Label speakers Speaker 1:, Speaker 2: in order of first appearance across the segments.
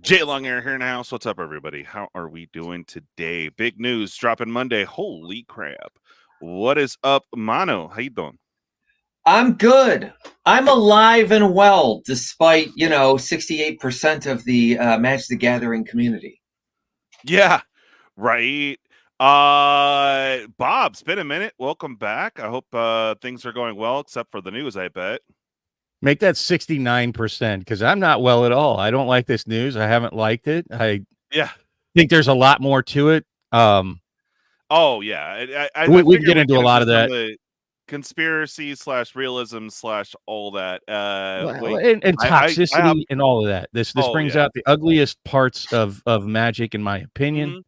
Speaker 1: djlonghairorig here in the house. What's up, everybody? How are we doing today? Big news dropping Monday. Holy crap. What is up, Mano? How you doing?
Speaker 2: I'm good. I'm alive and well, despite, 68% of the Magic the Gathering community.
Speaker 1: Yeah, right. Bob, it's been a minute. Welcome back. I hope things are going well, except for the news, I bet.
Speaker 3: Make that 69% because I'm not well at all. I don't like this news. I haven't liked it. I think there's a lot more to it.
Speaker 1: Oh yeah,
Speaker 3: we can get into a lot of that.
Speaker 1: Conspiracy / realism / all that.
Speaker 3: And toxicity and all of that. This brings out the ugliest parts of Magic, in my opinion.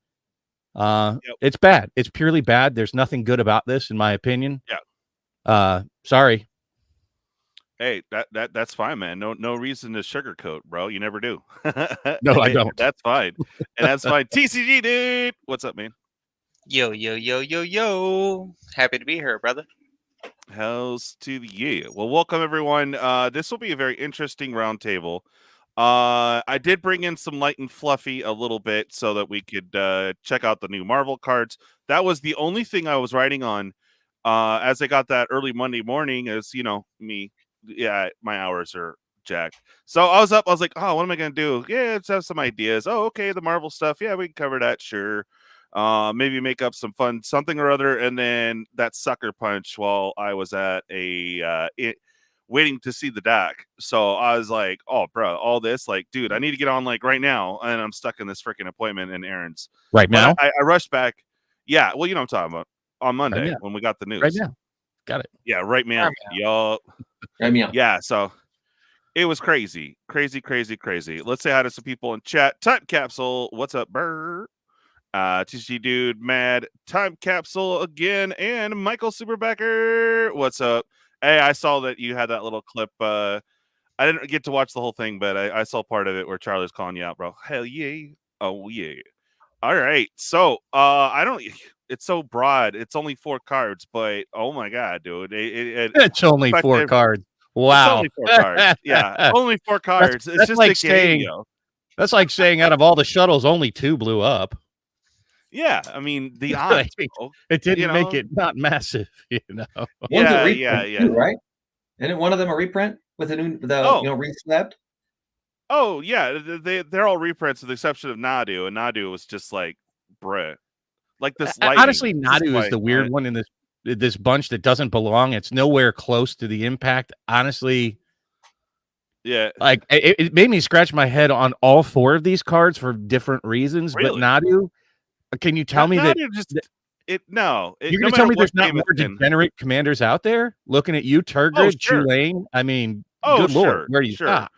Speaker 3: It's bad. It's purely bad. There's nothing good about this, in my opinion. Sorry.
Speaker 1: Hey, that's fine, man. No reason to sugarcoat, bro. You never do.
Speaker 3: No, I don't.
Speaker 1: That's fine. And that's fine. TCGDude. What's up, man?
Speaker 4: Yo. Happy to be here, brother.
Speaker 1: Hells to the yeah. Well, welcome everyone. This will be a very interesting roundtable. I did bring in some light and fluffy a little bit so that we could check out the new Marvel cards. That was the only thing I was writing on as I got that early Monday morning. As you know, me. Yeah, my hours are jacked. So I was up. I was like, oh, what am I going to do? Yeah, let's have some ideas. Oh, okay, the Marvel stuff. Yeah, we can cover that. Sure. Maybe make up some fun something or other. And then that sucker punch while I was at waiting to see the deck. So I was like, oh, bro, all this, like, dude, I need to get on like right now. And I'm stuck in this freaking appointment in errands.
Speaker 3: Right now?
Speaker 1: I rushed back. Yeah, well, you know what I'm talking about. On Monday when we got the news.
Speaker 3: Right now. Got it.
Speaker 1: Yeah, right, man. Yup. Yeah, so it was crazy. Let's say hi to some people in chat. Time Capsule, what's up, Burr? TCGDude, Mad, Time Capsule again, and Michael Superbacker, what's up? Hey, I saw that you had that little clip. I didn't get to watch the whole thing, but I saw part of it where Charlie's calling you out, bro. Hell yeah. Oh yeah. All right. So it's so broad. It's only 4 cards, but oh my god, dude.
Speaker 3: It's only 4 cards. Wow.
Speaker 1: It's only 4 cards. Yeah, only 4 cards. It's just
Speaker 3: like
Speaker 1: a game,
Speaker 3: that's like saying out of all the shuttles, only 2 blew up.
Speaker 1: Yeah, I mean the odds.
Speaker 3: It didn't make it not massive, you know.
Speaker 2: Yeah. Too, right? Isn't one of them a reprint with a new reslabbed?
Speaker 1: Oh yeah, they're all reprints with the exception of Nadu, and Nadu was just like, bruh. Like this.
Speaker 3: Honestly, Nadu is the weird one in this bunch that doesn't belong. It's nowhere close to the impact. Honestly,
Speaker 1: yeah.
Speaker 3: Like it made me scratch my head on all 4 of these cards for different reasons. Really? But Nadu, can you tell me that?
Speaker 1: You're going
Speaker 3: to tell me there's not more degenerate commanders out there? Looking at you, Turgid, Tulane. I mean, good lord, where do you stop?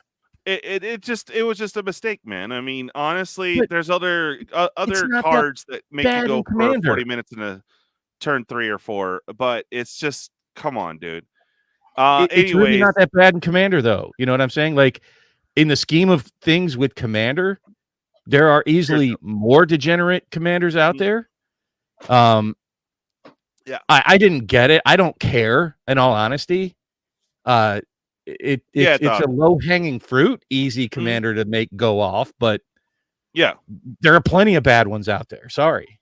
Speaker 1: It was just a mistake, man. I mean, honestly, there's other cards that make you go for 40 minutes in a turn 3 or 4, but it's just, come on, dude.
Speaker 3: It's really not that bad in Commander, though. You know what I'm saying? Like, in the scheme of things with Commander, there are easily more degenerate commanders out there. I didn't get it. I don't care, in all honesty. It's a low-hanging fruit, easy commander to make go off, but
Speaker 1: yeah,
Speaker 3: there are plenty of bad ones out there. Sorry.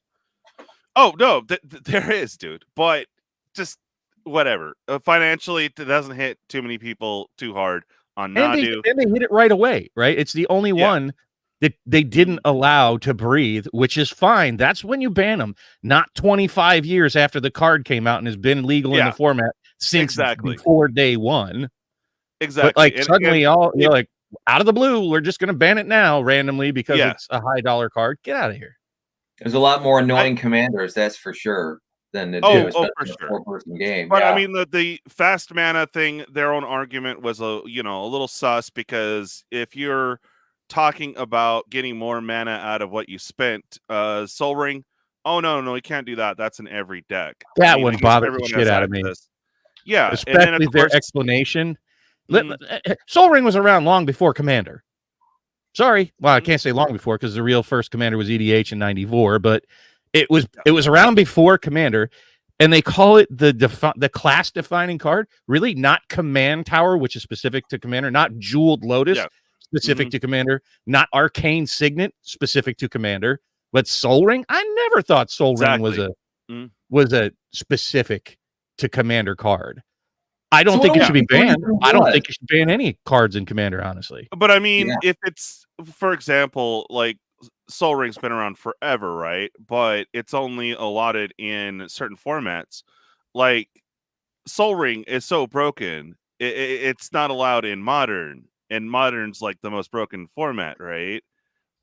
Speaker 1: Oh no, there is, dude. But just whatever. Financially, it doesn't hit too many people too hard on Nadu.
Speaker 3: And they hit it right away, right? It's the only one that they didn't allow to breathe, which is fine. That's when you ban them, not 25 years after the card came out and has been legal in the format since before day 1.
Speaker 1: Exactly.
Speaker 3: But like suddenly you're like, out of the blue, we're just going to ban it now randomly because it's a high dollar card. Get out of here.
Speaker 2: There's a lot more annoying commanders, that's for sure, than to do for sure. A 4-person game.
Speaker 1: But I mean, the fast mana thing, their own argument was a little sus, because if you're talking about getting more mana out of what you spent, Soul Ring, no, you can't do that. That's in every deck.
Speaker 3: That one bothered the shit out of me.
Speaker 1: Yeah,
Speaker 3: especially their explanation. Soul Ring was around long before Commander. Sorry, well, I can't say long before because the real first Commander was EDH in '94, but it was around before Commander, and they call it the class defining card. Really, not Command Tower, which is specific to Commander, not Jeweled Lotus. specific to Commander, not Arcane Signet specific to Commander, but Sol Ring. I never thought Sol Ring was a specific to Commander card. I don't think it should be banned. I don't think you should ban any cards in Commander, honestly.
Speaker 1: But I mean, if it's, for example, like Sol Ring's been around forever, right? But it's only allotted in certain formats. Like Sol Ring is so broken, it's not allowed in Modern, and Modern's like the most broken format, right?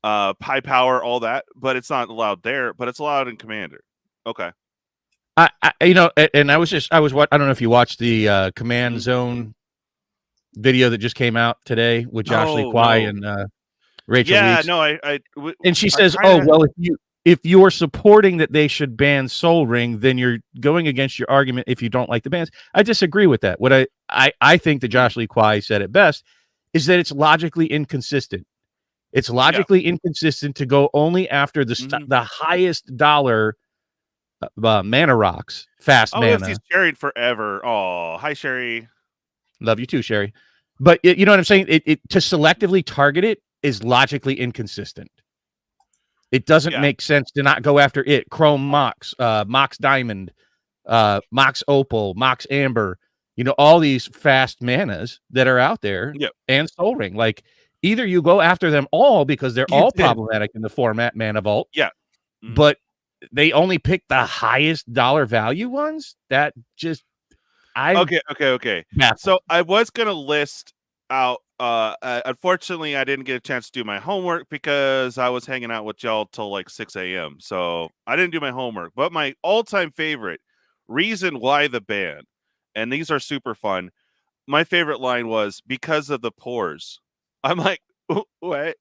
Speaker 1: High power, all that, but it's not allowed there. But it's allowed in Commander. Okay.
Speaker 3: And I was I don't know if you watched the Command Zone video that just came out today with Josh Lee Kwai and Rachel Weeks.
Speaker 1: And
Speaker 3: she says, well, if you're supporting that they should ban Sol Ring, then you're going against your argument if you don't like the bans. I disagree with that. What I think that Josh Lee Kwai said it best is that it's logically inconsistent. It's logically inconsistent to go only after the highest dollar mana rocks, fast mana.
Speaker 1: She's Sherry forever. Oh, hi Sherry.
Speaker 3: Love you too, Sherry. But you know what I'm saying? It to selectively target it is logically inconsistent. It doesn't make sense to not go after it. Chrome Mox, Mox Diamond, Mox Opal, Mox Amber. You know, all these fast manas that are out there, and Sol Ring. Like, either you go after them all because they're all problematic in the format Mana Vault.
Speaker 1: Yeah.
Speaker 3: But they only pick the highest dollar value ones. That just
Speaker 1: okay.
Speaker 3: Yeah.
Speaker 1: So I was gonna list out. Unfortunately, I didn't get a chance to do my homework because I was hanging out with y'all till like 6 a.m. So I didn't do my homework. But my all-time favorite reason why the ban, and these are super fun. My favorite line was because of the pores. I'm like, what?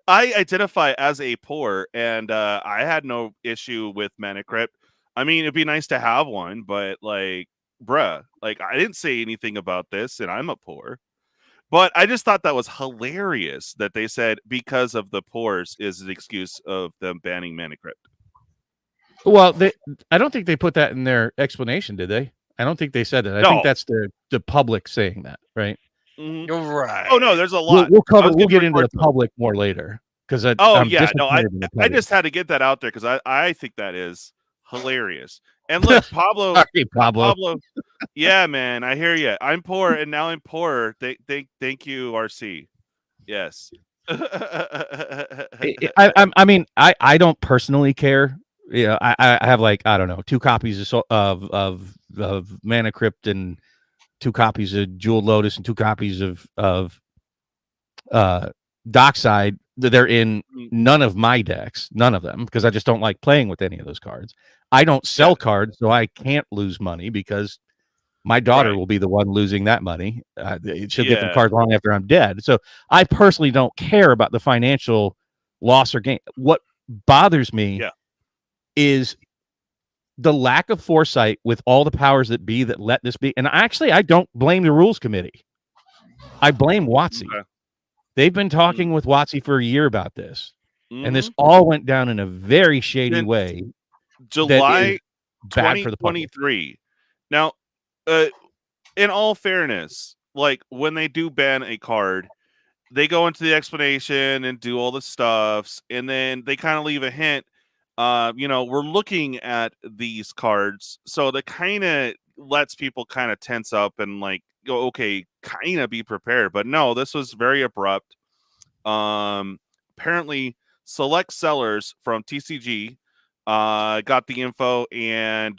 Speaker 1: I identify as a poor, and I had no issue with Mana Crypt. I mean, it'd be nice to have one, but like, bruh, like I didn't say anything about this, and I'm a poor. But I just thought that was hilarious that they said because of the pores is an excuse of them banning Mana Crypt.
Speaker 3: Well, I don't think they put that in their explanation, did they? I don't think they said that. I think that's the public saying that, right?
Speaker 4: You're right.
Speaker 1: Oh no, there's a lot.
Speaker 3: We'll get into the public more later because I
Speaker 1: just had to get that out there because I think that is hilarious. And look, Pablo,
Speaker 3: sorry, Pablo,
Speaker 1: yeah, man, I hear you. I'm poor, and now I'm poorer. Thank you, RC. Yes.
Speaker 3: I mean, I don't personally care. Yeah, I have like, I don't know, 2 copies of Mana Crypt and 2 copies of Jeweled Lotus and 2 copies of Dockside. They're in none of my decks, none of them, because I just don't like playing with any of those cards. I don't sell cards, so I can't lose money because my daughter will be the one losing that money. She'll get the cards long after I'm dead. So I personally don't care about the financial loss or gain. What bothers me is the lack of foresight with all the powers that be that let this be. And actually, I don't blame the rules committee. I blame WotC. Okay. They've been talking with WotC for a year about this. And this all went down in a very shady way.
Speaker 1: July 2023. Now, in all fairness, like when they do ban a card, they go into the explanation and do all the stuffs, and then they kind of leave a hint. We're looking at these cards, so that kind of lets people kind of tense up and like go, okay, kind of be prepared. But no, this was very abrupt. Apparently, select sellers from TCG got the info, and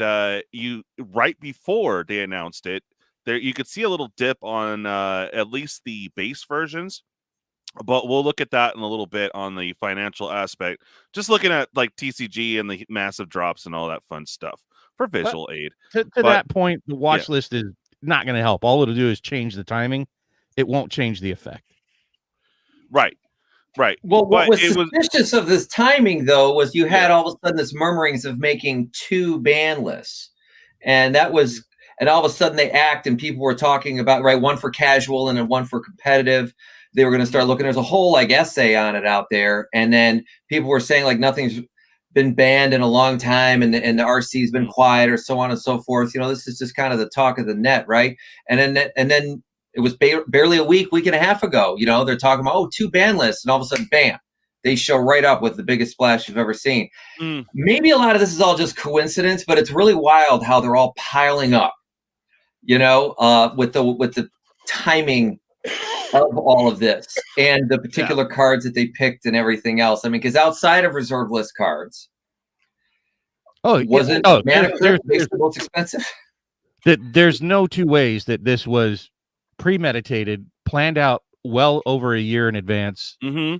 Speaker 1: right before they announced it, there you could see a little dip on at least the base versions. But we'll look at that in a little bit on the financial aspect. Just looking at like TCG and the massive drops and all that fun stuff for visual aid.
Speaker 3: To that point, the watch list is not going to help. All it'll do is change the timing. It won't change the effect.
Speaker 1: Right.
Speaker 2: Well, what was suspicious of this timing, though, was you had all of a sudden this murmurings of making 2 ban lists. And that was, and all of a sudden they act, and people were talking about, one for casual and then one for competitive. They were going to start looking. There's a whole like essay on it out there, and then people were saying like nothing's been banned in a long time, and the RC's been quiet, or so on and so forth. This is just kind of the talk of the net, right? And then It was barely a week and a half ago. You know, they're talking about, oh, 2 ban lists, and all of a sudden, bam, they show right up with the biggest splash you've ever seen. Maybe a lot of this is all just coincidence, but it's really wild how they're all piling up. You know, with the timing of all of this and the particular cards that they picked and everything else. I mean, because outside of reserve list cards, wasn't Mana Crypt the most expensive?
Speaker 3: There's no two ways that this was premeditated, planned out well over a year in advance.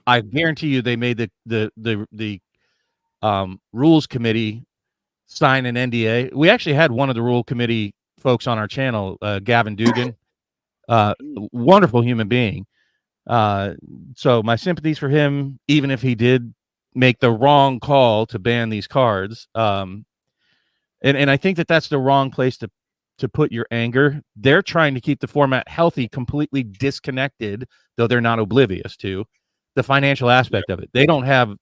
Speaker 3: I guarantee you they made the rules committee sign an NDA. We actually had one of the rule committee folks on our channel, Gavin Dugan, wonderful human being. So my sympathies for him, even if he did make the wrong call to ban these cards. And I think that that's the wrong place to put your anger. They're trying to keep the format healthy, completely disconnected, though they're not oblivious to the financial aspect of it. They don't have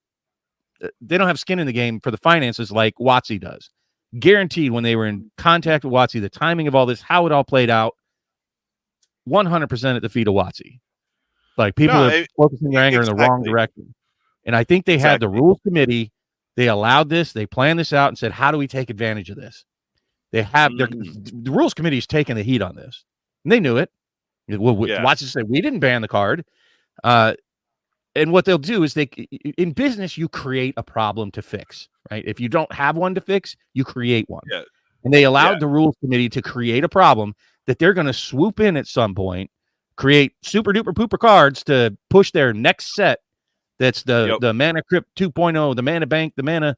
Speaker 3: skin in the game for the finances like WotC does. Guaranteed, when they were in contact with WotC, the timing of all this, how it all played out, 100% at the feet of WotC. Like, people are focusing their anger in the wrong direction. And I think they had the rules committee. They allowed this. They planned this out and said, how do we take advantage of this? They have the rules committee is taking the heat on this. And they knew it. Well, WotC said, we didn't ban the card. And what they'll do is in business, you create a problem to fix, right? If you don't have one to fix, you create one. Yeah. And they allowed the rules committee to create a problem that they're going to swoop in at some point, create super duper pooper cards to push their next set. That's the Mana Crypt 2.0, the Mana Bank, the Mana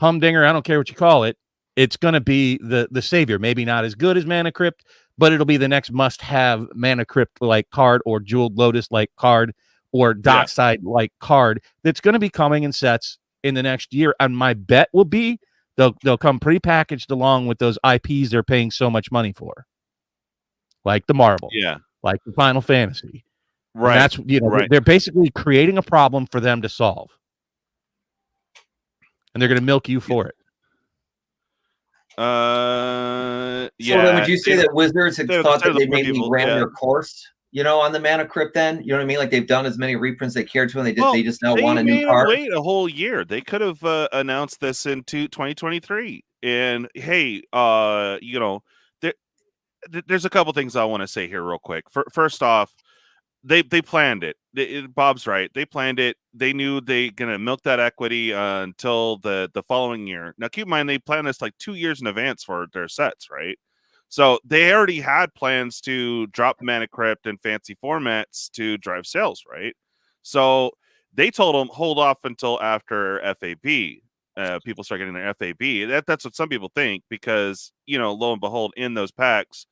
Speaker 3: Humdinger. I don't care what you call it. It's going to be the savior. Maybe not as good as Mana Crypt, but it'll be the next must-have Mana Crypt like card, or Jeweled Lotus like card, or Dockside like card that's going to be coming in sets in the next year. And my bet will be they'll come pre-packaged along with those IPs they're paying so much money for, like the Marble, like the Final Fantasy. Right. And that's they're basically creating a problem for them to solve, and they're going to milk you for it.
Speaker 2: So then would you say that Wizards had thought that they maybe ran their course, on the Mana Crypt then? You know what I mean? Like, they've done as many reprints they cared to, and they just now want a new card.
Speaker 1: Wait a whole year. They could have announced this in 2023. And hey, there's a couple things I want to say here real quick. First off, they planned it. Bob's right. They planned it. They knew they gonna milk that equity until the following year. Now, keep in mind, they planned this like 2 years in advance for their sets, right? So they already had plans to drop Mana Crypt and fancy formats to drive sales, right? So they told them, hold off until after FAB. People start getting their FAB. That's what some people think, because, lo and behold, in those packs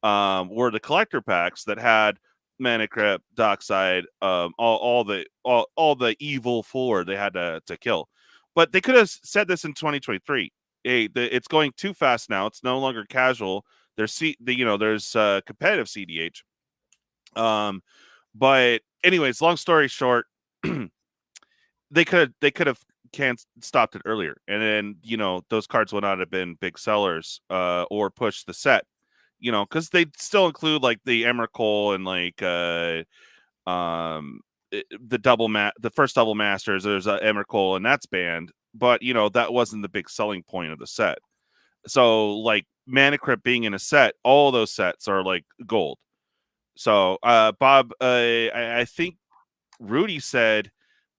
Speaker 1: were the collector packs that had Mana Crypt, Dockside, all the evil 4 they had to kill. But they could have said this in 2023. Hey, it's going too fast now. It's no longer casual. There's competitive CDH. But anyways, long story short, they could have stopped it earlier, and then those cards would not have been big sellers or push the set. Because they still include like the Emrakul and like the first double masters. There's a Emrakul, and that's banned, but that wasn't the big selling point of the set. So like Mana Crypt being in a set, all those sets are like gold. So Bob, I think Rudy said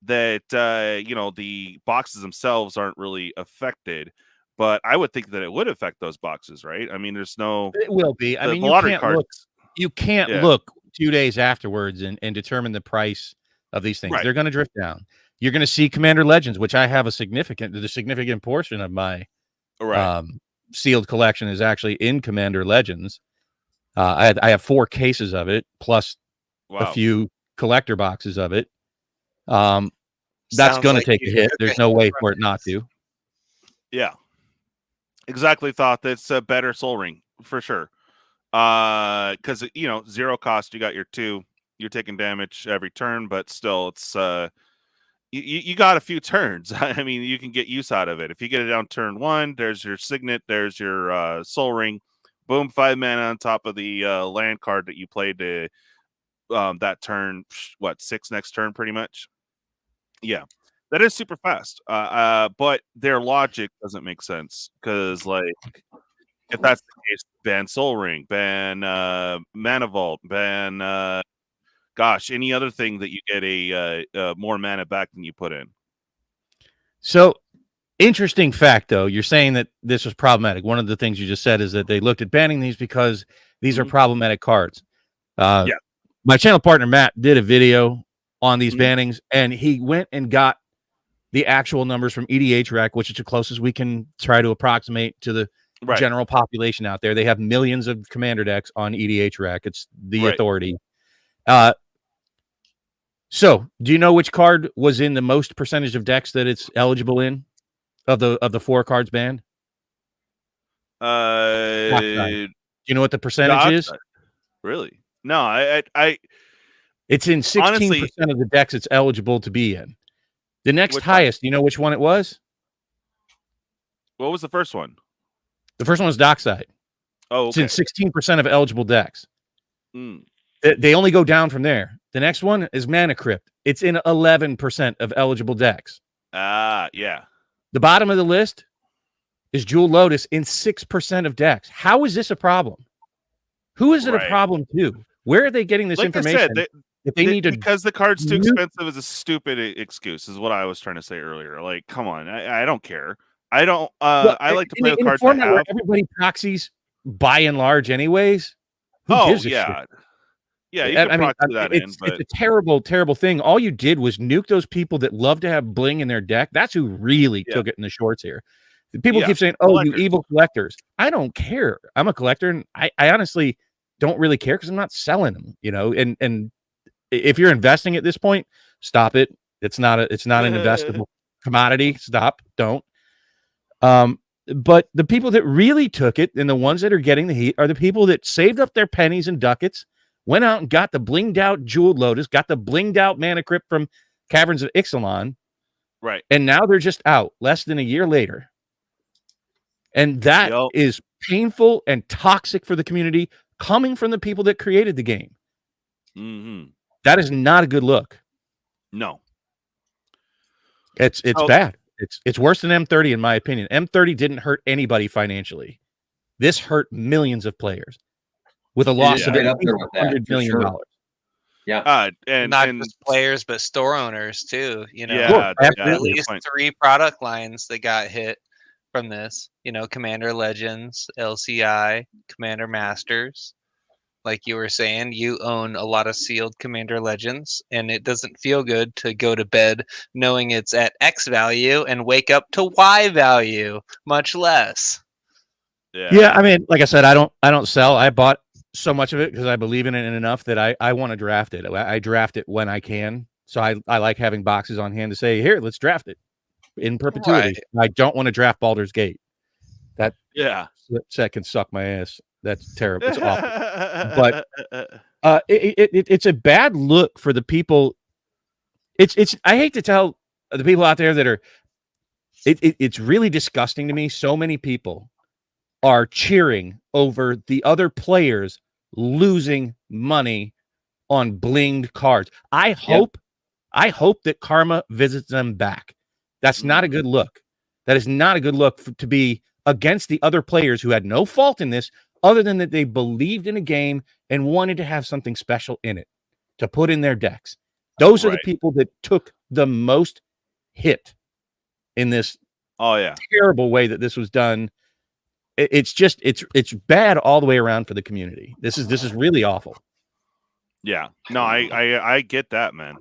Speaker 1: that the boxes themselves aren't really affected. But I would think that it would affect those boxes, right? I mean, there's no...
Speaker 3: It will be. I mean, you can't look 2 days afterwards and determine the price of these things. Right. They're going to drift down. You're going to see Commander Legends, which I have a significant portion of my sealed collection is actually in Commander Legends. I have 4 cases of it, plus a few collector boxes of it. That's going to take a hit. There's no way for it not to.
Speaker 1: Yeah. Exactly, thought that's a better Soul Ring for sure. Because 0 cost, you got your 2, you're taking damage every turn, but still, it's you got a few turns. I mean, you can get use out of it. If you get it down turn 1, there's your Signet, there's your Soul Ring. boom, 5 mana on top of the land card that you played to that turn. What, 6 next turn, pretty much? Yeah, that is super fast. But their logic doesn't make sense because, like, if that's the case, ban Soul Ring, ban Mana Vault, ban gosh, any other thing that you get a more mana back than you put in.
Speaker 3: So, interesting fact, though. You're saying that this was problematic. One of the things you just said is that they looked at banning these because these are problematic cards.
Speaker 1: Yeah.
Speaker 3: My channel partner, Matt, did a video on these bannings, and he went and got the actual numbers from EDH Rec, which is the closest we can try to approximate to the general population out there. They have millions of commander decks on EDH Rec. It's the authority. So, do you know which card was in the most percentage of decks that it's eligible in of the 4 cards banned? Do you know what the percentage is?
Speaker 1: Really? No, I
Speaker 3: it's in 16% of the decks it's eligible to be in. The next highest, you know which one it was?
Speaker 1: What was the first one?
Speaker 3: The first one was Dockside.
Speaker 1: Oh, okay.
Speaker 3: It's in 16% of eligible decks. They only go down from there. The next one is Mana Crypt. It's in 11% of eligible decks.
Speaker 1: Yeah.
Speaker 3: The bottom of the list is Jewel Lotus in 6% of decks. How is this a problem? Who is it a problem to? Where are they getting this information? If they need to,
Speaker 1: because the card's too expensive is a stupid excuse, is what I was trying to say earlier. Like, come on, I don't care. I don't. I like to play with cards.
Speaker 3: Where everybody proxies by and large, anyways. Who gives a shit?
Speaker 1: Yeah, you can proxy that in. But
Speaker 3: it's a terrible, terrible thing. All you did was nuke those people that love to have bling in their deck. That's who really took it in the shorts here. People keep saying, "Oh, you evil collectors." I don't care. I'm a collector, and I honestly don't really care because I'm not selling them. You know, and if you're investing at this point, stop it. It's not an investable commodity. Stop. Don't. But the people that really took it and the ones that are getting the heat are the people that saved up their pennies and ducats, went out and got the blinged out Jeweled Lotus, got the blinged out Mana Crypt from Caverns of Ixalan.
Speaker 1: Right.
Speaker 3: And now they're just out less than a year later. And that is painful and toxic for the community coming from the people that created the game. That is not a good look.
Speaker 1: No.
Speaker 3: It's bad. It's worse than M30 in my opinion. M30 didn't hurt anybody financially. This hurt millions of players with a loss of $100 million.
Speaker 2: Yeah.
Speaker 1: And
Speaker 4: not just players, but store owners too. You know,
Speaker 3: at
Speaker 4: least 3 product lines that got hit from this. You know, Commander Legends, LCI, Commander Masters. Like you were saying, you own a lot of sealed Commander Legends, and it doesn't feel good to go to bed knowing it's at X value and wake up to Y value, much less.
Speaker 3: Yeah, I mean, like I said, I don't sell. I bought so much of it because I believe in it enough that I want to draft it. I draft it when I can. So I like having boxes on hand to say, here, let's draft it in perpetuity. I don't want to draft Baldur's Gate. That set can suck my ass. That's terrible. It's awful. But it's a bad look for the people. It's I hate to tell the people out there that are it's really disgusting to me. So many people are cheering over the other players losing money on blinged cards. I hope that karma visits them back. That's not a good look. That is not a good look to be against the other players who had no fault in this, other than that they believed in a game and wanted to have something special in it to put in their decks. Those are the people that took the most hit in this terrible way that this was done. It's just it's bad all the way around for the community. This is really awful.
Speaker 1: Yeah. No, I get that, man.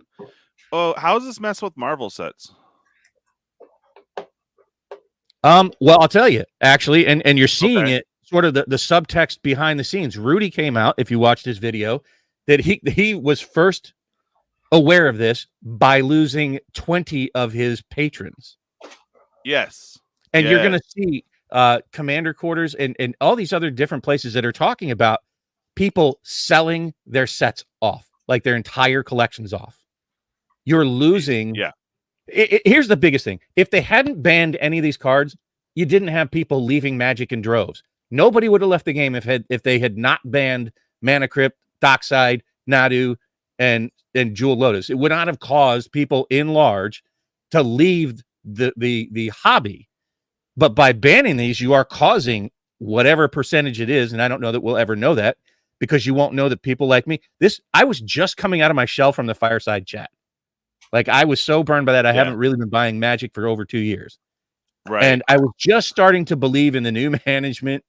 Speaker 1: Oh, how does this mess with Marvel sets?
Speaker 3: Well, I'll tell you, actually, and you're seeing it sort of the subtext behind the scenes. Rudy came out, if you watched his video, that he was first aware of this by losing 20 of his patrons.
Speaker 1: Yes.
Speaker 3: And you're going to see commander quarters and all these other different places that are talking about people selling their sets off, like their entire collections off. You're losing.
Speaker 1: Yeah.
Speaker 3: Here's the biggest thing. If they hadn't banned any of these cards, you didn't have people leaving Magic in droves. Nobody would have left the game if they had not banned Mana Crypt, Dockside, Nadu, and Jewel Lotus. It would not have caused people in large to leave the hobby. But by banning these, you are causing whatever percentage it is, and I don't know that we'll ever know that, because you won't know that people like me. I was just coming out of my shell from the fireside chat. Like, I was so burned by that. I haven't really been buying Magic for over 2 years.
Speaker 1: Right.
Speaker 3: And I was just starting to believe in the new management.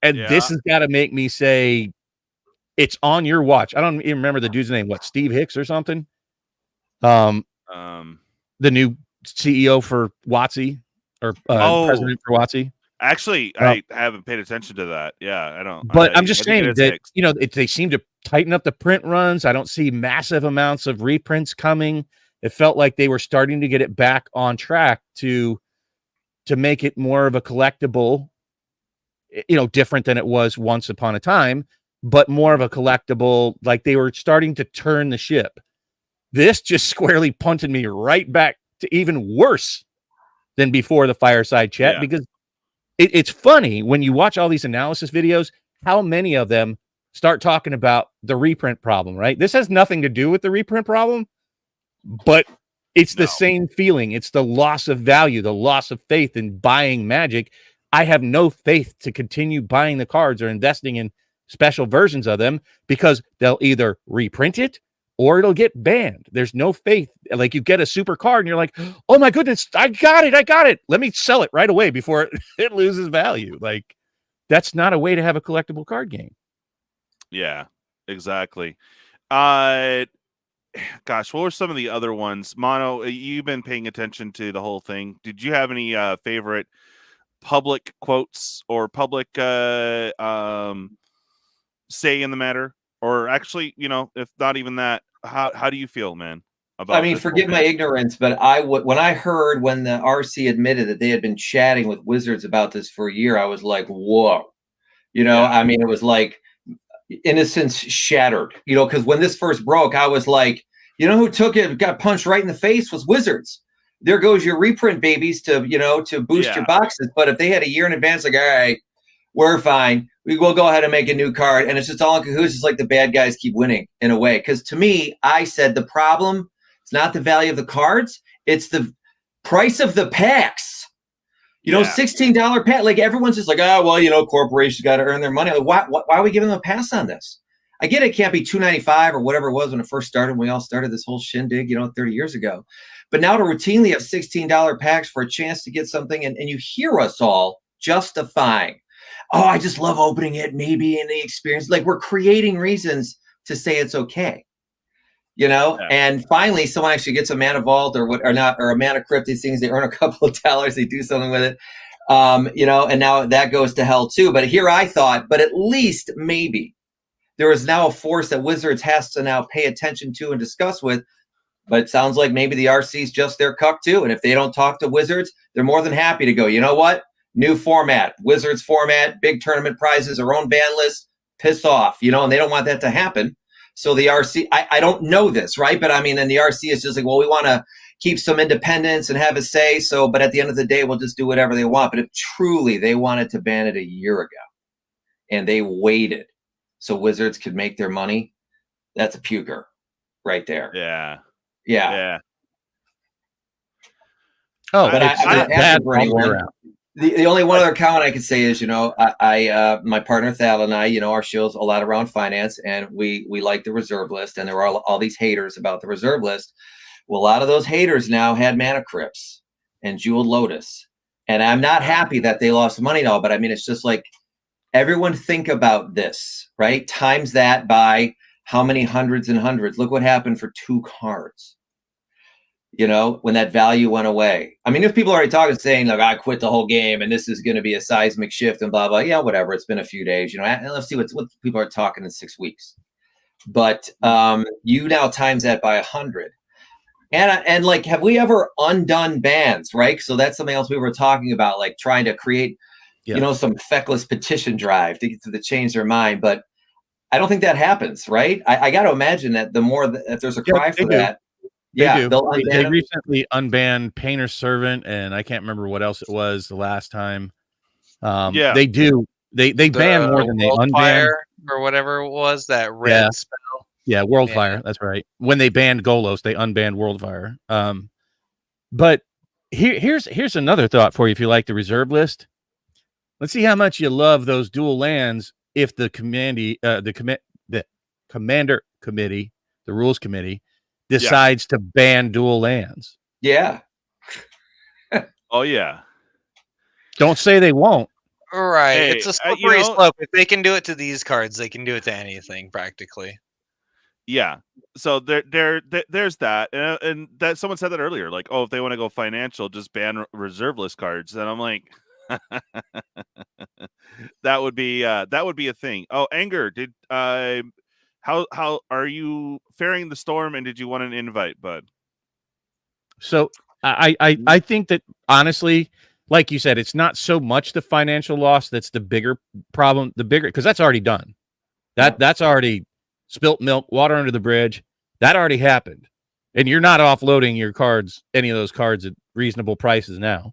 Speaker 3: And this has got to make me say, it's on your watch. I don't even remember the dude's name. What, Steve Hicks or something? The new CEO for WotC, or president for WotC.
Speaker 1: Actually, I haven't paid attention to that. Yeah, I don't.
Speaker 3: But I'm just saying that, they seem to tighten up the print runs. I don't see massive amounts of reprints coming. It felt like they were starting to get it back on track to make it more of a collectible, different than it was once upon a time, but more of a collectible. Like, they were starting to turn the ship. This just squarely punted me right back to even worse than before the fireside chat, because it's funny when you watch all these analysis videos, how many of them start talking about the reprint problem, right? This has nothing to do with the reprint problem, but it's the same feeling. It's the loss of value, the loss of faith in buying Magic. I have no faith to continue buying the cards or investing in special versions of them, because they'll either reprint it or it'll get banned. There's no faith. Like, you get a super card and you're like, oh my goodness, I got it. Let me sell it right away before it loses value. Like, that's not a way to have a collectible card game.
Speaker 1: Yeah, exactly. Gosh, what were some of the other ones? Mono, you've been paying attention to the whole thing. Did you have any favorite public quotes or public say in the matter? Or actually, if not even that, how do you feel, man?
Speaker 2: I mean, forgive my ignorance, but when I heard when the RC admitted that they had been chatting with Wizards about this for a year, I was like, whoa. I mean, it was like innocence shattered, because when this first broke, I was like, who took it, got punched right in the face, was Wizards. There goes your reprint babies to boost your boxes. But if they had a year in advance, like, all right, we're fine, we will go ahead and make a new card, and it's just all in cahoots. It's like the bad guys keep winning in a way. Because to me, I said the problem, it's not the value of the cards, it's the price of the packs. $16 pack. Like, everyone's just like, corporations got to earn their money. Like, why are we giving them a pass on this? I get it can't be $2.95 or whatever it was when it first started. When we all started this whole shindig, 30 years ago. But now to routinely have $16 packs for a chance to get something, and you hear us all justifying, oh, I just love opening it, maybe in the experience. Like, we're creating reasons to say it's okay. And finally someone actually gets a Mana Vault or a Mana Crypt. These things, they earn a couple of dollars, they do something with it, and now that goes to hell too. But here I thought, but at least maybe there is now a force that Wizards has to now pay attention to and discuss with. But it sounds like maybe the RC's just their cuck too, and if they don't talk to Wizards, they're more than happy to go, you know what, new format, Wizards format, big tournament prizes, our own ban list, piss off, and they don't want that to happen. So the RC, I don't know this, right? But I mean, and the RC is just like, well, we want to keep some independence and have a say. So, but at the end of the day, we'll just do whatever they want. But if truly they wanted to ban it a year ago and they waited so Wizards could make their money, that's a puker right there. Yeah.
Speaker 3: Oh,
Speaker 2: but I bad for anyone. The only one other comment I could say is, I my partner Thal and I, our show's a lot around finance, and we like the reserve list, and there are all these haters about the reserve list. Well, a lot of those haters now had Mana Crypts and Jeweled Lotus, and I'm not happy that they lost money at all. But I mean, it's just like, everyone think about this, right? Times that by how many hundreds and hundreds. Look what happened for 2 cards. When that value went away. I mean, if people are already talking, saying, like, I quit the whole game and this is going to be a seismic shift and blah, blah. Yeah, whatever. It's been a few days, and let's see what people are talking in 6 weeks. But you now times that by 100. And like, have we ever undone bans, right? So that's something else we were talking about, like trying to create, some feckless petition drive to get to change their mind. But I don't think that happens, right? I got to imagine that the more if there's a cry for that.
Speaker 3: They recently unbanned Painter's Servant, and I can't remember what else it was the last time. They do. They ban more than they unban.
Speaker 4: Or whatever it was, that red spell.
Speaker 3: Yeah, Worldfire. That's right. When they banned Golos, they unbanned Worldfire. But here's another thought for you if you like the reserve list. Let's see how much you love those dual lands if the commander committee, the rules committee, decides to ban dual lands.
Speaker 2: Yeah.
Speaker 1: Oh yeah.
Speaker 3: Don't say they won't.
Speaker 4: Right. Hey, it's a slippery slope. If they can do it to these cards, they can do it to anything practically.
Speaker 1: Yeah. So there's that, and that someone said that earlier. Like, oh, if they want to go financial, just ban reserve list cards. And I'm like, that would be a thing. Oh, Anger, did how are you faring the storm? And did you want an invite, bud?
Speaker 3: So I think that honestly, like you said, it's not so much the financial loss that's the bigger problem. The bigger, because that's already done. That's already spilt milk, water under the bridge. That already happened, and you're not offloading your cards, any of those cards, at reasonable prices now.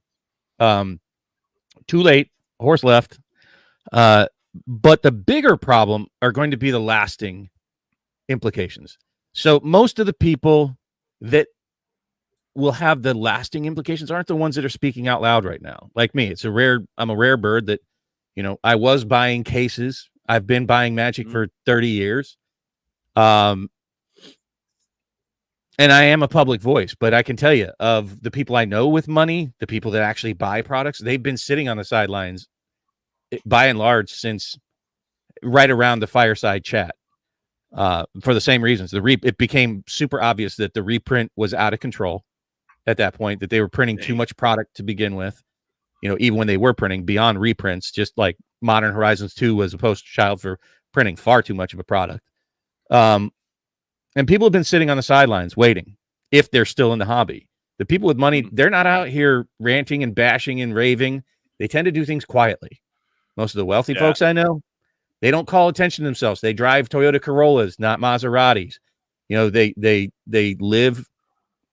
Speaker 3: Too late, horse left. But the bigger problem are going to be the lasting implications. So most of the people that will have the lasting implications aren't the ones that are speaking out loud right now. Like me, I'm a rare bird that, I was buying cases. I've been buying Magic for 30 years. And I am a public voice, but I can tell you, of the people I know with money, the people that actually buy products, they've been sitting on the sidelines by and large since right around the fireside chat, for the same reasons. It became super obvious that the reprint was out of control at that point, that they were printing too much product to begin with. Even when they were printing beyond reprints, just like Modern Horizons 2 was a poster child for printing far too much of a product. And people have been sitting on the sidelines waiting, if they're still in the hobby. The people with money, they're not out here ranting and bashing and raving. They tend to do things quietly. Most of the wealthy folks I know, they don't call attention to themselves. They drive Toyota Corollas, not Maseratis. They live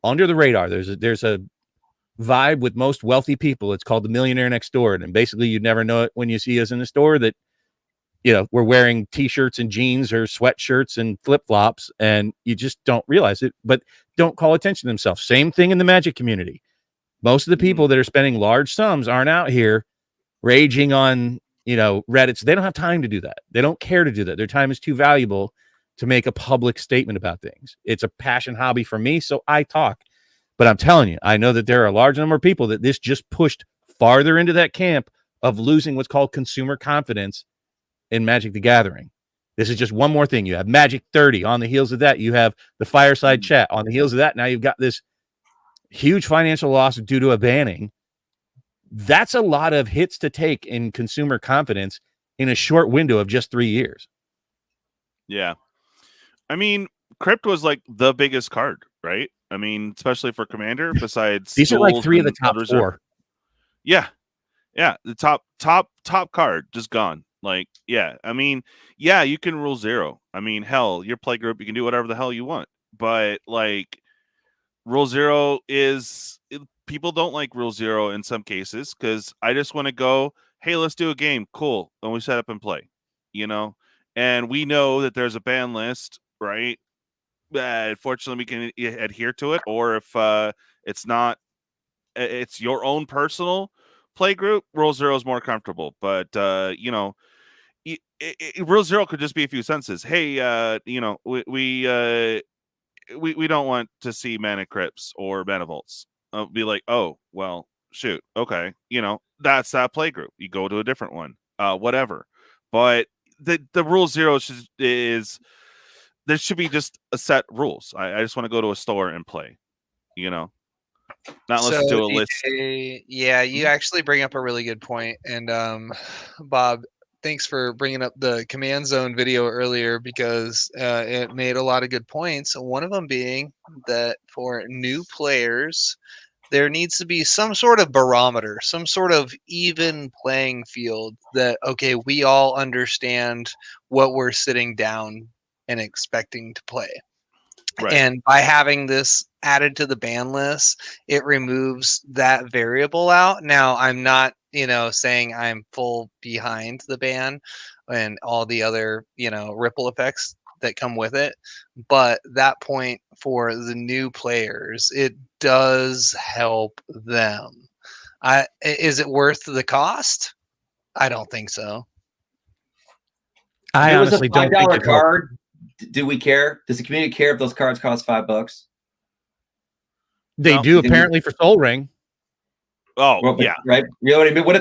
Speaker 3: under the radar. There's a vibe with most wealthy people. It's called the millionaire next door. And basically you'd never know it when you see us in the store that, we're wearing t-shirts and jeans or sweatshirts and flip-flops, and you just don't realize it, but don't call attention to themselves. Same thing in the Magic community. Most of the people that are spending large sums aren't out here raging on, Reddits. They don't have time to do that. They don't care to do that. Their time is too valuable to make a public statement about things. It's a passion hobby for me, so I talk. But I'm telling you, I know that there are a large number of people that this just pushed farther into that camp of losing what's called consumer confidence in Magic the Gathering. This is just one more thing. You have Magic 30. On the heels of that, you have the fireside chat. On the heels of that, now you've got this huge financial loss due to a banning. That's a lot of hits to take in consumer confidence in a short window of just 3 years. Yeah.
Speaker 1: I mean, Crypt was like the biggest card, right? I mean, especially for Commander, besides
Speaker 3: these are like 3 of the top 4.
Speaker 1: Yeah. Yeah. The top card just gone. Like, yeah, I mean, yeah, you can rule 0. I mean, hell, your play group, you can do whatever the hell you want. But like, rule 0 people don't like rule 0 in some cases, because I just want to go, hey, let's do a game, cool, and we set up and play, and we know that there's a ban list, right? Fortunately, we can adhere to it, or if it's not, it's your own personal play group, rule 0 is more comfortable. But rule 0 could just be a few sentences. Hey, we don't want to see Mana Crypts or Mana Vaults. Be like, oh, well, shoot, okay, that's that play group. You go to a different one, whatever. But the rule 0 there should be just a set rules. I just want to go to a store and play, not listen to a list.
Speaker 4: Yeah, you actually bring up a really good point. And Bob, thanks for bringing up the Command Zone video earlier, because it made a lot of good points. One of them being that for new players, there needs to be some sort of barometer, some sort of even playing field that, okay, we all understand what we're sitting down and expecting to play. Right. And by having this added to the ban list, it removes that variable out. Now, I'm not saying I'm full behind the ban and all the other, ripple effects that come with it. But that point for the new players, it does help them. Is it worth the cost? I don't think so.
Speaker 3: I honestly don't think
Speaker 2: $5 card. Do we care? Does the community care if those cards cost $5?
Speaker 3: They do apparently for Soul Ring.
Speaker 1: Oh,
Speaker 2: well,
Speaker 1: yeah.
Speaker 2: Right. You know what I mean? What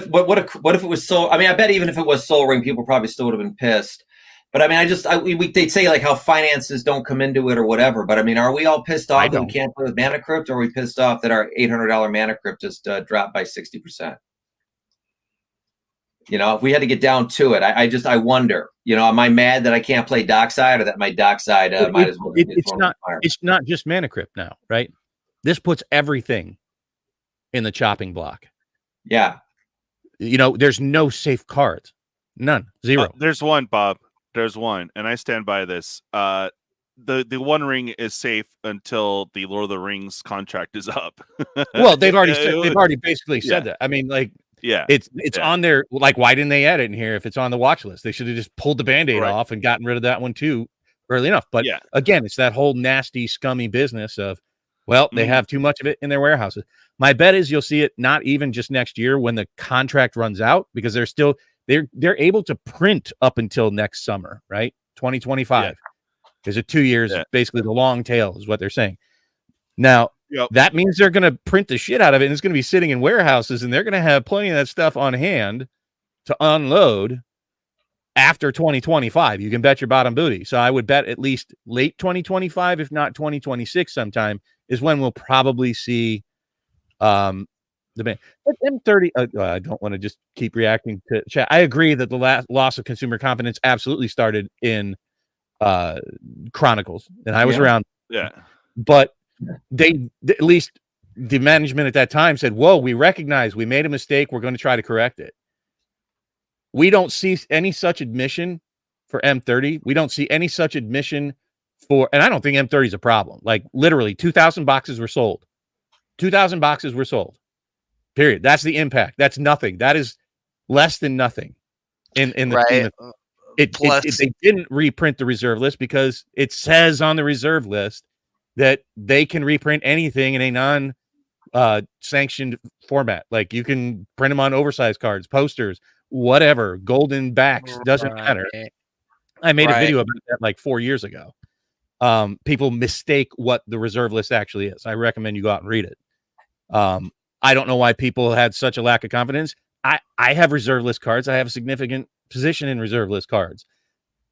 Speaker 2: if it was Soul? I mean, I bet even if it was Soul Ring, people probably still would have been pissed. But I mean, they'd say like how finances don't come into it or whatever. But I mean, are we all pissed off that we can't play with Mana Crypt, or are we pissed off that our $800 Mana Crypt just dropped by 60%? If we had to get down to it, I wonder. Am I mad that I can't play Dockside, or that my Dockside might as well?
Speaker 3: It's not just Mana Crypt now, right? This puts everything in the chopping block.
Speaker 2: Yeah.
Speaker 3: There's no safe cards. None. Zero.
Speaker 1: There's one, Bob. There's one, and I stand by this. The One Ring is safe until the Lord of the Rings contract is up.
Speaker 3: Well, they've already basically said that. I mean, like, it's on there. Like, why didn't they add it in here if it's on the watch list? They should have just pulled the Band-Aid off and gotten rid of that one too early enough. But again, it's that whole nasty, scummy business of, they have too much of it in their warehouses. My bet is you'll see it not even just next year when the contract runs out, because they're able to print up until next summer, right? 2025. Because it 2 years, basically the long tail is what they're saying. Now, that means they're going to print the shit out of it, and it's going to be sitting in warehouses, and they're going to have plenty of that stuff on hand to unload after 2025. You can bet your bottom booty. So I would bet at least late 2025, if not 2026 sometime, is when we'll probably see the ban. But M30, I don't want to just keep reacting to chat. I agree that the loss of consumer confidence absolutely started in Chronicles, and I was around. Yeah. But they, at least the management at that time, said, whoa, we recognize we made a mistake. We're going to try to correct it. We don't see any such admission for M30. We don't see any such admission and I don't think M30 is a problem. Like, literally 2,000 boxes were sold. 2,000 boxes were sold. Period. That's the impact. That's nothing. That is less than nothing. They didn't reprint the reserve list because it says on the reserve list that they can reprint anything in a non-sanctioned format. Like, you can print them on oversized cards, posters, whatever, golden backs, doesn't matter. I made a video about that like 4 years ago. People mistake what the reserve list actually is. I recommend you go out and read it. I don't know why people had such a lack of confidence. I have reserve list cards. I have a significant position in reserve list cards.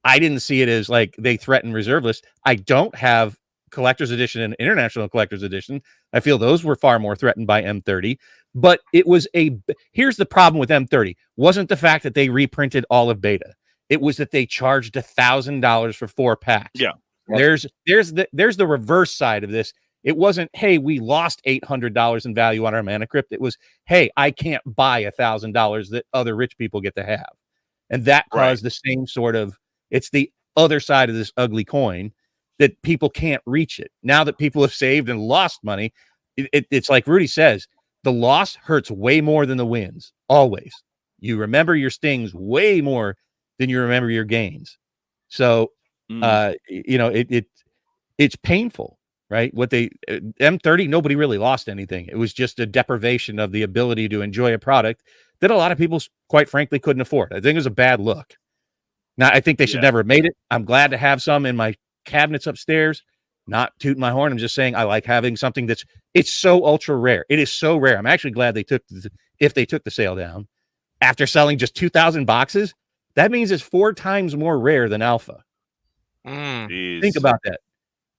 Speaker 3: I didn't see it as like they threaten reserve list. I don't have collector's edition and international collector's edition. I feel those were far more threatened by M30, but here's the problem with M30 wasn't the fact that they reprinted all of beta. It was that they charged $1,000 for 4 packs. Yeah. There's the reverse side of this. It wasn't, hey, we lost $800 in value on our Mana Crypt. It was, hey, I can't buy $1,000 that other rich people get to have. And that caused the same sort of, it's the other side of this ugly coin that people can't reach it. Now that people have saved and lost money, it's like Rudy says, the loss hurts way more than the wins. Always. You remember your stings way more than you remember your gains. So, it's painful, right? M30, nobody really lost anything. It was just a deprivation of the ability to enjoy a product that a lot of people, quite frankly, couldn't afford. I think it was a bad look. Now, I think they should never have made it. I'm glad to have some in my cabinets upstairs. Not tooting my horn. I'm just saying I like having something it's so ultra rare. It is so rare. I'm actually glad if they took the sale down after selling just 2,000 boxes. That means it's 4 times more rare than alpha. Think about that.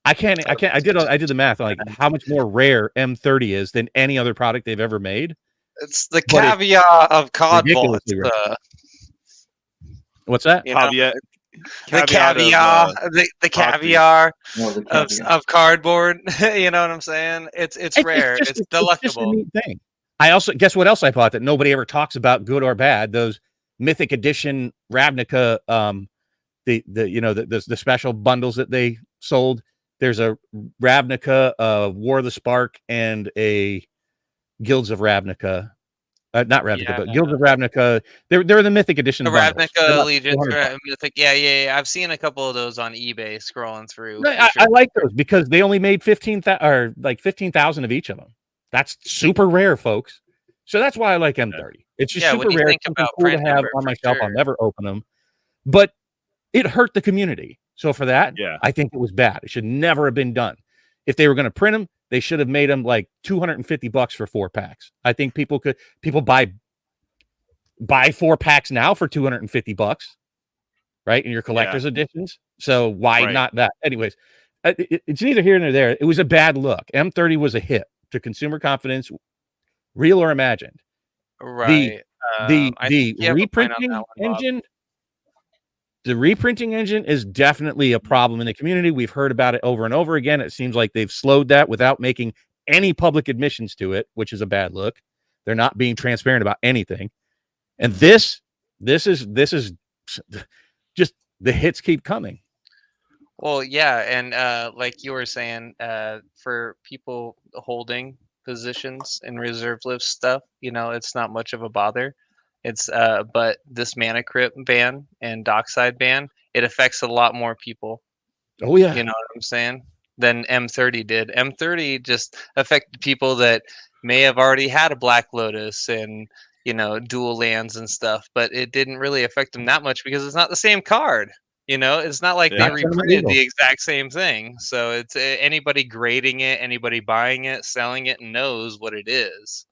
Speaker 3: I did the math on like how much more rare M30 is than any other product they've ever made.
Speaker 4: It's the caveat of COD vaults.
Speaker 3: What's that?
Speaker 4: The caviar of cardboard. You know what I'm saying? It's rare. It's delectable. It's just a neat thing.
Speaker 3: I also guess what else I bought that nobody ever talks about, good or bad. Those Mythic Edition Ravnica, the special bundles that they sold. There's a Ravnica, War of the Spark, and a Guilds of Ravnica Not Ravnica, but Guilds of Ravnica. They're the Mythic Edition.
Speaker 4: The
Speaker 3: bundles.
Speaker 4: Ravnica Allegiance, Mythic. Yeah. I've seen a couple of those on eBay scrolling through.
Speaker 3: I like those because they only made 15,000 of each of them. That's super rare, folks. So that's why I like M30. It's just super rare. It's cool to have on my shelf. I'll never open them, but it hurt the community. So for that, I think it was bad. It should never have been done. If they were going to print them, they should have made them like $250 for 4 packs. I think people buy 4 packs now for $250, right? In your collector's editions. So why not that? Anyways, it's neither here nor there. It was a bad look. M30 was a hit to consumer confidence, real or imagined.
Speaker 4: Right.
Speaker 3: The reprinting engine. The reprinting engine is definitely a problem in the community. We've heard about it over and over again. It seems like they've slowed that without making any public admissions to it, which is a bad look. They're not being transparent about anything. And this is just the hits keep coming.
Speaker 4: Well, yeah, and like you were saying, for people holding positions in reserve list stuff, it's not much of a bother. It's but this Mana Crypt ban and Dockside ban, it affects a lot more people.
Speaker 3: Oh yeah,
Speaker 4: you know what I'm saying? Than M30 did. M30 just affected people that may have already had a Black Lotus and dual lands and stuff, but it didn't really affect them that much because it's not the same card. It's not like they reprinted the exact same thing. So it's anybody grading it, anybody buying it, selling it, knows what it is.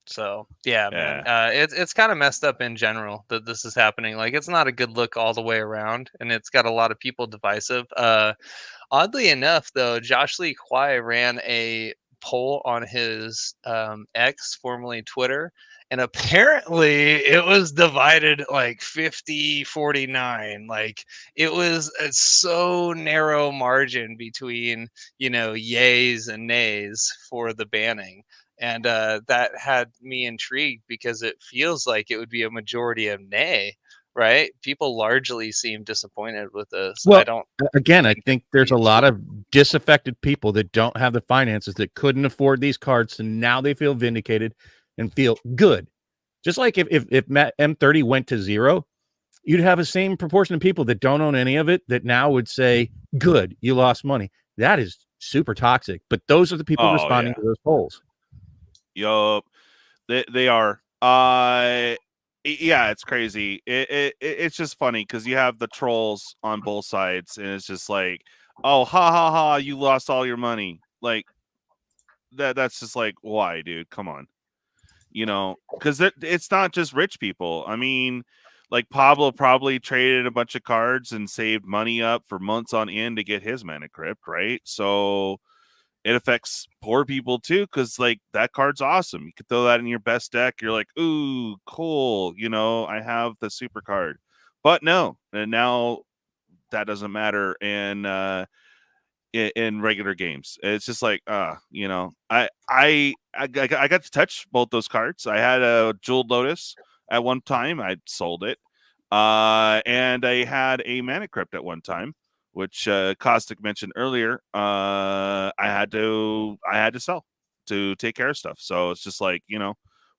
Speaker 4: So man, it's kind of messed up in general that this is happening. Like, it's not a good look all the way around, and it's got a lot of people divisive. Oddly enough, though, Josh Lee Kwai ran a poll on his X, formerly Twitter, and apparently it was divided like 50-49. Like, it was a so narrow margin between yays and nays for the banning. And that had me intrigued because it feels like it would be a majority of nay, right? People largely seem disappointed with this.
Speaker 3: Well, I think there's a lot of disaffected people that don't have the finances, that couldn't afford these cards, and now they feel vindicated and feel good. Just like if M30 went to 0, you'd have the same proportion of people that don't own any of it that now would say, good, you lost money. That is super toxic. But those are the people responding to those polls.
Speaker 1: Yup, they are. It's crazy. It's just funny because you have the trolls on both sides, and it's just like, oh, ha ha ha, you lost all your money. Like that's just like, why, dude? Come on, because it's not just rich people. I mean, like Pablo probably traded a bunch of cards and saved money up for months on end to get his Mana Crypt, right? So it affects poor people too, because like that card's awesome. You could throw that in your best deck. You're like, ooh, cool. I have the super card. But no, and now that doesn't matter in regular games. It's just like, I got to touch both those cards. I had a Jeweled Lotus at one time. I sold it, and I had a Mana Crypt at one time, which Caustic mentioned earlier. I had to sell to take care of stuff. So it's just like,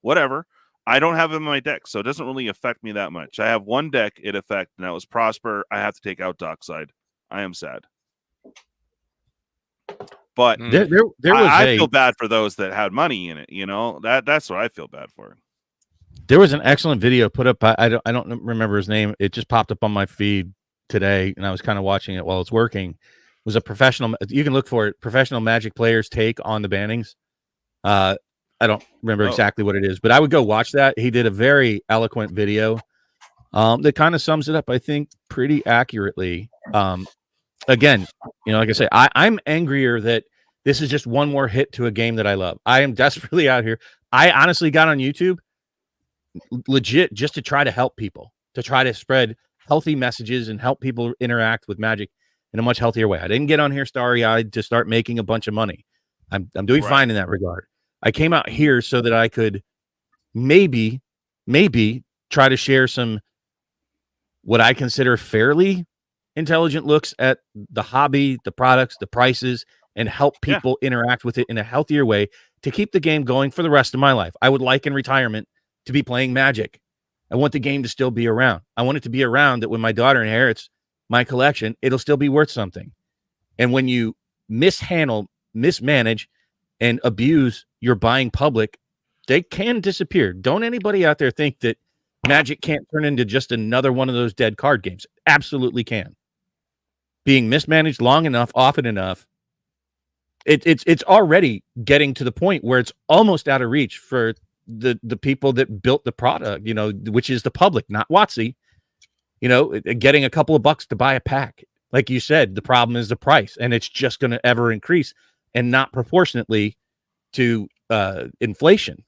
Speaker 1: whatever. I don't have it in my deck, so it doesn't really affect me that much. I have one deck it affect, and that was Prosper. I have to take out Dockside. I am sad. But I feel bad for those that had money in it. That's what I feel bad for.
Speaker 3: There was an excellent video put up by, I don't remember his name. It just popped up on my feed today, and I was kind of watching it while it's working. It was a professional, you can look for it, professional Magic players' take on the bannings. I don't remember exactly what it is, but I would go watch that. He did a very eloquent video that kind of sums it up, I think, pretty accurately. Again, like I say, I'm angrier that this is just one more hit to a game that I love. I am desperately out here. I honestly got on YouTube legit just to try to help people, to try to spread healthy messages and help people interact with Magic in a much healthier way. I didn't get on here starry-eyed to start making a bunch of money. I'm doing fine in that regard. I came out here so that I could maybe try to share some what I consider fairly intelligent looks at the hobby, the products, the prices, and help people interact with it in a healthier way to keep the game going for the rest of my life. I would like in retirement to be playing Magic. I want the game to still be around. I want it to be around that when my daughter inherits my collection, it'll still be worth something. And when you mismanage, and abuse your buying public, they can disappear. Don't anybody out there think that Magic can't turn into just another one of those dead card games. Absolutely can. Being mismanaged long enough, often enough, it's already getting to the point where it's almost out of reach for the people that built the product, you know, which is the public, not WotC. You know, getting a couple of bucks to buy a pack. Like you said, the problem is the price, and it's just going to ever increase, and not proportionately to inflation.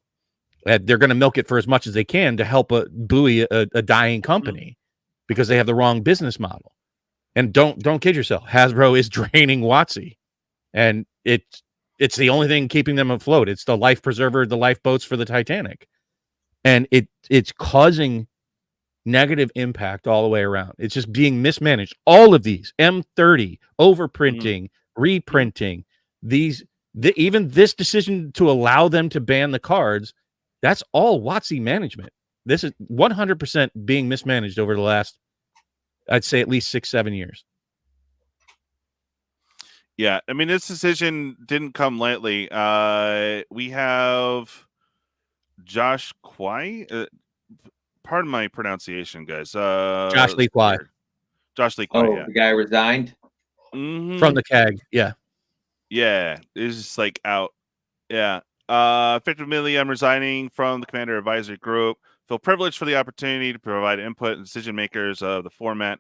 Speaker 3: They're going to milk it for as much as they can to help buoy a dying company because they have the wrong business model. And don't kid yourself. Hasbro is draining WotC, and it's the only thing keeping them afloat. It's the life preserver, the lifeboats for the Titanic, and it's causing negative impact all the way around. It's just being mismanaged. All of these M30 overprinting, reprinting, even this decision to allow them to ban the cards, that's all WotC management. This is 100% being mismanaged over the last, I'd say, at least 6-7 years.
Speaker 1: Yeah, I mean, this decision didn't come lightly. We have Josh Kwai. Pardon my pronunciation, guys.
Speaker 3: Josh Lee Kwai.
Speaker 1: Josh Lee Kwai, yeah.
Speaker 2: The guy resigned?
Speaker 3: From the CAG, yeah.
Speaker 1: Yeah, it's just like out. Yeah. Effectively, I'm resigning from the Commander Advisory Group. Feel privileged for the opportunity to provide input and decision makers of the format,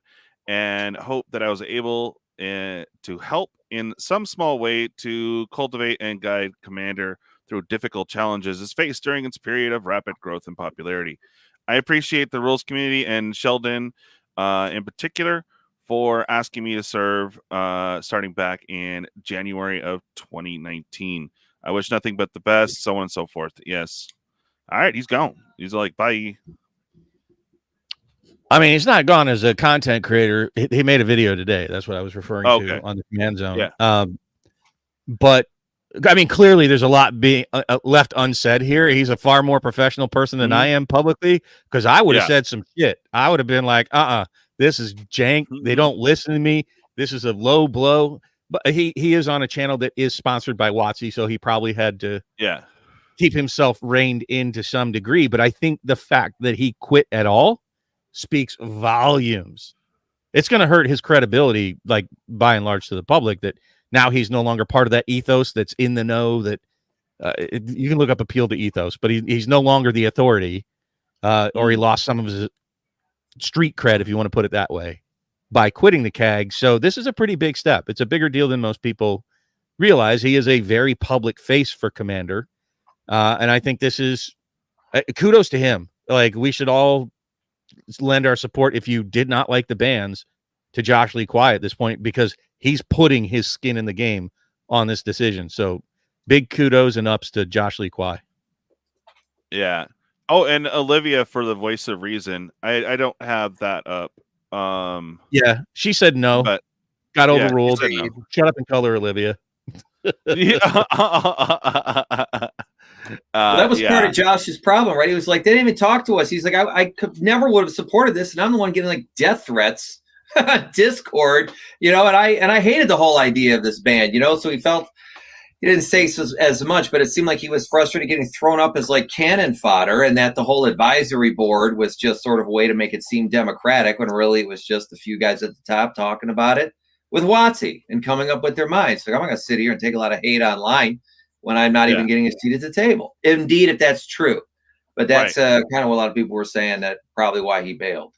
Speaker 1: and hope that I was able to help in some small way to cultivate and guide Commander through difficult challenges it's faced during its period of rapid growth and popularity. I appreciate the rules community and Sheldon in particular for asking me to serve starting back in January of 2019. I wish nothing but the best, so on and so forth. Yes. All right, he's gone. He's like, bye.
Speaker 3: I mean, he's not gone as a content creator. He made a video today. That's what I was referring to on the Command Zone.
Speaker 1: Yeah.
Speaker 3: But I mean, clearly there's a lot being left unsaid here. He's a far more professional person than I am publicly, because I would have said some shit. I would have been like, this is jank. They don't listen to me. This is a low blow. But he is on a channel that is sponsored by WotC, so he probably had to keep himself reined in to some degree. But I think the fact that he quit at all speaks volumes. It's going to hurt his credibility, like by and large, to the public, that now he's no longer part of that ethos that's in the know. That you can look up appeal to ethos, but he's no longer the authority, or he lost some of his street cred, if you want to put it that way, by quitting the CAG. So this is a pretty big step. It's a bigger deal than most people realize. He is a very public face for Commander, and I think this is kudos to him. Like, we should all lend our support, if you did not like the bans, to Josh Lee Kwai at this point, because he's putting his skin in the game on this decision. So big kudos and ups to Josh Lee Kwai.
Speaker 1: Yeah. Oh, and Olivia for the voice of reason. I don't have that up.
Speaker 3: Yeah, she said no, but got overruled.
Speaker 1: No.
Speaker 3: Shut up and color, Olivia.
Speaker 2: That was part of Josh's problem, right? He was like, they didn't even talk to us. He's like, I could never would have supported this, and I'm the one getting like death threats, Discord, you know. And I hated the whole idea of this ban, you know. So he didn't say as much, but it seemed like he was frustrated getting thrown up as like cannon fodder, and that the whole advisory board was just sort of a way to make it seem democratic, when really it was just a few guys at the top talking about it with WotC and coming up with their minds. So I'm not going to sit here and take a lot of hate online when I'm not even getting a seat at the table. Indeed, if that's true. But that's kind of what a lot of people were saying, that probably why he bailed.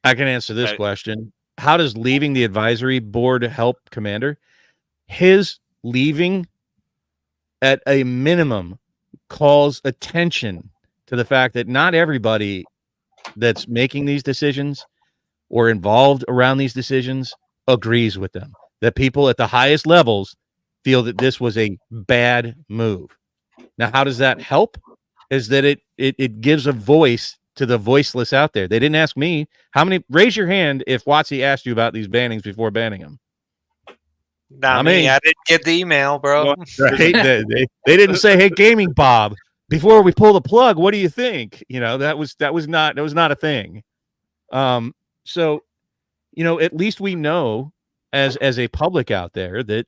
Speaker 3: I can answer this question. How does leaving the advisory board help Commander? His leaving, at a minimum, calls attention to the fact that not everybody that's making these decisions or involved around these decisions agrees with them. That people at the highest levels feel that this was a bad move. Now, how does that help? Is that it gives a voice to the voiceless out there. They didn't ask me. Raise your hand if WotC asked you about these bannings before banning them.
Speaker 4: Not me. I didn't get the email, bro.
Speaker 3: Right? they didn't say, "Hey, Gaming Bob, before we pull the plug, what do you think?" That was not a thing. So, at least we know as a public out there that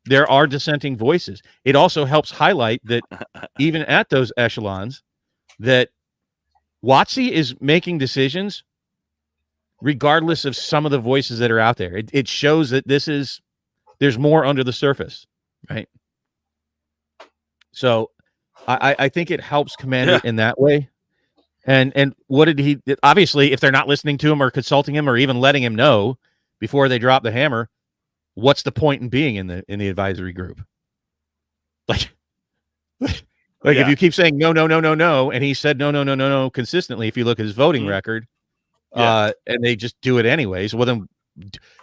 Speaker 3: there are dissenting voices. It also helps highlight that even at those echelons, that WotC is making decisions regardless of some of the voices that are out there. It shows that there's more under the surface, right? So I think it helps Commander in that way. And what did he, obviously, if they're not listening to him or consulting him or even letting him know before they drop the hammer, what's the point in being in the advisory group? Like if you keep saying no, and he said no consistently, if you look at his voting record, and they just do it anyways, well, then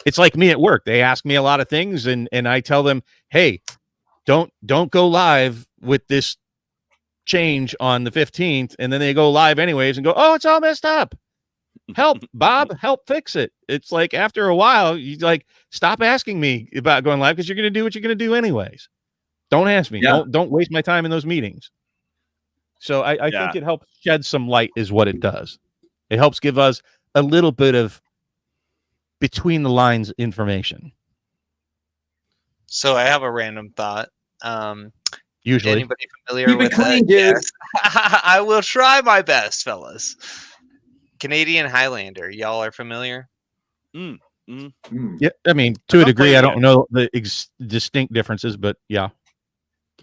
Speaker 3: it's like me at work. They ask me a lot of things, and I tell them, hey, don't go live with this change on the 15th, and then they go live anyways and go, oh, it's all messed up. Help, Bob, help fix it. It's like after a while, you like stop asking me about going live because you're going to do what you're going to do anyways. Don't ask me. Don't waste my time in those meetings. So I think it helps shed some light is what it does. It helps give us a little bit of between the lines information.
Speaker 4: So I have a random thought.
Speaker 3: Usually,
Speaker 4: anybody familiar with
Speaker 2: clean, dude?
Speaker 4: Yes. I will try my best, fellas. Canadian Highlander, y'all are familiar?
Speaker 3: Yeah, I mean, to a degree, I don't know the distinct differences, but yeah.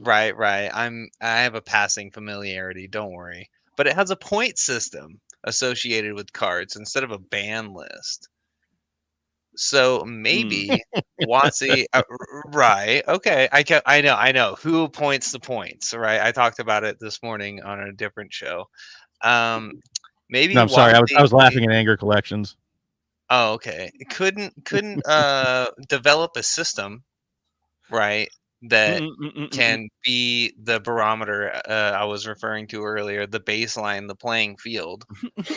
Speaker 4: Right. I have a passing familiarity. Don't worry, but it has a point system associated with cards instead of a ban list. So maybe WotC, right? Okay, I know who points the points, right? I talked about it this morning on a different show. Maybe
Speaker 3: no, I'm sorry, I was laughing at Anger Collections.
Speaker 4: Oh, okay. Couldn't develop a system, right, that can be the barometer I was referring to earlier, the baseline, the playing field,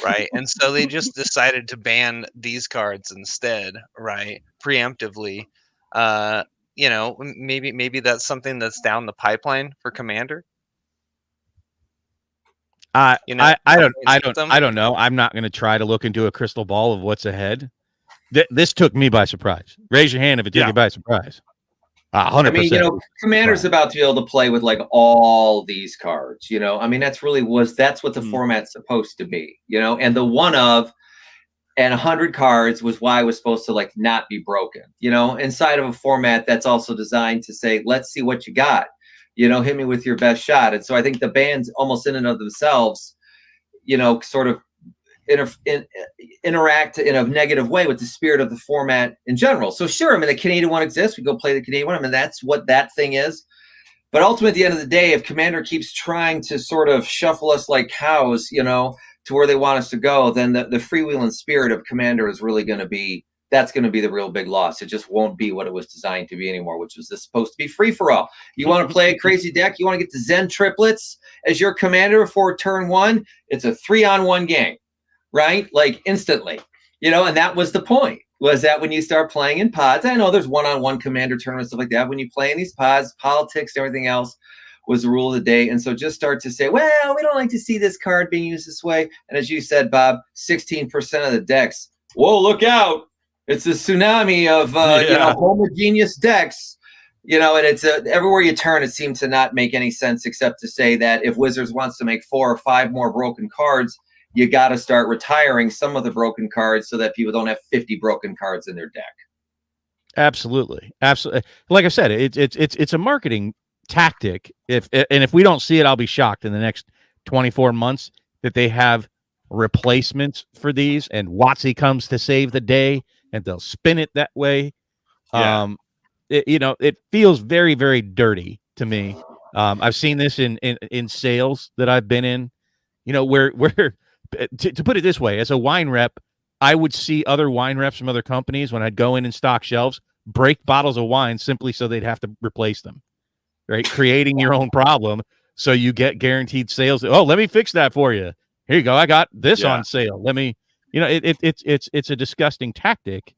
Speaker 4: right? And so they just decided to ban these cards instead, right? Preemptively. Maybe that's something that's down the pipeline for Commander.
Speaker 3: I don't know. I'm not going to try to look into a crystal ball of what's ahead. This took me by surprise. Raise your hand if it took you by surprise. 100%.
Speaker 2: I mean, Commander's about to be able to play with like all these cards. I mean, that's what the format's supposed to be. And the one of and 100 cards was why it was supposed to like not be broken. Inside of a format that's also designed to say, let's see what you got. Hit me with your best shot. And so I think the bans almost in and of themselves, sort of interact in a negative way with the spirit of the format in general. So sure, I mean, the Canadian one exists. We go play the Canadian one. I mean, that's what that thing is. But ultimately, at the end of the day, if Commander keeps trying to sort of shuffle us like cows, to where they want us to go, then the freewheeling spirit of Commander is really going to be, that's going to be the real big loss. It just won't be what it was designed to be anymore, which was supposed to be free for all. You want to play a crazy deck? You want to get the Zen triplets as your commander for turn one? It's a 3-on-1 game, right? Like instantly, and that was the point, was that when you start playing in pods, I know there's one-on-one commander tournaments, stuff like that. When you play in these pods, politics, everything else was the rule of the day. And so just start to say, well, we don't like to see this card being used this way. And as you said, Bob, 16% of the decks, whoa, look out. It's a tsunami of homogeneous decks, and it's everywhere you turn. It seems to not make any sense except to say that if Wizards wants to make 4 or 5 more broken cards, you got to start retiring some of the broken cards so that people don't have 50 broken cards in their deck.
Speaker 3: Absolutely. Like I said, it's a marketing tactic. If we don't see it, I'll be shocked in the next 24 months that they have replacements for these, and WotC comes to save the day. And they'll spin it that way. Yeah. It feels very, very dirty to me. I've seen this in sales that I've been in, where to put it this way, as a wine rep, I would see other wine reps from other companies when I'd go in and stock shelves, break bottles of wine simply so they'd have to replace them, right? Creating your own problem so you get guaranteed sales. Oh, let me fix that for you. Here you go. I got this on sale. Let me. It's a disgusting tactic,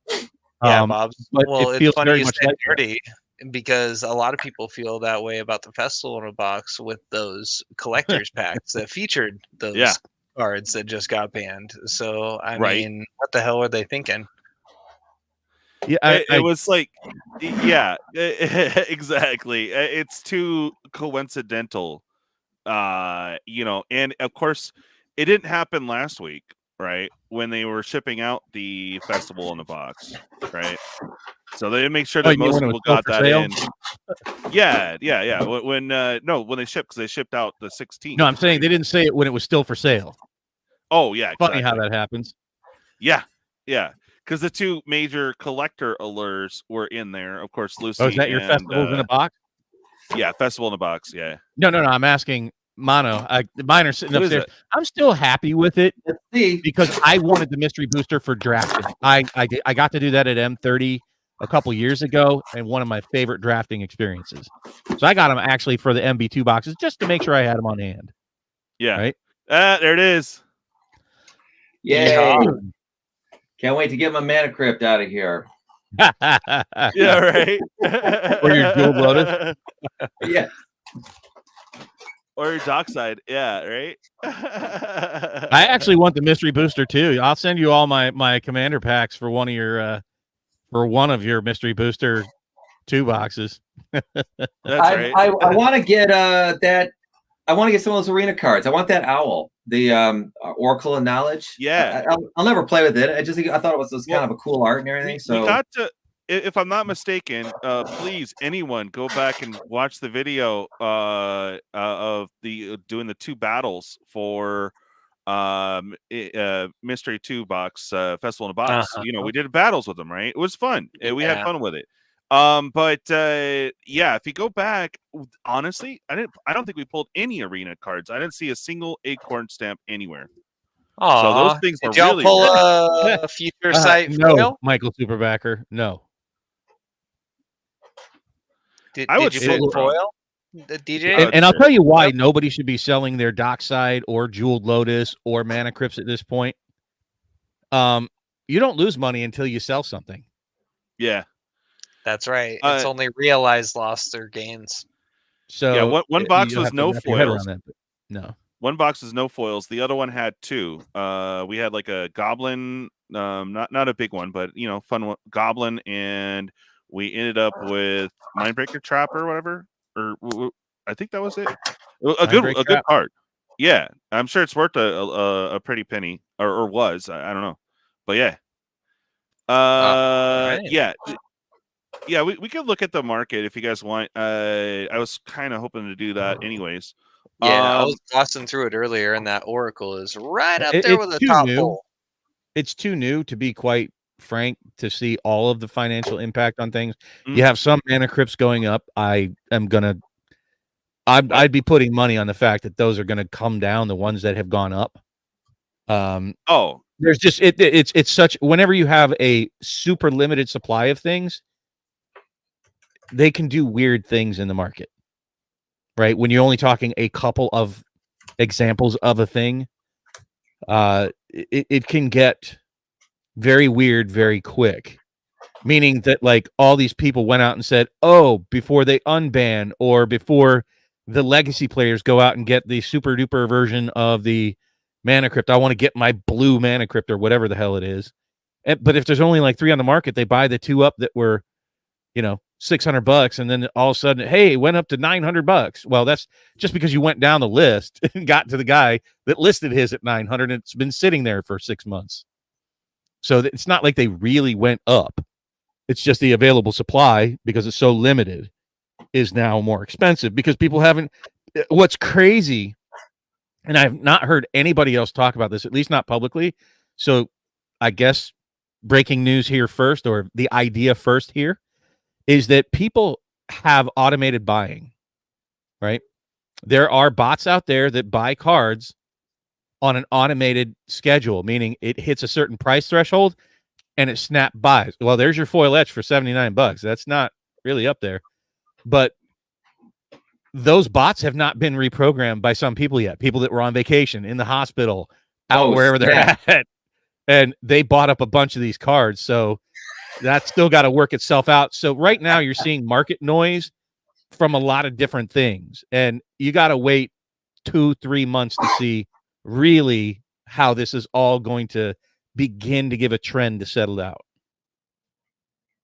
Speaker 4: Yeah, Bob.
Speaker 3: But
Speaker 4: well,
Speaker 3: it feels
Speaker 4: it's funny
Speaker 3: very
Speaker 4: you
Speaker 3: much
Speaker 4: said
Speaker 3: like that.
Speaker 4: dirty because a lot of people feel that way about the Festival in a Box with those collector's packs that featured those cards that just got banned. So, I mean, what the hell were they thinking?
Speaker 1: Yeah, it was like, yeah, exactly. It's too coincidental, and of course, it didn't happen last week, right? When they were shipping out the Festival in a Box, right? So they didn't make sure that most people got that in. Yeah. When they shipped, because they shipped out the 16th.
Speaker 3: No, I'm saying they didn't say it when it was still for sale.
Speaker 1: Oh yeah,
Speaker 3: funny how that happens.
Speaker 1: Yeah, because the two major collector allures were in there. Of course, Lucy.
Speaker 3: Oh, is that your Festivals in a Box?
Speaker 1: Yeah, Festival in a Box. Yeah.
Speaker 3: No. I'm asking Mono. Mine are sitting upstairs. I'm still happy with it because I wanted the mystery booster for drafting. I got to do that at M30 a couple years ago, and one of my favorite drafting experiences. So I got them actually for the MB2 boxes just to make sure I had them on hand.
Speaker 1: Yeah.
Speaker 3: Right.
Speaker 1: There it is.
Speaker 2: Yay! Can't wait to get my Mana Crypt out of here.
Speaker 1: Yeah, right.
Speaker 3: Or your Jeweled Lotus.
Speaker 2: Yeah.
Speaker 1: Or your Dockside. Yeah, right.
Speaker 3: I actually want the mystery booster too. I'll send you all my commander packs for one of your mystery booster 2 boxes.
Speaker 1: That's right.
Speaker 2: I want to get that. I want to get some of those arena cards. I want that owl, the Oracle of Knowledge.
Speaker 1: Yeah,
Speaker 2: I'll never play with it. I thought it was kind of a cool art and everything. So
Speaker 1: we got to, if I'm not mistaken, please anyone go back and watch the video of the doing the 2 battles for mystery 2 box Festival in a Box. We did battles with them, right? It was fun. We had fun with it. But if you go back, honestly, I don't think we pulled any arena cards. I didn't see a single acorn stamp anywhere.
Speaker 4: Oh,
Speaker 1: so those things were
Speaker 4: did y'all
Speaker 1: really
Speaker 4: pull a future site
Speaker 3: no,
Speaker 4: foil?
Speaker 3: Michael Superbacker, no.
Speaker 4: Did you pull foil? The DJ?
Speaker 3: And I'll tell you why nobody should be selling their Dockside or Jeweled Lotus or Mana Crypts at this point. You don't lose money until you sell something.
Speaker 1: Yeah.
Speaker 4: That's right. It's only realized loss or gains.
Speaker 3: So
Speaker 1: yeah, one box was no foils.
Speaker 3: No.
Speaker 1: One box was no foils. The other one had 2. We had like a goblin, not a big one, but fun one, goblin, and we ended up with Mindbreaker Trap or whatever. Or I think that was it. A good card. Yeah, I'm sure it's worth a pretty penny, or was. I don't know, but yeah. Yeah. Yeah, we could look at the market if you guys want. I was kind of hoping to do that anyways.
Speaker 4: Yeah, I was glossing through it earlier, and that Oracle is right up there with the top pull.
Speaker 3: It's too new to be quite frank to see all of the financial impact on things. You have some Mana Crypts going up. I'd be putting money on the fact that those are going to come down, the ones that have gone up. There's just it's such, whenever you have a super limited supply of things, they can do weird things in the market, right? When you're only talking a couple of examples of a thing, it can get very weird very quick, meaning that like all these people went out and said, oh, before they unban or before the legacy players go out and get the super duper version of the Mana Crypt, I want to get my blue Mana Crypt or whatever the hell it is. But if there's only like 3 on the market, they buy the 2 up that were, $600, and then all of a sudden, hey, it went up to $900. Well, that's just because you went down the list and got to the guy that listed his at 900, and it's been sitting there for 6 months. So it's not like they really went up. It's just the available supply, because it's so limited, is now more expensive because people haven't. What's crazy, and I've not heard anybody else talk about this, at least not publicly. So I guess breaking news here first, or the idea first here, is that people have automated buying, right? There are bots out there that buy cards on an automated schedule, meaning it hits a certain price threshold and it snap buys. Well, there's your foil etch for $79. That's not really up there. But those bots have not been reprogrammed by some people yet. People that were on vacation, in the hospital, out wherever they're at. And they bought up a bunch of these cards. So that's still got to work itself out. So right now you're seeing market noise from a lot of different things, and you got to wait 2-3 months to see really how this is all going to begin to give a trend to settle out.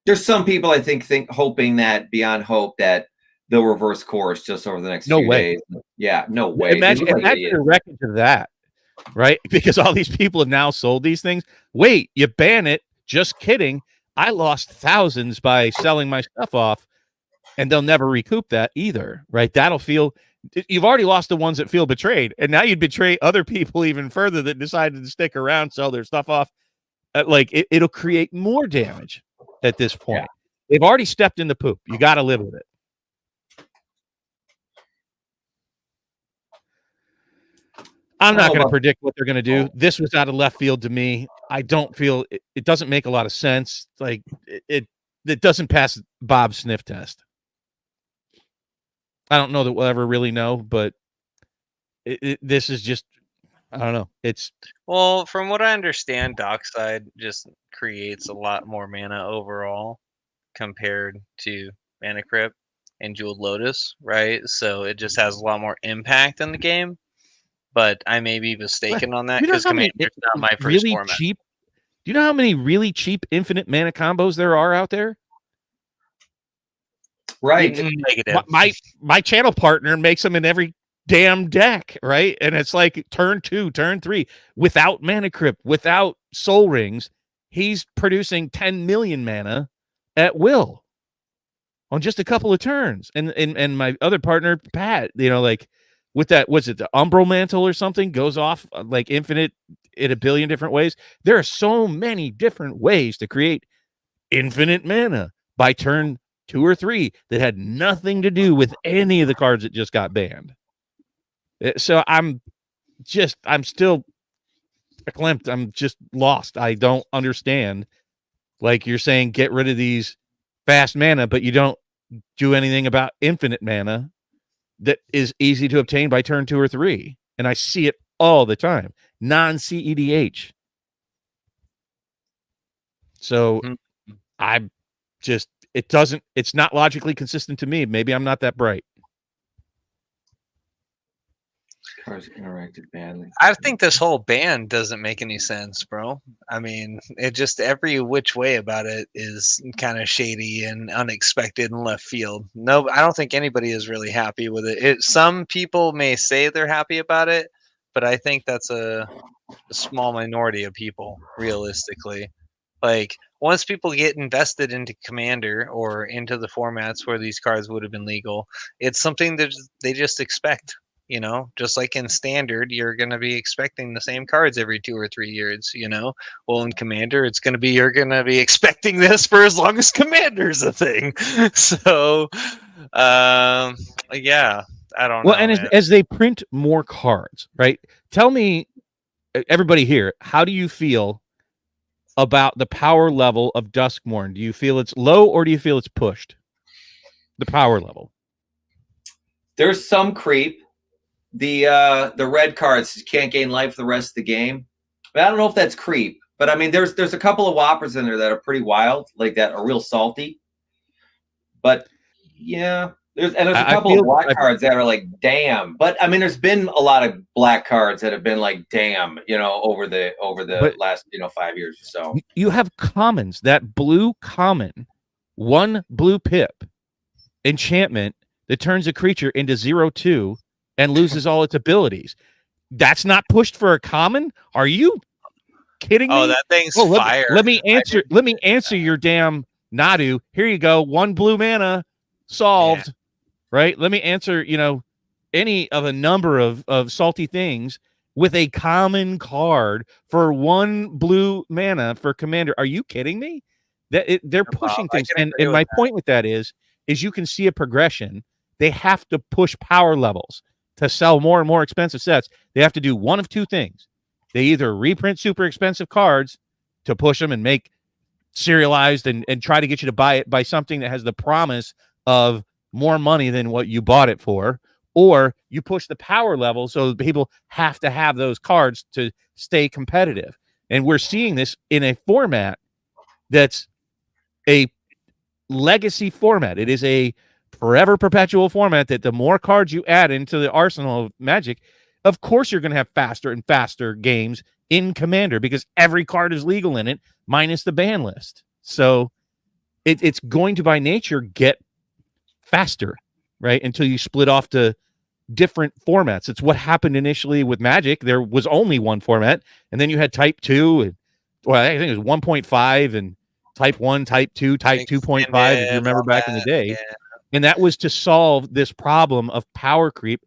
Speaker 2: There's some people I think hoping that beyond hope that they'll reverse course just over the next few days. Yeah, no way.
Speaker 3: Imagine a wreckage of that, right? Because all these people have now sold these things. Wait, you ban it? Just kidding. I lost thousands by selling my stuff off, and they'll never recoup that either, right? That'll feel, you've already lost the ones that feel betrayed, and now you'd betray other people even further that decided to stick around, sell their stuff off. Like it'll create more damage at this point. Yeah. They've already stepped in the poop. You got to live with it. I'm not going to predict what they're going to do. This was out of left field to me. I don't feel it doesn't make a lot of sense. Like it doesn't pass Bob's sniff test. I don't know that we'll ever really know, but this is just, I don't know. It's,
Speaker 4: well, from what I understand, Dockside just creates a lot more mana overall compared to Mana Crypt and Jeweled Lotus, right? So it just has a lot more impact in the game. But I may be mistaken on that because Commander's not my first
Speaker 3: really
Speaker 4: format.
Speaker 3: Cheap. Do you know how many really cheap infinite mana combos there are out there?
Speaker 2: Right.
Speaker 3: My channel partner makes them in every damn deck, right? And it's like turn 2, turn 3, without Mana Crypt, without Soul Rings, he's producing 10 million mana at will on just a couple of turns. And my other partner, Pat, you know, like with that, what's it, the Umbral Mantle or something, goes off like infinite in a billion different ways. There are so many different ways to create infinite mana by turn 2 or 3 that had nothing to do with any of the cards that just got banned. So I'm still verklempt. I'm just lost. I don't understand. Like you're saying, get rid of these fast mana, but you don't do anything about infinite mana that is easy to obtain by turn 2 or 3. And I see it all the time. Non-CEDH. So I'm just, it's not logically consistent to me. Maybe I'm not that bright.
Speaker 2: Cards interacted badly.
Speaker 4: I think this whole ban doesn't make any sense, bro. I mean, it just every which way about it is kind of shady and unexpected and left field. No, I don't think anybody is really happy with it. Some people may say they're happy about it, but I think that's a small minority of people, realistically. Like, once people get invested into Commander or into the formats where these cards would have been legal, it's something that they just expect. You know, just like in Standard, you're going to be expecting the same cards every 2 or 3 years, you know? Well, in Commander, you're going to be expecting this for as long as Commander's a thing. So, yeah, I don't know.
Speaker 3: Well, and as they print more cards, right? Tell me, everybody here, how do you feel about the power level of Duskmourn? Do you feel it's low or do you feel it's pushed? The power level.
Speaker 2: There's some creep. The red cards can't gain life the rest of the game. But I don't know if that's creep. But I mean, there's a couple of whoppers in there that are pretty wild, like that are real salty. But yeah, there's a couple of black cards that are like damn. But I mean, there's been a lot of black cards that have been like damn, you know, over the last 5 years or so.
Speaker 3: You have commons, that blue common, 1 blue pip enchantment that turns a creature into 0/2. And loses all its abilities. That's not pushed for a common? Are you kidding me?
Speaker 4: Oh, that thing's fire.
Speaker 3: Let me answer your damn Nadu. Here you go. 1 blue mana solved. Yeah. Right? Let me answer, any of a number of salty things with a common card for 1 blue mana for Commander. Are you kidding me? They're pushing things. And my point with that is you can see a progression. They have to push power levels. To sell more and more expensive sets, they have to do one of 2 things. They either reprint super expensive cards to push them and make serialized and try to get you to buy it by something that has the promise of more money than what you bought it for, or you push the power level so people have to have those cards to stay competitive. And we're seeing this in a format that's a legacy format. It is a forever perpetual format that the more cards you add into the arsenal of Magic, of course you're going to have faster and faster games in Commander because every card is legal in it, minus the ban list. So it's going to, by nature, get faster, right? Until you split off to different formats. It's what happened initially with Magic. There was only one format, and then you had Type 2, and well, I think it was 1.5, and Type 1, Type 2, Type 2.5, if you remember back in the day.
Speaker 4: Yeah.
Speaker 3: And that was to solve this problem of power creep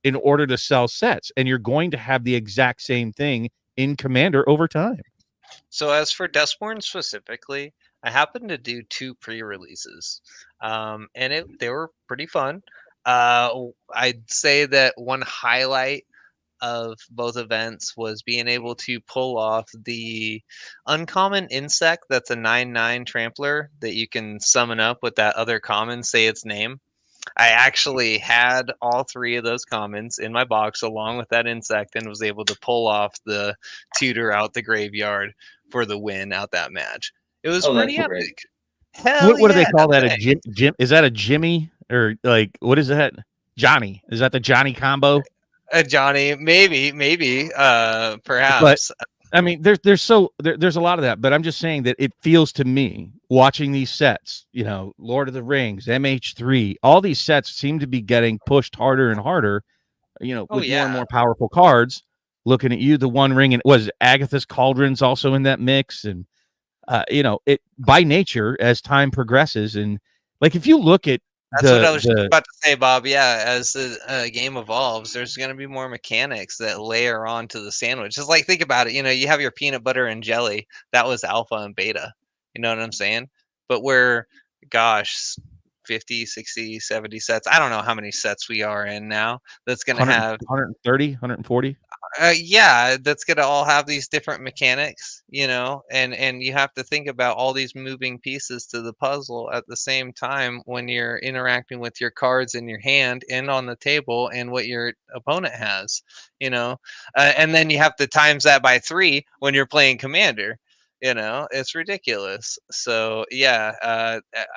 Speaker 3: in order to sell sets. And you're going to have the exact same thing in Commander over time.
Speaker 4: So as for Duskborn specifically, I happened to do 2 pre-releases, and they were pretty fun. I'd say that one highlight of both events was being able to pull off the uncommon insect that's a 9/9 trampler that you can summon up with that other common, say its name. I actually had all 3 of those commons in my box along with that insect and was able to pull off the tutor out the graveyard for the win out that match. It was pretty epic.
Speaker 2: Great.
Speaker 4: Hell
Speaker 3: What do they call that? A Jim? Is that a Jimmy? Or like, what is that? Johnny? Is that the Johnny combo?
Speaker 4: Johnny, maybe, perhaps.
Speaker 3: But I mean, there's a lot of that, but I'm just saying that it feels to me, watching these sets, you know, Lord of the Rings, MH3, all these sets seem to be getting pushed harder and harder, you know, with more and more powerful cards. Looking at you, the One Ring, and was Agatha's Cauldron's also in that mix, and you know, it by nature as time progresses, and like if you look at
Speaker 4: that's what I was just about to say, Bob. Yeah, as the game evolves, there's going to be more mechanics that layer onto the sandwich. Just like, think about it. You know, you have your peanut butter and jelly. That was alpha and beta. You know what I'm saying? But we're, gosh, 50, 60, 70 sets. I don't know how many sets we are in now. That's going to have
Speaker 3: 130, 140.
Speaker 4: Yeah, that's going to all have these different mechanics, you know, and you have to think about all these moving pieces to the puzzle at the same time when you're interacting with your cards in your hand and on the table and what your opponent has, you know, and then you have to times that by 3 when you're playing Commander. You know, it's ridiculous. So yeah,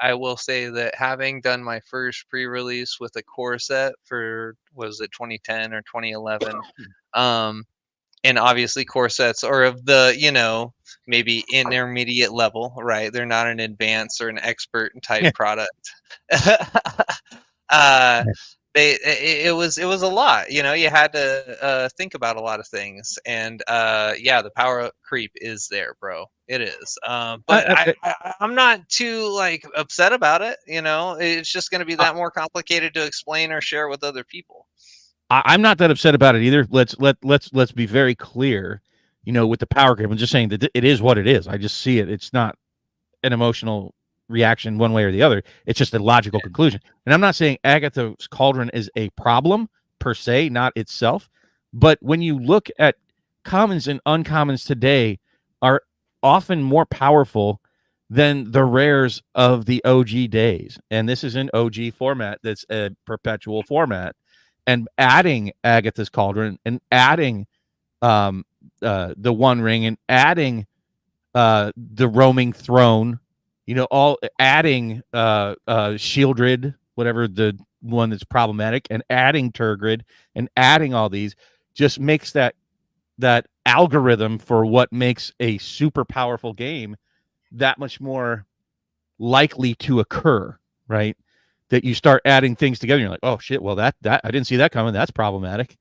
Speaker 4: I will say that having done my first pre-release with a core set for, was it 2010 or 2011, and obviously core sets are of the, you know, maybe intermediate level, right? They're not an advanced or an expert type product. It was a lot, you know. You had to think about a lot of things, and yeah, the power creep is there, bro. It is. But I'm not too like upset about it, you know. It's just going to be that more complicated to explain or share with other people.
Speaker 3: I'm not that upset about it either. Let's be very clear, you know, with the power creep. I'm just saying that it is what it is. I just see it. It's not an emotional reaction one way or the other. It's just a logical conclusion. And I'm not saying Agatha's Cauldron is a problem per se, not itself. But when you look at commons and uncommons today are often more powerful than the rares of the OG days. And this is an OG format that's a perpetual format. And adding Agatha's Cauldron and adding the One Ring and adding the Roaming Throne, you know, all adding Shieldred, whatever the one that's problematic, and adding Turgid and adding all these just makes that algorithm for what makes a super powerful game that much more likely to occur, right? That you start adding things together, you're like, oh shit, well that I didn't see that coming. That's problematic.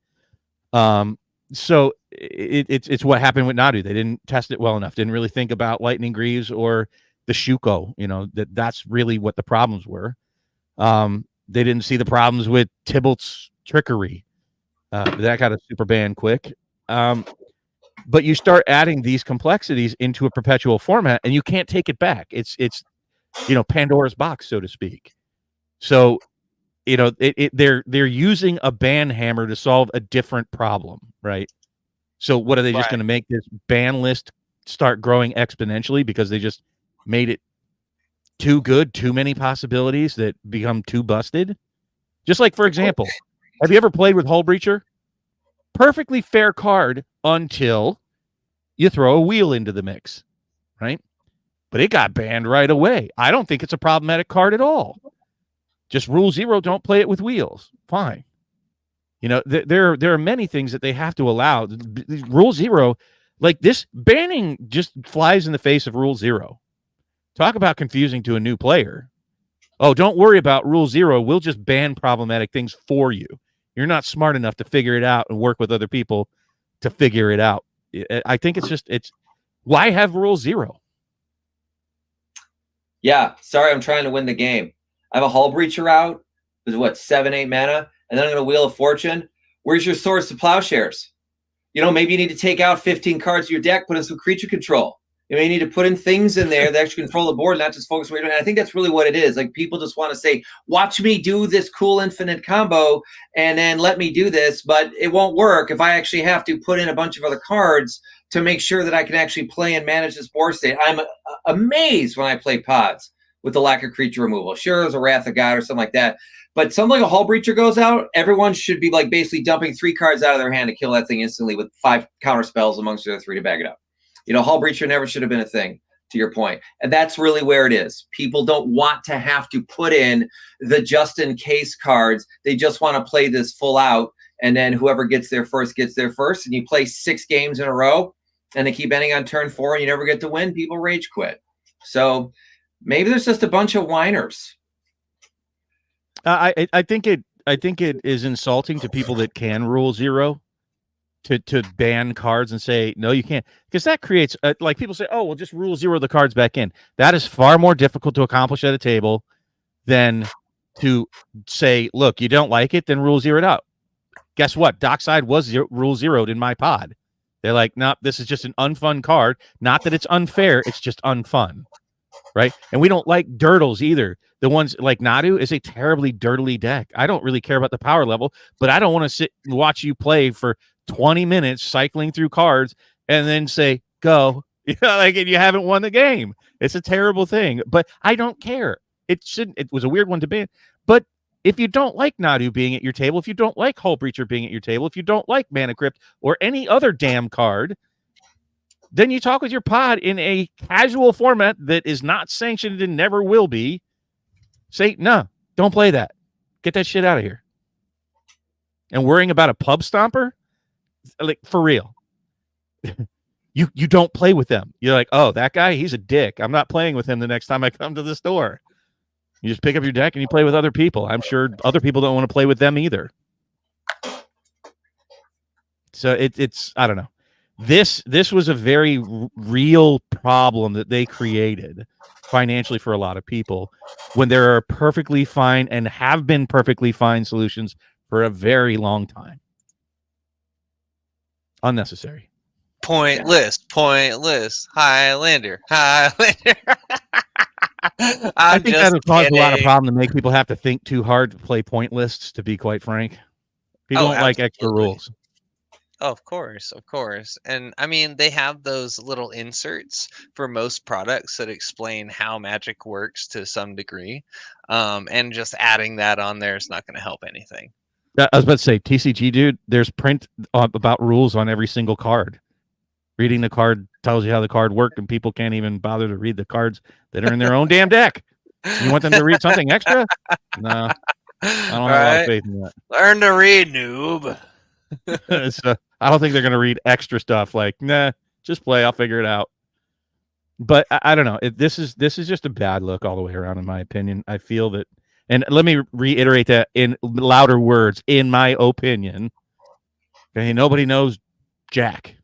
Speaker 3: So it's what happened with Nadu. They didn't test it well enough. Didn't really think about Lightning Greaves or the Shuko. You know, that's really what the problems were. They didn't see the problems with Tybalt's Trickery. That got a super ban quick. But you start adding these complexities into a perpetual format, and you can't take it back. It's you know, Pandora's box, so to speak. So, you know, they're using a ban hammer to solve a different problem, right? So what are they just going to make this ban list start growing exponentially because they just made it too good, too many possibilities that become too busted? Just like, for example, have you ever played with Hull Breacher? Perfectly fair card until you throw a wheel into the mix, right? but it got banned right away. I don't think it's a problematic card at all. Just rule 0, don't play it with wheels. Fine. You know, there are many things that they have to allow. Rule 0, like this banning just flies in the face of rule 0. Talk about confusing to a new player. Oh, don't worry about rule 0. We'll just ban problematic things for you. You're not smart enough to figure it out and work with other people to figure it out. I think it's why have rule 0?
Speaker 2: Yeah, sorry, I'm trying to win the game. I have a Hull Breacher out. There's what, 7-8 mana, and then I'm going to Wheel of Fortune. Where's your source of Plowshares? You know, maybe you need to take out 15 cards of your deck, put in some creature control. You may need to put in things in there that actually control the board, not just focus on what you're doing. I think that's really what it is. Like, people just want to say, watch me do this cool infinite combo and then let me do this, but it won't work if I actually have to put in a bunch of other cards to make sure that I can actually play and manage this board state. I'm amazed when I play pods with the lack of creature removal. Sure, there's a Wrath of God or something like that. But something like a Hull Breacher goes out, everyone should be like basically dumping 3 cards out of their hand to kill that thing instantly with 5 counter spells amongst the other 3 to back it up. You know, Hull Breacher never should have been a thing, to your point. And that's really where it is. People don't want to have to put in the just-in-case cards. They just want to play this full out, and then whoever gets there first gets there first. And you play 6 games in a row, and they keep ending on turn 4, and you never get to win. People rage quit. So maybe there's just a bunch of whiners.
Speaker 3: I think it is insulting to people that can rule 0 to ban cards and say no, you can't, because that creates like people say, oh, well, just rule 0 the cards back in. That is far more difficult to accomplish at a table than to say, look, you don't like it, then rule 0 it out. Guess what? Dockside was rule 0'd in my pod. They're like, no, this is just an unfun card. Not that it's unfair, it's just unfun. Right? And we don't like dirtles either. The ones like Nadu is a terribly dirtly deck. I don't really care about the power level, but I don't want to sit and watch you play for 20 minutes cycling through cards and then say, go. You know, like, and you haven't won the game. It's a terrible thing, but I don't care. It was a weird one to ban. But if you don't like Nadu being at your table, if you don't like Hull Breacher being at your table, if you don't like Mana Crypt or any other damn card, then you talk with your pod in a casual format that is not sanctioned and never will be. Say, no, don't play that. Get that shit out of here. And worrying about a pub stomper? Like, for real. You don't play with them. You're like, oh, that guy, he's a dick. I'm not playing with him the next time I come to the store. You just pick up your deck and you play with other people. I'm sure other people don't want to play with them either. So it's I don't know. This was a very real problem that they created financially for a lot of people when there are perfectly fine and have been perfectly fine solutions for a very long time. Unnecessary.
Speaker 4: Pointless. Highlander. I
Speaker 3: think that has caused a lot of problem to make people have to think too hard to play point lists, to be quite frank. People don't like extra rules.
Speaker 4: Oh, of course. And I mean, they have those little inserts for most products that explain how Magic works to some degree. And just adding that on there is not going to help anything.
Speaker 3: I was about to say, TCGDude, there's print about rules on every single card. Reading the card tells you how the card worked, and people can't even bother to read the cards that are in their own damn deck. You want them to read something extra? No. I don't have a lot of faith in that.
Speaker 4: Learn to read, noob.
Speaker 3: So, I don't think they're going to read extra stuff like, nah, just play. I'll figure it out. But I don't know. This is just a bad look all the way around, in my opinion. I feel that, and let me reiterate that in louder words, in my opinion. Okay, nobody knows Jack,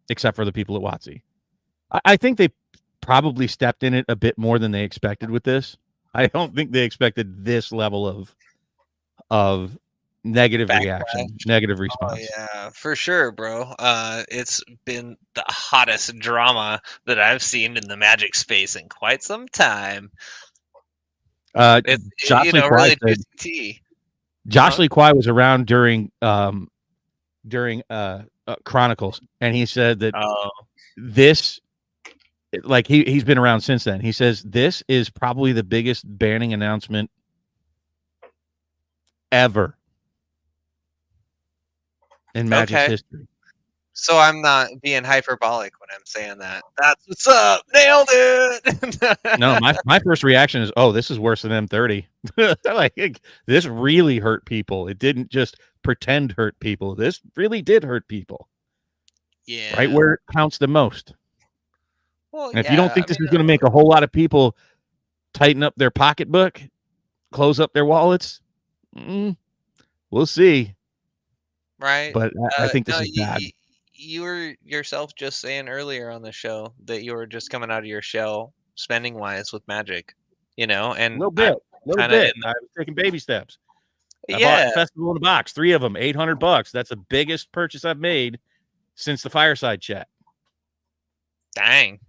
Speaker 3: except for the people at WotC. I think they probably stepped in it a bit more than they expected with this. I don't think they expected this level of negative reaction, negative response.
Speaker 4: Oh, yeah, for sure, bro. It's been the hottest drama that I've seen in the Magic space in quite some time.
Speaker 3: Josh Lee Kwai said, Josh Lee Kwai was around during Chronicles, and he said that this, like, he's been around since then. He says this is probably the biggest banning announcement ever in Magic's history.
Speaker 4: So I'm not being hyperbolic when I'm saying that. That's what's up. Nailed it.
Speaker 3: No, my first reaction is, oh, this is worse than M30. Like, this really hurt people. It didn't just pretend hurt people. This really did hurt people.
Speaker 4: Yeah.
Speaker 3: Right where it counts the most.
Speaker 4: Well,
Speaker 3: and if you don't think this is going to make a whole lot of people tighten up their pocketbook, close up their wallets, we'll see.
Speaker 4: Right.
Speaker 3: But I think this is bad.
Speaker 4: You were yourself just saying earlier on the show that you were just coming out of your shell spending wise with Magic, and
Speaker 3: a little bit. I was taking baby steps. I bought Festival in the Box, 3 of them, $800. That's the biggest purchase I've made since the Fireside Chat.
Speaker 4: Dang.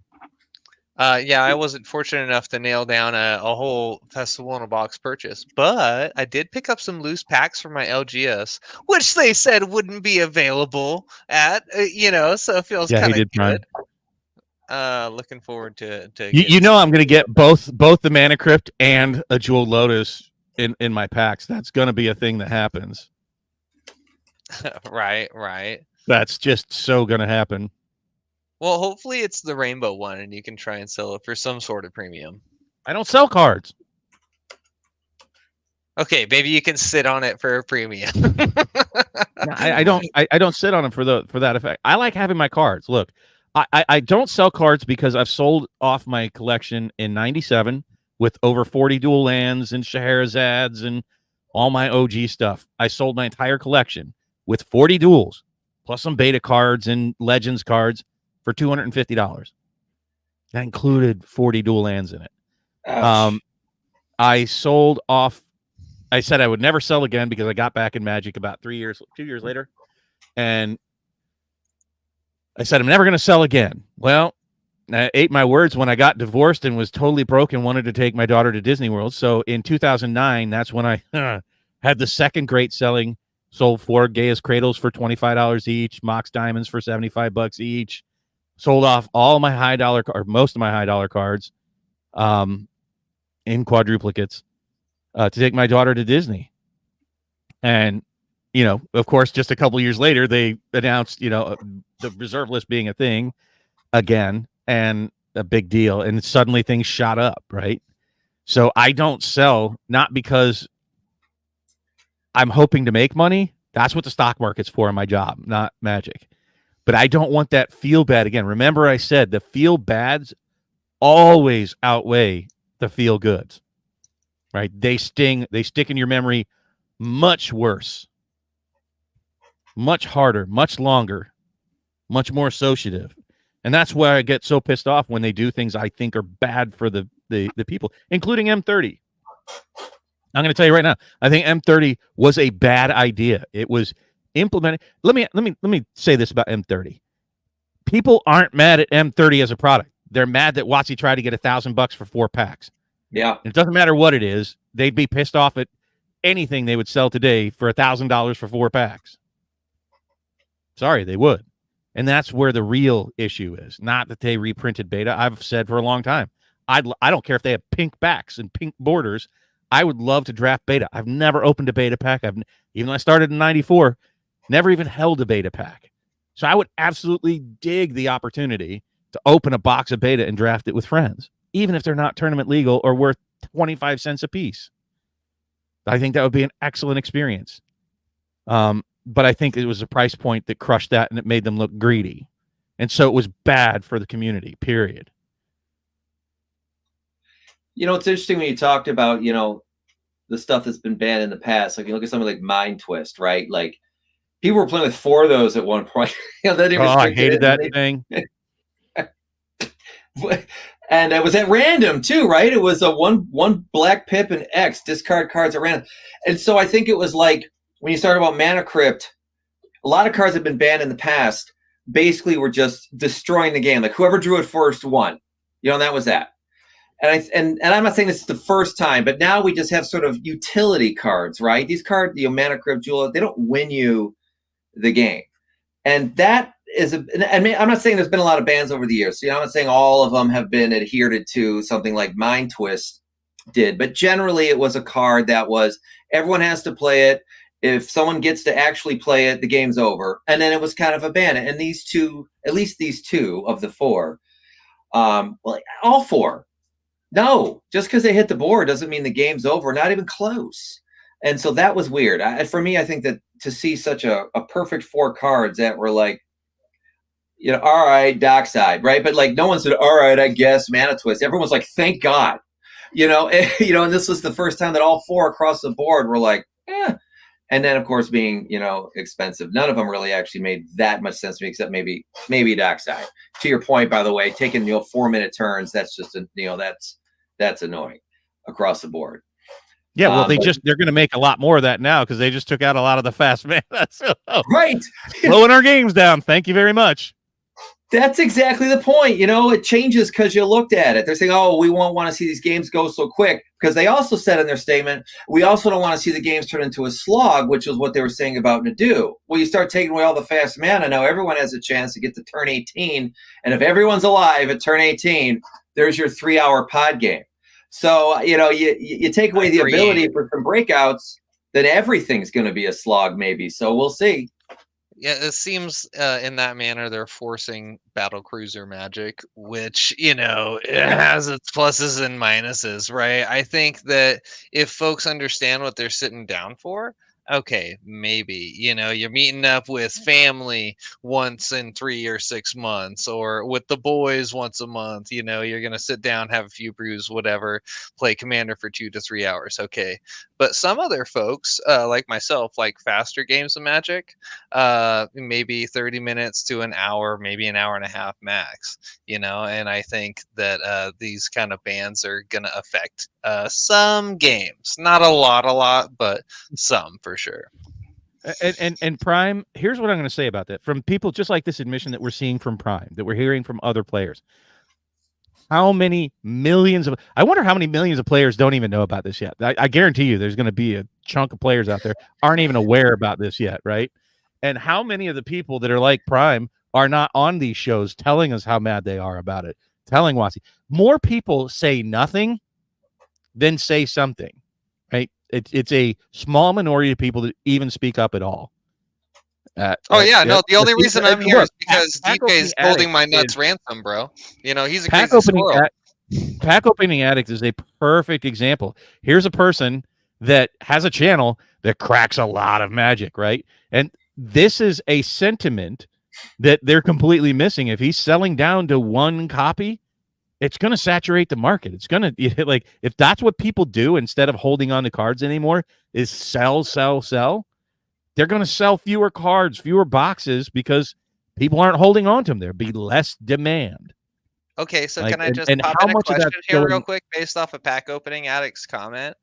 Speaker 4: Yeah, I wasn't fortunate enough to nail down a whole Festival in a Box purchase, but I did pick up some loose packs for my LGS, which they said wouldn't be available at, so it feels kind of good. Looking forward to
Speaker 3: I'm going to get both the Mana Crypt and a Jewel Lotus in my packs. That's going to be a thing that happens.
Speaker 4: Right.
Speaker 3: That's just so going to happen.
Speaker 4: Well, hopefully it's the rainbow one and you can try and sell it for some sort of premium.
Speaker 3: I don't sell cards.
Speaker 4: Okay, maybe you can sit on it for a premium.
Speaker 3: I don't sit on them for that effect. I like having my cards. Look, I don't sell cards because I've sold off my collection in 97 with over 40 dual lands and Shahrazad's and all my OG stuff. I sold my entire collection with 40 duels plus some beta cards and legends cards for $250. That included 40 dual lands in it.
Speaker 2: Ouch.
Speaker 3: I sold off. I said I would never sell again because I got back in Magic about 2 years later. And I said, I'm never going to sell again. Well, I ate my words when I got divorced and was totally broke and wanted to take my daughter to Disney World. So in 2009, that's when I had the second great selling. Sold 4 Gaia's Cradles for $25 each, Mox Diamonds for $75 each. Sold off all my high dollar or most of my high dollar cards in quadruplicates to take my daughter to Disney. And, of course, just a couple years later, they announced, the reserve list being a thing again and a big deal. And suddenly things shot up, right? So I don't sell, not because I'm hoping to make money. That's what the stock market's for in my job, not Magic. But I don't want that feel bad again. Remember I said the feel bads always outweigh the feel goods, right? They sting, they stick in your memory much worse, much harder, much longer, much more associative. And that's why I get so pissed off when they do things I think are bad for the people, including M30. I'm going to tell you right now, I think M30 was a bad idea. It was implemented. Let me say this about M30. People aren't mad at M30 as a product. They're mad that WotC tried to get $1,000 for 4 packs.
Speaker 2: Yeah.
Speaker 3: It doesn't matter what it is. They'd be pissed off at anything they would sell today for $1,000 for 4 packs. Sorry, they would. And that's where the real issue is. Not that they reprinted beta. I've said for a long time, I don't care if they have pink backs and pink borders. I would love to draft beta. I've never opened a beta pack. Even though I started in 94, never even held a beta pack. So I would absolutely dig the opportunity to open a box of beta and draft it with friends, even if they're not tournament legal or worth 25 cents a piece. I think that would be an excellent experience. But I think it was a price point that crushed that and it made them look greedy. And so it was bad for the community, period.
Speaker 2: It's interesting when you talked about, the stuff that's been banned in the past. Like you look at something like Mind Twist, right? Like people were playing with 4 of those at one point.
Speaker 3: I hated that thing.
Speaker 2: And it was at random too, right? It was a one black pip and X, discard cards at random. And so I think it was like when you started about Mana Crypt, a lot of cards have been banned in the past. Basically, were just destroying the game. Like whoever drew it first won. And that was that. And I'm not saying this is the first time, but now we just have sort of utility cards, right? These cards, Mana Crypt, Jewel, they don't win you the game. And that is I'm not saying there's been a lot of bans over the years. I'm not saying all of them have been adhered to something like Mind Twist did, but generally it was a card that was everyone has to play it. if someone gets to actually play it, the game's over. And then it was kind of a ban. And these two, at least these two of the four, well, all four. No, just because they hit the board doesn't mean the game's over. Not even close. And so that was weird. For me, I think that to see such a perfect 4 cards that were like, you know, all right, dockside, right? But like no one said, all right, I guess, mana twist. Everyone's like, thank God. You know, and this was the first time that all 4 across the board were like, eh. And then, of course, being, you know, expensive. None of them really actually made that much sense to me, except maybe dockside. To your point, by the way, taking, you know, 4-minute turns, that's just, you know, that's annoying across the board.
Speaker 3: Yeah, well, they're going to make a lot more of that now because they just took out a lot of the fast mana. So,
Speaker 2: right.
Speaker 3: Blowing our games down. Thank you very much.
Speaker 2: That's exactly the point. You know, it changes because you looked at it. They're saying, oh, we won't want to see these games go so quick, because they also said in their statement, we also don't want to see the games turn into a slog, which was what they were saying about Nadu. Well, you start taking away all the fast mana. Now everyone has a chance to get to turn 18. And if everyone's alive at turn 18, there's your 3-hour pod game. So, you know, you take away the ability for some breakouts, then everything's going to be a slog maybe. So we'll see.
Speaker 4: Yeah, it seems in that manner they're forcing battle cruiser magic, which, you know, it has its pluses and minuses, right? I think that if folks understand what they're sitting down for, okay, maybe, you know, you're meeting up with family once in 3 or 6 months, or with the boys once a month, you know, you're going to sit down, have a few brews, whatever, play Commander for 2 to 3 hours. Okay. But some other folks, like myself, like faster games of Magic, maybe 30 minutes to an hour, maybe an hour and a half max, you know, and I think that these kind of bans are going to affect some games, not a lot, but some for sure.
Speaker 3: And Prime, here's what I'm going to say about that. From people just like this admission that we're seeing from Prime, that we're hearing from other players. How many millions of, I wonder how many millions of players don't even know about this yet. I guarantee you there's going to be a chunk of players out there aren't even aware about this yet, right? And how many of the people that are like Prime are not on these shows telling us how mad they are about it, telling Wasi. More people say nothing than say something, right? It's a small minority of people that even speak up at all.
Speaker 4: The only reason I'm here is because DK's holding my nuts ransom, bro. You know, he's a crazy squirrel.
Speaker 3: Pack Opening Addict is a perfect example. Here's a person that has a channel that cracks a lot of Magic, right? And this is a sentiment that they're completely missing. If he's selling down to 1 copy, it's going to saturate the market. It's going to, like, if that's what people do instead of holding on to cards anymore, is sell, they're going to sell fewer cards, fewer boxes, because people aren't holding on to them. There'll be less demand.
Speaker 4: Okay, so can I just pop in a question here real quick based off of Pack Opening Addict's comment?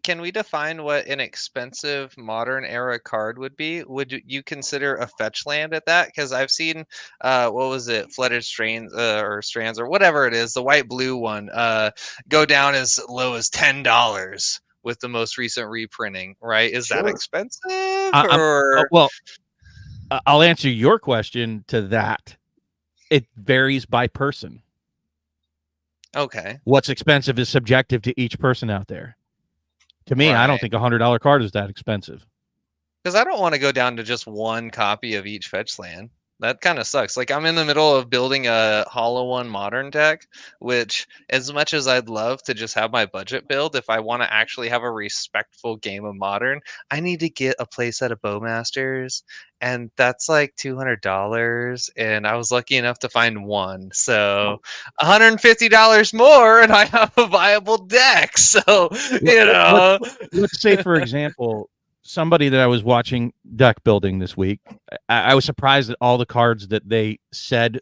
Speaker 4: Can we define what an expensive modern era card would be? Would you consider a fetch land at that? Because I've seen, what was it, Flooded Strands or whatever it is, the white-blue one, go down as low as $10 with the most recent reprinting, right? Is that expensive?
Speaker 3: Well, I'll answer your question to that. It varies by person.
Speaker 4: Okay.
Speaker 3: What's expensive is subjective to each person out there. To me, I don't think $100 card is that expensive.
Speaker 4: Because I don't want to go down to just 1 copy of each fetch land. That kind of sucks. Like, I'm in the middle of building a Hollow One Modern deck, which, as much as I'd love to just have my budget build, if I want to actually have a respectful game of Modern, I need to get a playset of Bowmasters, and that's like $200, and I was lucky enough to find 1. So $150 more, and I have a viable deck. So, you know.
Speaker 3: Let's say, for example, somebody that I was watching deck building this week, I was surprised at all the cards that they said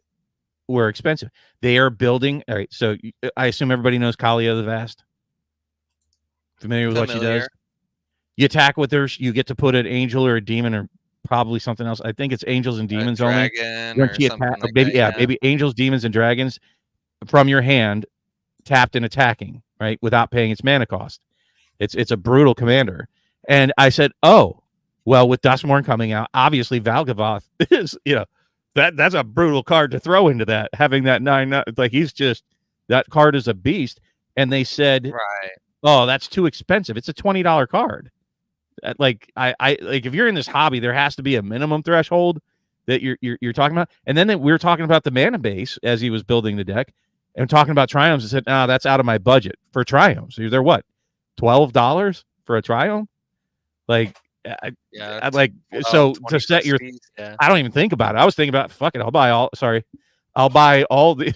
Speaker 3: were expensive. They are building. All right, so I assume everybody knows Kalia the Vast. Familiar with what she does? You attack with her. You get to put an angel or a demon or probably something else. I think it's angels and demons only. Maybe angels, demons, and dragons from your hand, tapped and attacking, right, without paying its mana cost. It's a brutal commander. And I said, oh, well, with Duskmourn coming out, obviously Valgavoth is, that's a brutal card to throw into that, having that 9, like that card is a beast. And they said,
Speaker 4: right,
Speaker 3: oh, that's too expensive. It's a $20 card. Like I like if you're in this hobby, there has to be a minimum threshold that you're talking about. And then we were talking about the mana base as he was building the deck, and talking about Triomes. I said, "No, that's out of my budget for Triomes. They're what, $12 for a Triome? Like, I like
Speaker 4: 12,
Speaker 3: so
Speaker 4: 20
Speaker 3: to set your.
Speaker 4: fees, yeah.
Speaker 3: I don't even think about it. I was thinking about fuck it. I'll buy all the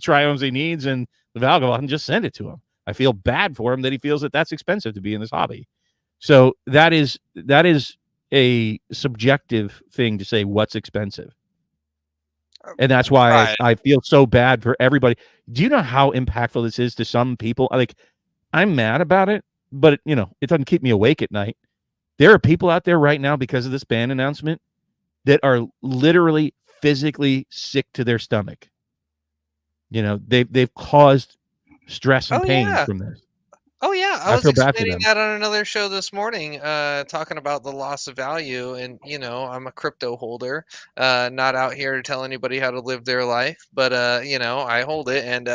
Speaker 3: Triomes he needs and the Valgavoth and just send it to him. I feel bad for him that he feels that that's expensive to be in this hobby. So that is a subjective thing to say what's expensive. And that's why I feel so bad for everybody. Do you know how impactful this is to some people? Like, I'm mad about it, but it doesn't keep me awake at night. There are people out there right now because of this ban announcement that are literally physically sick to their stomach. They've caused stress and pain from this.
Speaker 4: Oh yeah, I was explaining that on another show this morning, talking about the loss of value. And I'm a crypto holder, not out here to tell anybody how to live their life, but I hold it, and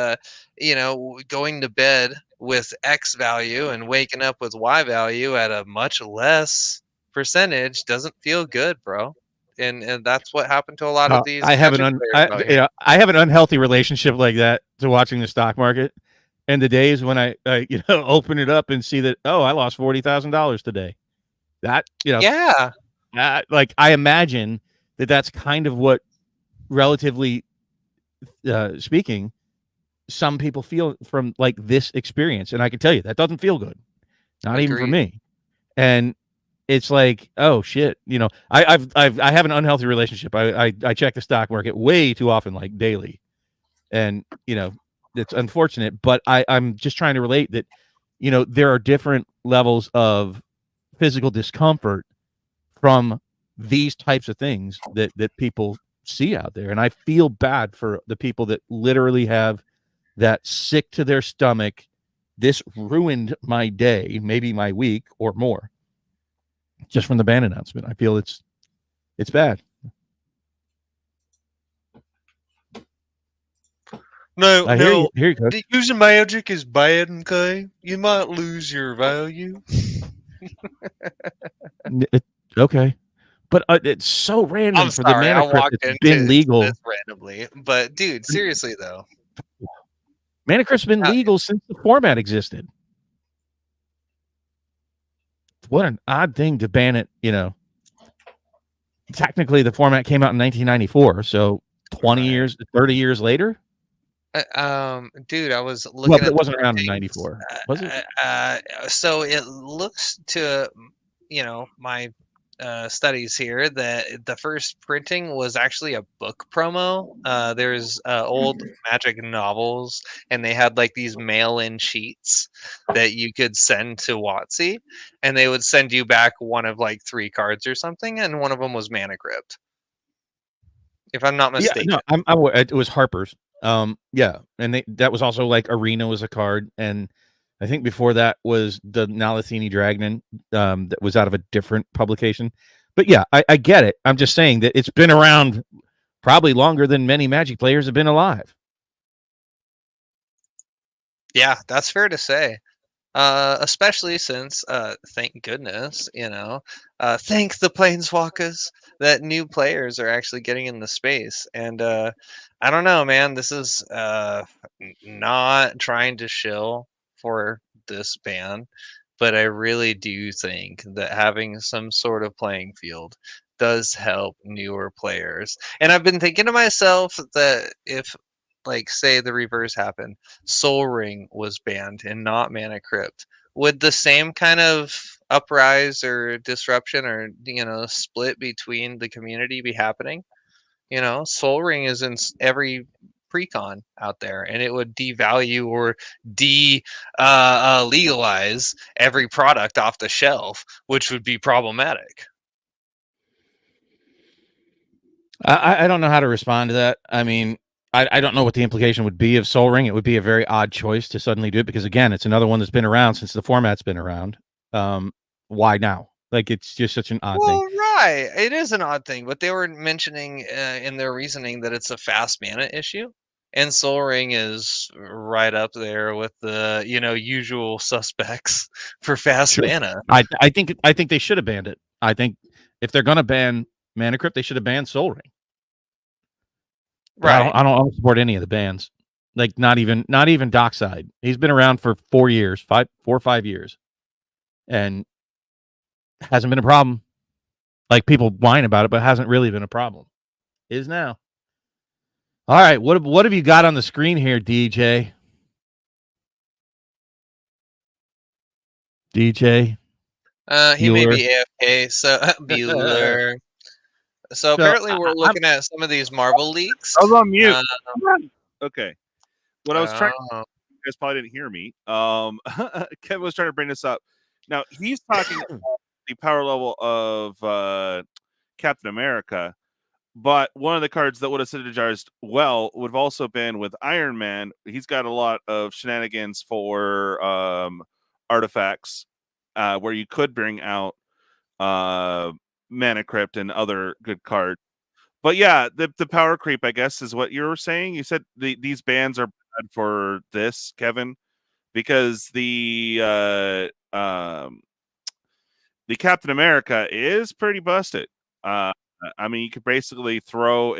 Speaker 4: going to bed with X value and waking up with Y value at a much less percentage doesn't feel good, bro. And that's what happened to a lot of these.
Speaker 3: I have an unhealthy relationship like that to watching the stock market. And the days when I open it up and see that, I lost $40,000 today. That like I imagine that's kind of what, relatively speaking, some people feel from like this experience. And I can tell you that doesn't feel good, not even for me. And it's like, oh shit, I have an unhealthy relationship. I check the stock market way too often, like daily, and it's unfortunate, but I'm just trying to relate that, there are different levels of physical discomfort from these types of things that people see out there. And I feel bad for the people that literally have that sick to their stomach. This ruined my day, maybe my week or more, just from the ban announcement. I feel it's bad.
Speaker 4: No,
Speaker 3: here you go.
Speaker 4: Using magic is bad, okay? You might lose your value.
Speaker 3: Okay. But it's so random.
Speaker 4: I'm
Speaker 3: for
Speaker 4: sorry,
Speaker 3: the Mana Crypt. It's been legal
Speaker 4: this randomly. But dude, seriously though.
Speaker 3: Mana Crypt's been legal since the format existed. What an odd thing to ban it, Technically the format came out in 1994, so 20 years, 30 years later.
Speaker 4: Dude, I was looking.
Speaker 3: Well, but it wasn't around in 94, was it?
Speaker 4: So it looks to, my studies here that the first printing was actually a book promo. There's old Magic novels, and they had like these mail-in sheets that you could send to WotC, and they would send you back one of like 3 cards or something, and one of them was Mana Crypt, if I'm not mistaken.
Speaker 3: Yeah, no, it was Harper's. And that was also like Arena was a card, and I think before that was the Nalathini Dragon, that was out of a different publication. But yeah, I get it. I'm just saying that it's been around probably longer than many Magic players have been alive.
Speaker 4: Yeah, that's fair to say. Especially since, thank goodness, thank the Planeswalkers that new players are actually getting in the space. And I don't know, man, this is not trying to shill for this ban, but I really do think that having some sort of playing field does help newer players. And I've been thinking to myself that if, like, say the reverse happened, Sol Ring was banned and not Mana Crypt, would the same kind of uprise or disruption or split between the community be happening? Sol Ring is in every precon out there, and it would devalue or legalize every product off the shelf, which would be problematic.
Speaker 3: I don't know how to respond to that. I mean, I don't know what the implication would be of Sol Ring. It would be a very odd choice to suddenly do it because, again, it's another one that's been around since the format's been around. Why now? Like, it's just such an odd thing.
Speaker 4: Right. It is an odd thing, but they were mentioning in their reasoning that it's a fast mana issue. And Soul Ring is right up there with the usual suspects for fast mana.
Speaker 3: I think they should have banned it. I think if they're gonna ban Mana Crypt, they should have banned Soul Ring. Right. I don't support any of the bans. Like not even Dockside. He's been around for 4 years, 4 or 5 years, and hasn't been a problem. Like people whine about it, but hasn't really been a problem. Is now. All right, what have you got on the screen here, DJ? DJ.
Speaker 4: He may be AFK. So Bueller. So apparently we're looking at some of these Marvel leaks.
Speaker 1: I was on mute. Okay. What I was trying to, you guys probably didn't hear me. Kevin was trying to bring this up. Now he's talking about the power level of Captain America, but one of the cards that would have synergized well would have also been with Iron Man. He's got a lot of shenanigans for artifacts where you could bring out Mana Crypt and other good cards. But yeah, the power creep, I guess, is what you were saying. You said these bans are bad for this, Kevin, because the Captain America is pretty busted. I mean, you could basically throw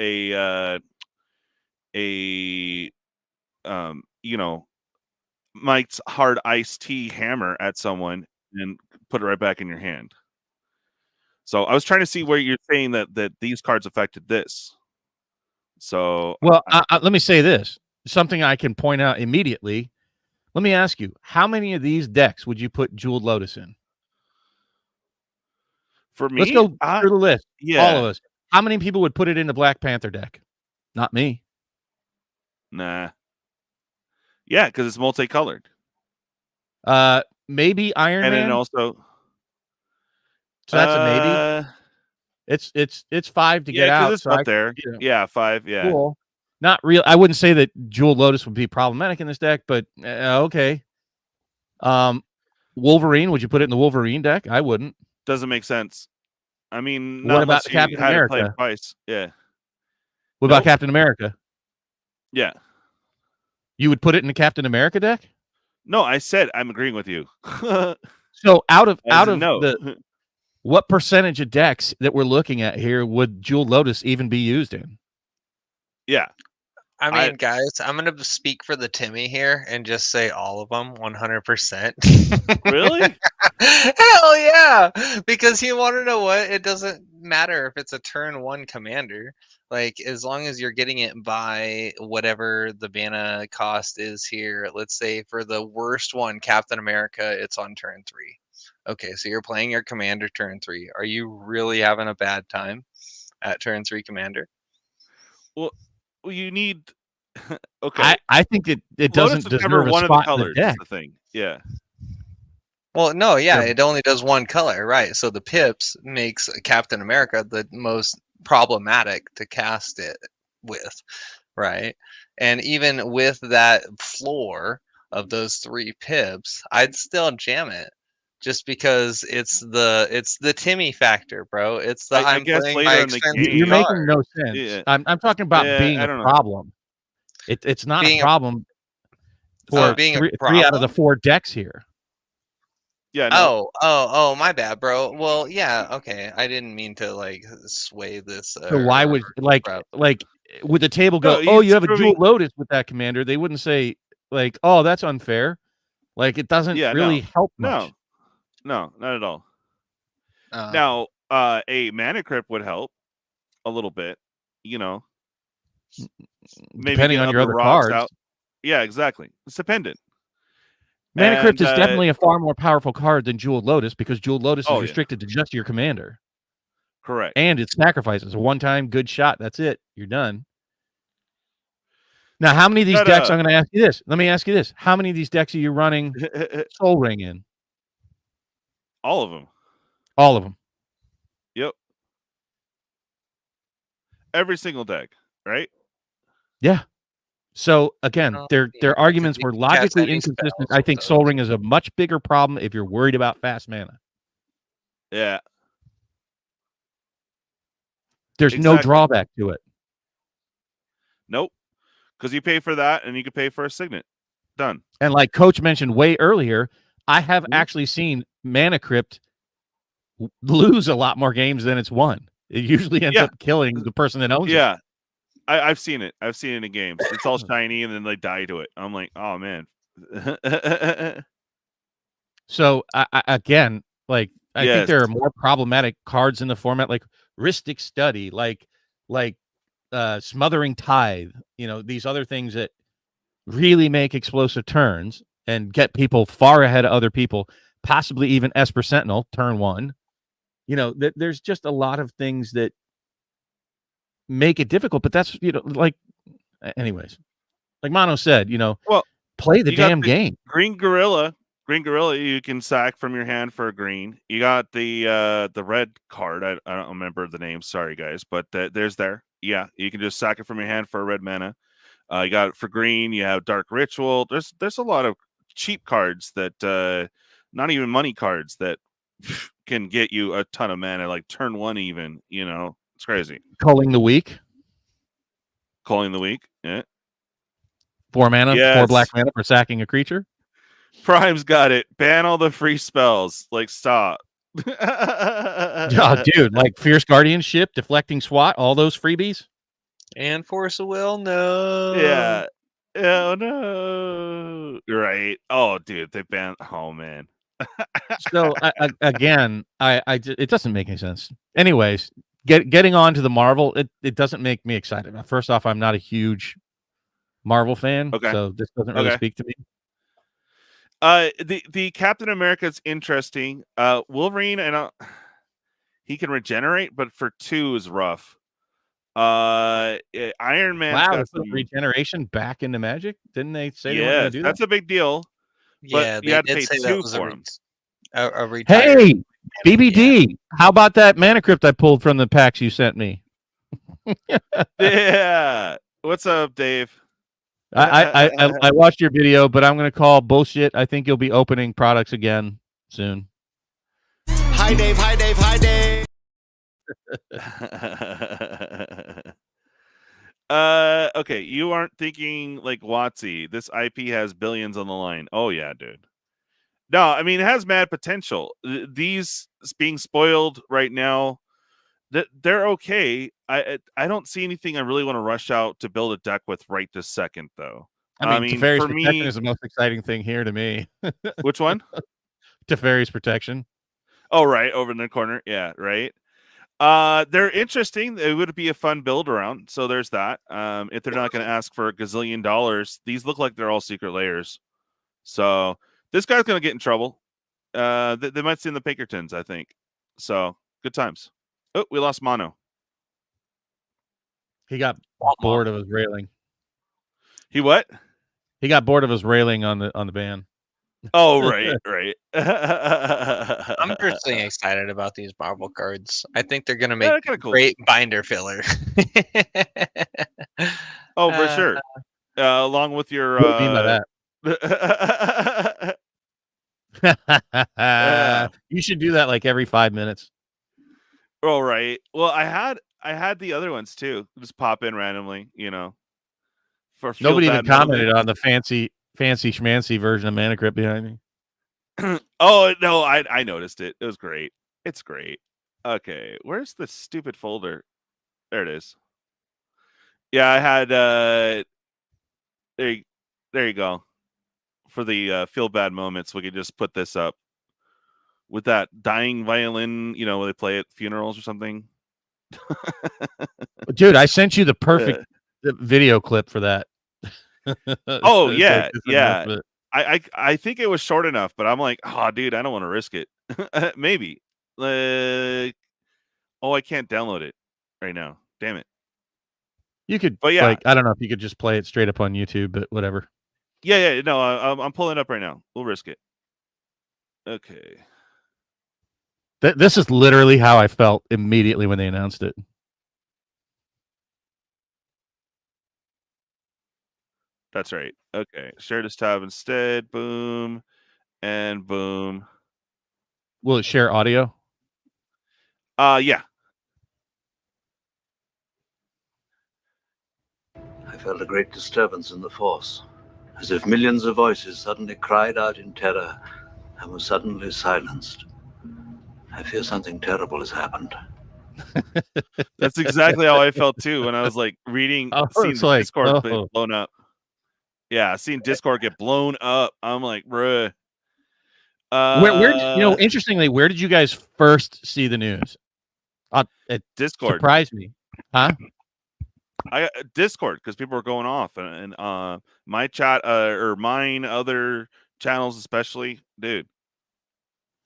Speaker 1: Mike's hard iced tea hammer at someone and put it right back in your hand. So I was trying to see where you're saying that these cards affected this. So
Speaker 3: well, let me say this. Something I can point out immediately. Let me ask you, how many of these decks would you put Jeweled Lotus in?
Speaker 1: For me,
Speaker 3: let's go through the list.
Speaker 1: Yeah.
Speaker 3: All of us. How many people would put it in the Black Panther deck? Not me.
Speaker 1: Nah. Yeah, because it's multicolored.
Speaker 3: Maybe Iron Man.
Speaker 1: And then also,
Speaker 3: so that's a maybe. It's 5 to get out.
Speaker 1: It's up there. Yeah, 5. Yeah.
Speaker 3: Cool. Not real. I wouldn't say that Jeweled Lotus would be problematic in this deck, but okay. Wolverine. Would you put it in the Wolverine deck? I wouldn't.
Speaker 1: Doesn't make sense. I mean,
Speaker 3: what about the Captain America?
Speaker 1: Twice. Yeah.
Speaker 3: What about Captain America?
Speaker 1: Yeah.
Speaker 3: You would put it in the Captain America deck?
Speaker 1: No, I said I'm agreeing with you.
Speaker 3: So out of the what percentage of decks that we're looking at here would Jeweled Lotus even be used in?
Speaker 1: Yeah.
Speaker 4: I mean, guys, I'm going to speak for the Timmy here and just say all of them 100%.
Speaker 1: Really?
Speaker 4: Hell yeah. Because you want to know what? It doesn't matter if it's a turn 1 commander. Like, as long as you're getting it by whatever the mana cost is here. Let's say for the worst one, Captain America, it's on turn 3. Okay, so you're playing your commander turn 3. Are you really having a bad time at turn 3 commander?
Speaker 1: Well, you need. Okay,
Speaker 3: I think it doesn't deserve a spot in the deck.
Speaker 1: The thing, yeah.
Speaker 4: Well, no, yeah, it only does one color, right? So the pips makes Captain America the most problematic to cast it with, right? And even with that floor of those 3 pips, I'd still jam it. Just because it's the Timmy factor, bro. It's the I'm playing my expensive
Speaker 3: You're making no sense. Yeah. I'm talking about being a problem. It's not a problem for being 3 out of the 4 decks here.
Speaker 1: Yeah. No.
Speaker 4: Oh, my bad, bro. Well, yeah, okay. I didn't mean to like sway this.
Speaker 3: So why would like would the table go? Oh, you have a Jeweled Lotus with that commander. They wouldn't say like, oh, that's unfair. Like it doesn't really help much.
Speaker 1: No, not at all. Now, a Mana Crypt would help a little bit, maybe
Speaker 3: depending on your other cards.
Speaker 1: Out. Yeah, exactly. It's dependent.
Speaker 3: Mana Crypt is definitely a far more powerful card than Jeweled Lotus because Jeweled Lotus is restricted to just your commander.
Speaker 1: Correct.
Speaker 3: And it sacrifices a one-time good shot. That's it. You're done. Now, how many of these decks? I'm going to ask you this. Let me ask you this: how many of these decks are you running Soul Ring in?
Speaker 1: All of them.
Speaker 3: All of them.
Speaker 1: Yep. Every single deck, right?
Speaker 3: Yeah. So again, their arguments were logically inconsistent. I think Soul Ring is a much bigger problem if you're worried about fast mana.
Speaker 1: Yeah.
Speaker 3: There's no drawback to it.
Speaker 1: Nope. because you pay for that, and you can pay for a signet. Done.
Speaker 3: And like Coach mentioned way earlier, I have actually seen Mana Crypt lose a lot more games than it's won. It usually ends up killing the person that owns it.
Speaker 1: Yeah, I've seen it. I've seen it in games. It's all shiny, and then they die to it. I'm like, oh man.
Speaker 3: So again, like I think there are more problematic cards in the format, like Rhystic Study, like Smothering Tithe. You know, these other things that really make explosive turns and get people far ahead of other people, possibly even Esper Sentinel turn 1. You know, there's just a lot of things that make it difficult, but that's, you know, like, anyways, like Mono said, you know,
Speaker 1: well,
Speaker 3: play the damn game.
Speaker 1: Green Gorilla, you can sack from your hand for a green. You got the red card. I don't remember the name. Sorry, guys, but there's there. Yeah, you can just sack it from your hand for a red mana. You got it for green. You have Dark Ritual. There's a lot of cheap cards that not even money cards that can get you a ton of mana, like turn 1 even. You know, it's crazy.
Speaker 3: Culling the Weak.
Speaker 1: Yeah.
Speaker 3: 4 mana,
Speaker 1: yes.
Speaker 3: 4 black mana for sacking a creature.
Speaker 1: Prime's got it. Ban all the free spells. Like, stop.
Speaker 3: Oh, dude, like Fierce Guardianship, Deflecting Swat, all those freebies.
Speaker 4: And Force of Will, no.
Speaker 1: Yeah. Oh, no. Right. Oh, dude, they banned. Oh, man.
Speaker 3: So, again, it doesn't make any sense. Anyways, getting on to the Marvel, it doesn't make me excited. First off, I'm not a huge Marvel fan, so this doesn't really speak to me.
Speaker 1: The Captain America is interesting. Wolverine, he can regenerate, but for 2 is rough. Iron Man.
Speaker 3: Wow, got some regeneration back into Magic. Didn't they say they weren't going to do that?
Speaker 1: That's a big deal.
Speaker 4: Yeah,
Speaker 1: but you had to pay 2
Speaker 4: for
Speaker 1: him.
Speaker 3: Hey, BBD, how about that Mana Crypt I pulled from the packs you sent me?
Speaker 1: Yeah. What's up, Dave?
Speaker 3: I watched your video, but I'm going to call bullshit. I think you'll be opening products again soon.
Speaker 5: Hi, Dave. Hi, Dave. Hi, Dave.
Speaker 1: Okay, you aren't thinking like WotC. This IP has billions on the line. Oh yeah, dude. No, I mean it has mad potential. These being spoiled right now, they're okay. I don't see anything I really want to rush out to build a deck with right this second, though.
Speaker 3: I mean Teferi's Protection is the most exciting thing here to me.
Speaker 1: Which one?
Speaker 3: Teferi's Protection.
Speaker 1: Oh, right, over in the corner. Yeah, right. They're interesting. It would be a fun build around. So there's that. If they're not going to ask for $1 gazillion, these look like they're all secret layers. So this guy's going to get in trouble. They might see in the Pinkertons, I think. So good times. Oh, we lost Mono.
Speaker 3: He got bored of his railing.
Speaker 1: He what?
Speaker 3: He got bored of his railing on the ban.
Speaker 1: Oh, right.
Speaker 4: I'm personally excited about these Marvel cards. I think they're going to make great binder filler.
Speaker 1: Oh, for sure. Along with your...
Speaker 3: What do you mean by that? You should do that like every 5 minutes.
Speaker 1: Oh, right. Well, I had the other ones too. Just pop in randomly, you know.
Speaker 3: Nobody even commented on the fancy schmancy version of Mana Crypt behind me.
Speaker 1: Oh no, I noticed it. It was great. It's great. Okay, where's the stupid folder? There it is. Yeah, I had there you go. For the feel bad moments, we could just put this up with that dying violin, you know, where they play at funerals or something.
Speaker 3: Dude, I sent you the perfect video clip for that.
Speaker 1: Oh yeah, yeah. I think it was short enough, but I'm like, oh, dude, I don't want to risk it. Maybe. Oh, I can't download it right now. Damn it.
Speaker 3: You could,
Speaker 1: but yeah,
Speaker 3: like, I don't know if you could just play it straight up on YouTube, but whatever.
Speaker 1: Yeah. No, I'm pulling it up right now. We'll risk it. Okay.
Speaker 3: This is literally how I felt immediately when they announced it.
Speaker 1: That's right. Okay. Share this tab instead. Boom. And boom.
Speaker 3: Will it share audio?
Speaker 1: Yeah.
Speaker 6: felt a great disturbance in the force, as if millions of voices suddenly cried out in terror and were suddenly silenced. I fear something terrible has happened.
Speaker 1: That's exactly how I felt too when I was like reading, seeing the Discord blown up. Yeah, seeing Discord get blown up. I'm like, bruh.
Speaker 3: Where interestingly, where did you guys first see the news? It
Speaker 1: Discord
Speaker 3: surprised me, huh?
Speaker 1: Discord, because people were going off, and my chat or mine, other channels especially, dude.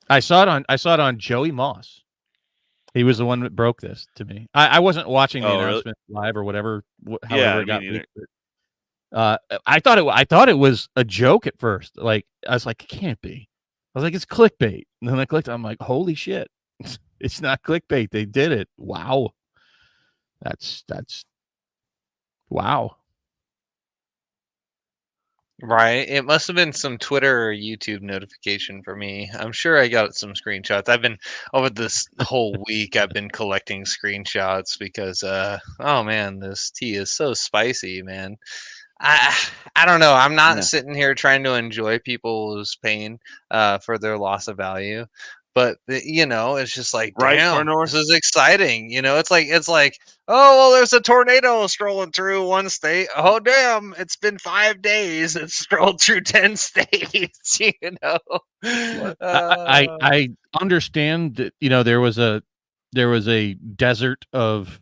Speaker 3: I saw it on Joey Moss. He was the one that broke this to me. I wasn't watching the announcement live or whatever. However it got leaked. I thought it was a joke at first. Like I was like, it can't be. I was like, it's clickbait. And then I clicked. I'm like, holy shit, it's not clickbait. They did it. Wow. That's wow.
Speaker 4: Right. It must have been some Twitter or YouTube notification for me. I'm sure I got some screenshots. I've been over this whole week. I've been collecting screenshots because, oh man, this tea is so spicy, man. I don't know. I'm not sitting here trying to enjoy people's pain for their loss of value. But it's just like, damn, this is exciting. It's like, oh well, there's a tornado strolling through one state. Oh damn, it's been 5 days. It's strolled through 10 states.
Speaker 3: I understand that there was a desert of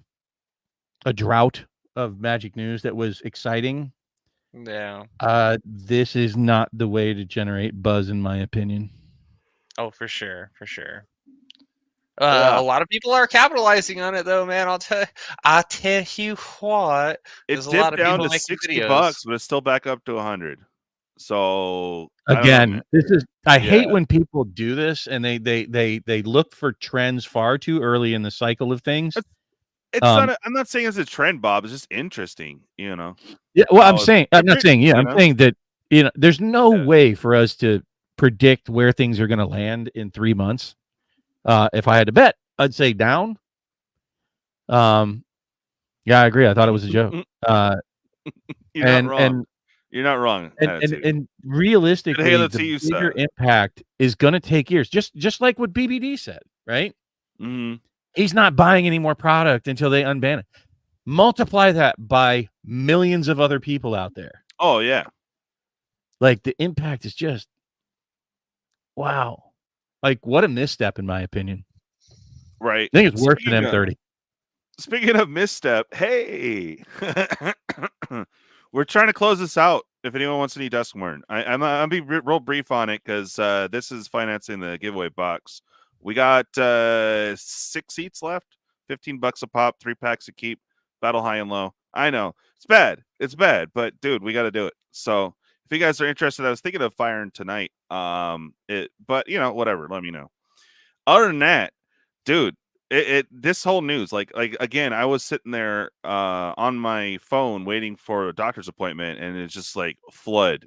Speaker 3: a drought of Magic news that was exciting.
Speaker 4: Yeah.
Speaker 3: This is not the way to generate buzz, in my opinion.
Speaker 4: Oh, for sure. A lot of people are capitalizing on it, though, man. I'll tell you what.
Speaker 1: It dipped down to $60, but it's still back up to 100. So
Speaker 3: again, I hate when people do this and they look for trends far too early in the cycle of things.
Speaker 1: It's not. I'm not saying it's a trend, Bob. It's just interesting, Yeah.
Speaker 3: Well, I'm saying that there's no way for us to predict where things are going to land in 3 months. If I had to bet, I'd say down. Yeah, I agree. I thought it was a joke.
Speaker 1: You're not wrong. You're not wrong.
Speaker 3: And realistically, the bigger impact is going to take years. Just like what BBD said, right?
Speaker 1: Mm-hmm.
Speaker 3: He's not buying any more product until they unban it. Multiply that by millions of other people out there.
Speaker 1: Oh, yeah.
Speaker 3: Like, the impact is just, wow. Like, what a misstep, in my opinion.
Speaker 1: Right.
Speaker 3: I think it's worse than M30.
Speaker 1: Speaking of misstep, hey, we're trying to close this out. If anyone wants any Duskmorn, I'm going to be real brief on it because this is financing the giveaway box. We got 6 seats left, $15 a pop, 3 packs to keep, battle high and low. I know it's bad, but dude, we got to do it. So if you guys are interested, I was thinking of firing tonight. But whatever, let me know. Other than that, dude, this whole news, like again, I was sitting there on my phone waiting for a doctor's appointment, and it's just like a flood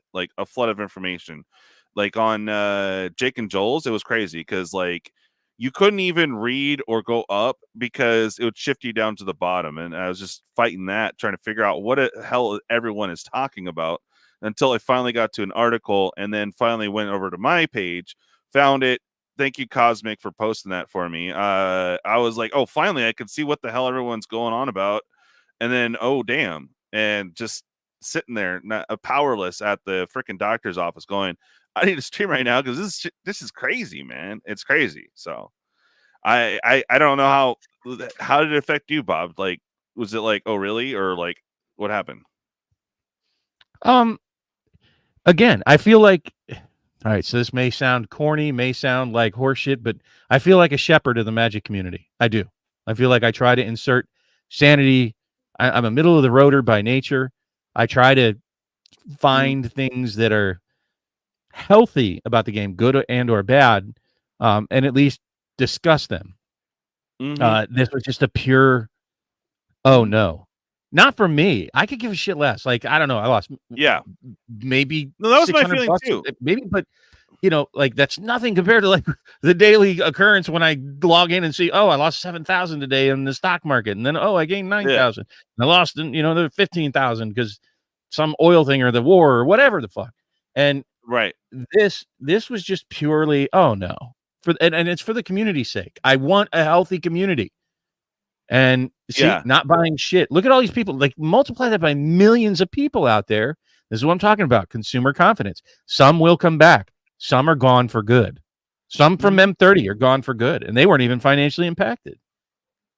Speaker 1: of information. Like on Jake and Joel's, it was crazy because like you couldn't even read or go up because it would shift you down to the bottom. And I was just fighting that, trying to figure out what the hell everyone is talking about until I finally got to an article and then finally went over to my page, found it. Thank you, Cosmic, for posting that for me. I was like, oh, finally I could see what the hell everyone's going on about. And then, oh, damn. And just sitting there, powerless at the freaking doctor's office going, I need to stream right now because this is crazy, man. It's crazy. So I don't know how did it affect you, Bob? Like, was it like, oh, really? Or like, what happened?
Speaker 3: Again, I feel like, all right, so this may sound corny, may sound like horseshit, but I feel like a shepherd of the Magic community. I do. I feel like I try to insert sanity. I'm a middle of the roader by nature. I try to find things that are healthy about the game, good and or bad, and at least discuss them. This was just a pure, oh no, not for me. I could give a shit less. Like, I don't know, I lost.
Speaker 1: Yeah,
Speaker 3: maybe.
Speaker 1: No, that was my feeling too.
Speaker 3: Maybe, but you know, like that's nothing compared to like the daily occurrence when I log in and see, oh, I lost 7,000 today in the stock market, and then oh, I gained 9,000. I lost, you know, the 15,000 because some oil thing or the war or whatever the fuck. And this was just purely, oh no, and it's for the community's sake. I want a healthy community. And see, not buying shit. Look at all these people. Like, multiply that by millions of people out there. This is what I'm talking about. Consumer confidence. Some will come back. Some are gone for good. Some from M30 are gone for good, and they weren't even financially impacted.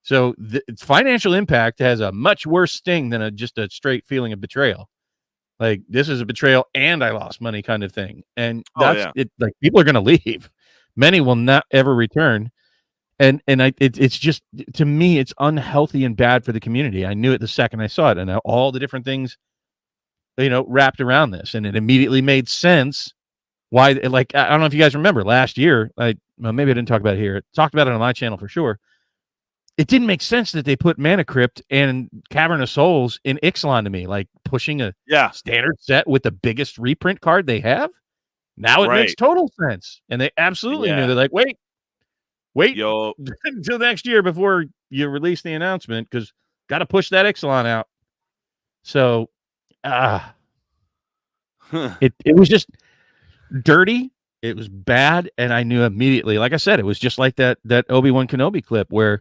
Speaker 3: So financial impact has a much worse sting than just a straight feeling of betrayal. Like, this is a betrayal and I lost money kind of thing. And that's it. Like, people are going to leave. Many will not ever return. And it's just, to me, it's unhealthy and bad for the community. I knew it the second I saw it, and all the different things, you know, wrapped around this, and it immediately made sense why. Like, I don't know if you guys remember last year. Well, maybe I didn't talk about it here. I talked about it on my channel for sure. It didn't make sense that they put Mana Crypt and Cavern of Souls in Ixalan to me, like pushing a standard set with the biggest reprint card they have. Now it makes total sense, and they absolutely knew. They're like, wait until next year before you release the announcement, because got to push that Ixalan out. So it was just dirty. It was bad, and I knew immediately. Like I said, it was just like that Obi-Wan Kenobi clip where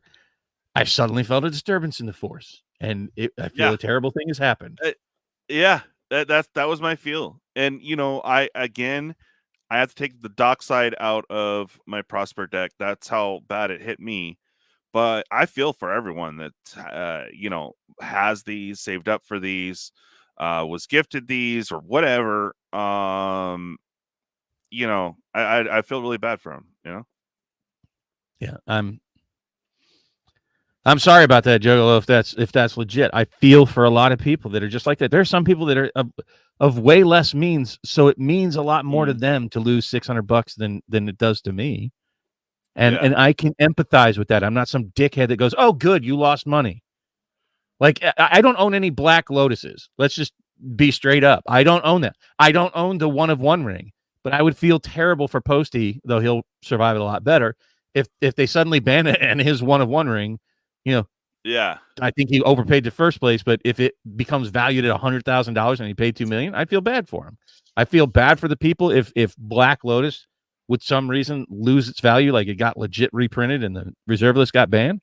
Speaker 3: I suddenly felt a disturbance in the Force, and I feel a terrible thing has happened.
Speaker 1: That was my feel. And you know, I had to take the dock side out of my Prosper deck. That's how bad it hit me. But I feel for everyone that you know, has these, saved up for these, was gifted these or whatever. You know, I feel really bad for them, you know?
Speaker 3: Yeah, I'm sorry about that, Juggalo, if that's legit. I feel for a lot of people that are just like that. There are some people that are of way less means, so it means a lot more to them to lose $600 than it does to me. And I can empathize with that. I'm not some dickhead that goes, "Oh, good, you lost money." Like, I don't own any Black Lotuses. Let's just be straight up. I don't own that. I don't own the 1/1 ring, but I would feel terrible for Posty, though he'll survive it a lot better, if they suddenly ban it and his 1/1 ring, you know.
Speaker 1: Yeah.
Speaker 3: I think he overpaid the first place, but if it becomes valued at $100,000 and he paid $2 million, I feel bad for him. I feel bad for the people if Black Lotus, with some reason, lose its value, like it got legit reprinted and the reserve list got banned.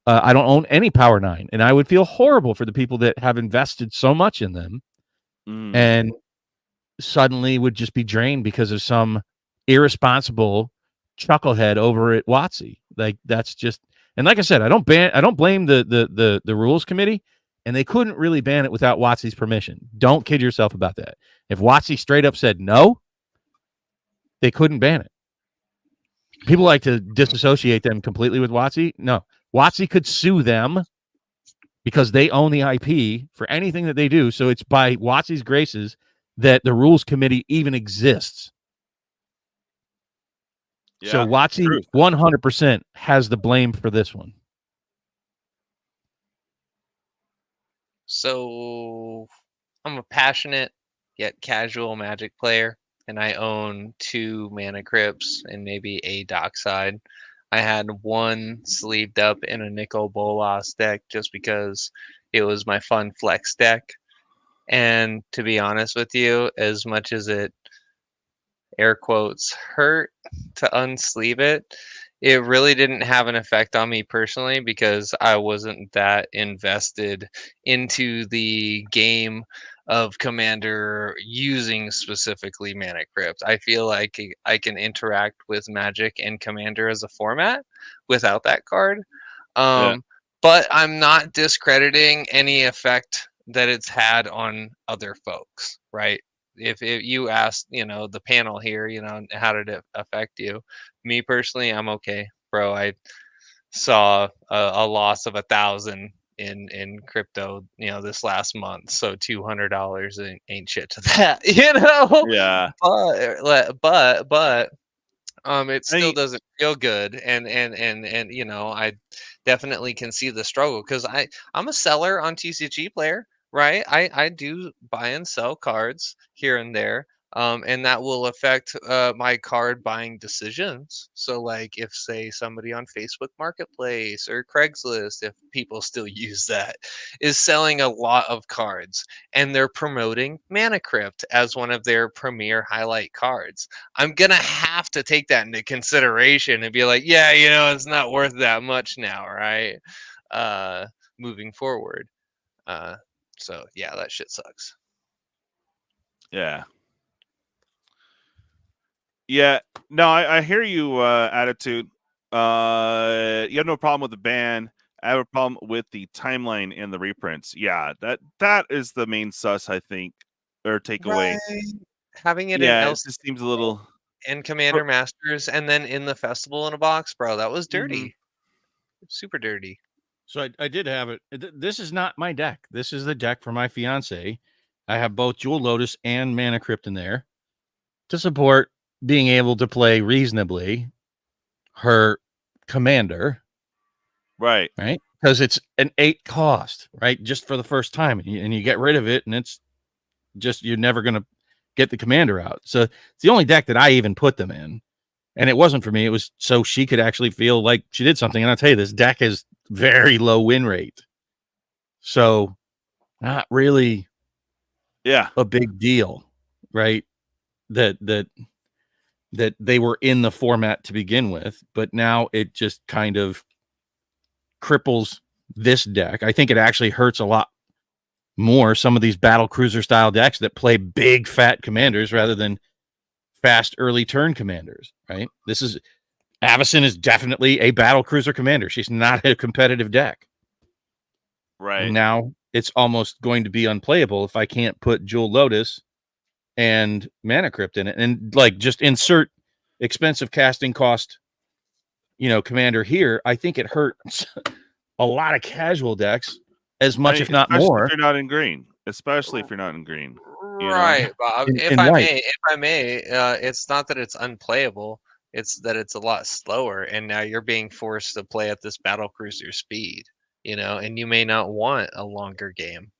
Speaker 3: I don't own any Power 9, and I would feel horrible for the people that have invested so much in them and suddenly would just be drained because of some irresponsible chucklehead over at WotC. Like, that's just, and like I said, I don't blame the rules committee, and they couldn't really ban it without WotC's permission. Don't kid yourself about that. If WotC straight up said no, they couldn't ban it. People like to disassociate them completely with WotC. No, WotC could sue them because they own the IP for anything that they do. So it's by WotC's graces that the rules committee even exists. Yeah, so WotC 100% has the blame for this one.
Speaker 4: So I'm a passionate yet casual Magic player, and I own 2 Mana Crypts and maybe a Dockside. I had one sleeved up in a Nicol Bolas deck just because it was my fun flex deck. And to be honest with you, as much as it, air quotes, hurt to unsleeve it, it really didn't have an effect on me personally because I wasn't that invested into the game of Commander using specifically Mana Crypt. I feel like I can interact with Magic and Commander as a format without that card. But I'm not discrediting any effect that it's had on other folks, right? If you asked, you know, the panel here, you know, how did it affect you? Me personally, I'm okay, bro. I saw a loss of 1,000 in crypto, you know, this last month. So $200 ain't shit to that, you know.
Speaker 1: Yeah.
Speaker 4: But it still doesn't feel good, and you know, I definitely can see the struggle because I'm a seller on TCG Player, right? I do buy and sell cards here and there. and that will affect my card buying decisions. So like if say somebody on Facebook Marketplace or Craigslist, if people still use that, is selling a lot of cards and they're promoting Mana Crypt as one of their premier highlight cards, I'm gonna have to take that into consideration and be like, yeah, you know, it's not worth that much now, right? Moving forward. So yeah, that shit sucks.
Speaker 1: Yeah. Yeah, no, I hear you, Attitude. You have no problem with the ban. I have a problem with the timeline and the reprints. Yeah, that is the main sus, I think, or takeaway.
Speaker 4: Right. Having it in
Speaker 1: Yeah, it
Speaker 4: LC
Speaker 1: just seems a little
Speaker 4: and Commander Masters, and then in the festival in a box, bro. That was dirty, super dirty.
Speaker 3: So I did have it. This is not my deck. This is the deck for my fiance. I have both Jewel Lotus and Mana Crypt in there to support being able to play reasonably her commander.
Speaker 1: Right.
Speaker 3: Because it's an 8 cost, right? Just for the first time. And you get rid of it, and it's just, you're never going to get the commander out. So it's the only deck that I even put them in. And it wasn't for me. It was so she could actually feel like she did something. And I'll tell you, this deck is very low win rate. So not really a big deal, right? That they were in the format to begin with, but now it just kind of cripples this deck. I think it actually hurts a lot more some of these battle cruiser style decks that play big fat commanders rather than fast early turn commanders, right? This is Avacyn is definitely a battle cruiser commander. She's not a competitive deck.
Speaker 1: Right.
Speaker 3: Now it's almost going to be unplayable if I can't put Jewel Lotus and Mana Crypt in it and like just insert expensive casting cost, commander here. I think it hurts a lot of casual decks as much, if not more.
Speaker 1: If you're not in green, especially if you're not in green.
Speaker 4: Right, Bob. If I may, it's not that it's unplayable. It's that it's a lot slower, and now you're being forced to play at this battle cruiser speed, and you may not want a longer game.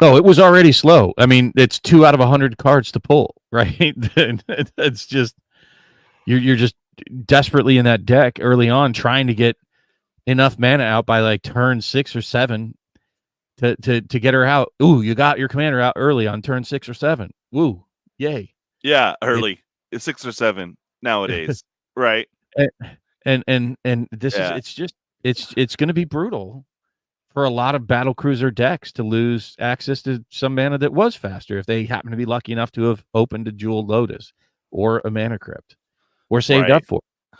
Speaker 3: Oh, it was already slow. I mean, it's 2 out of 100 cards to pull, right? It's just you're just desperately in that deck early on, trying to get enough mana out by like turn 6 or 7 to get her out. Ooh, you got your commander out early on turn 6 or 7. Woo, yay!
Speaker 1: Yeah, early. It's 6 or 7 nowadays, right?
Speaker 3: And this is it's going to be brutal for a lot of battle cruiser decks to lose access to some mana that was faster if they happen to be lucky enough to have opened a Jewel Lotus or a Mana Crypt or saved up for it.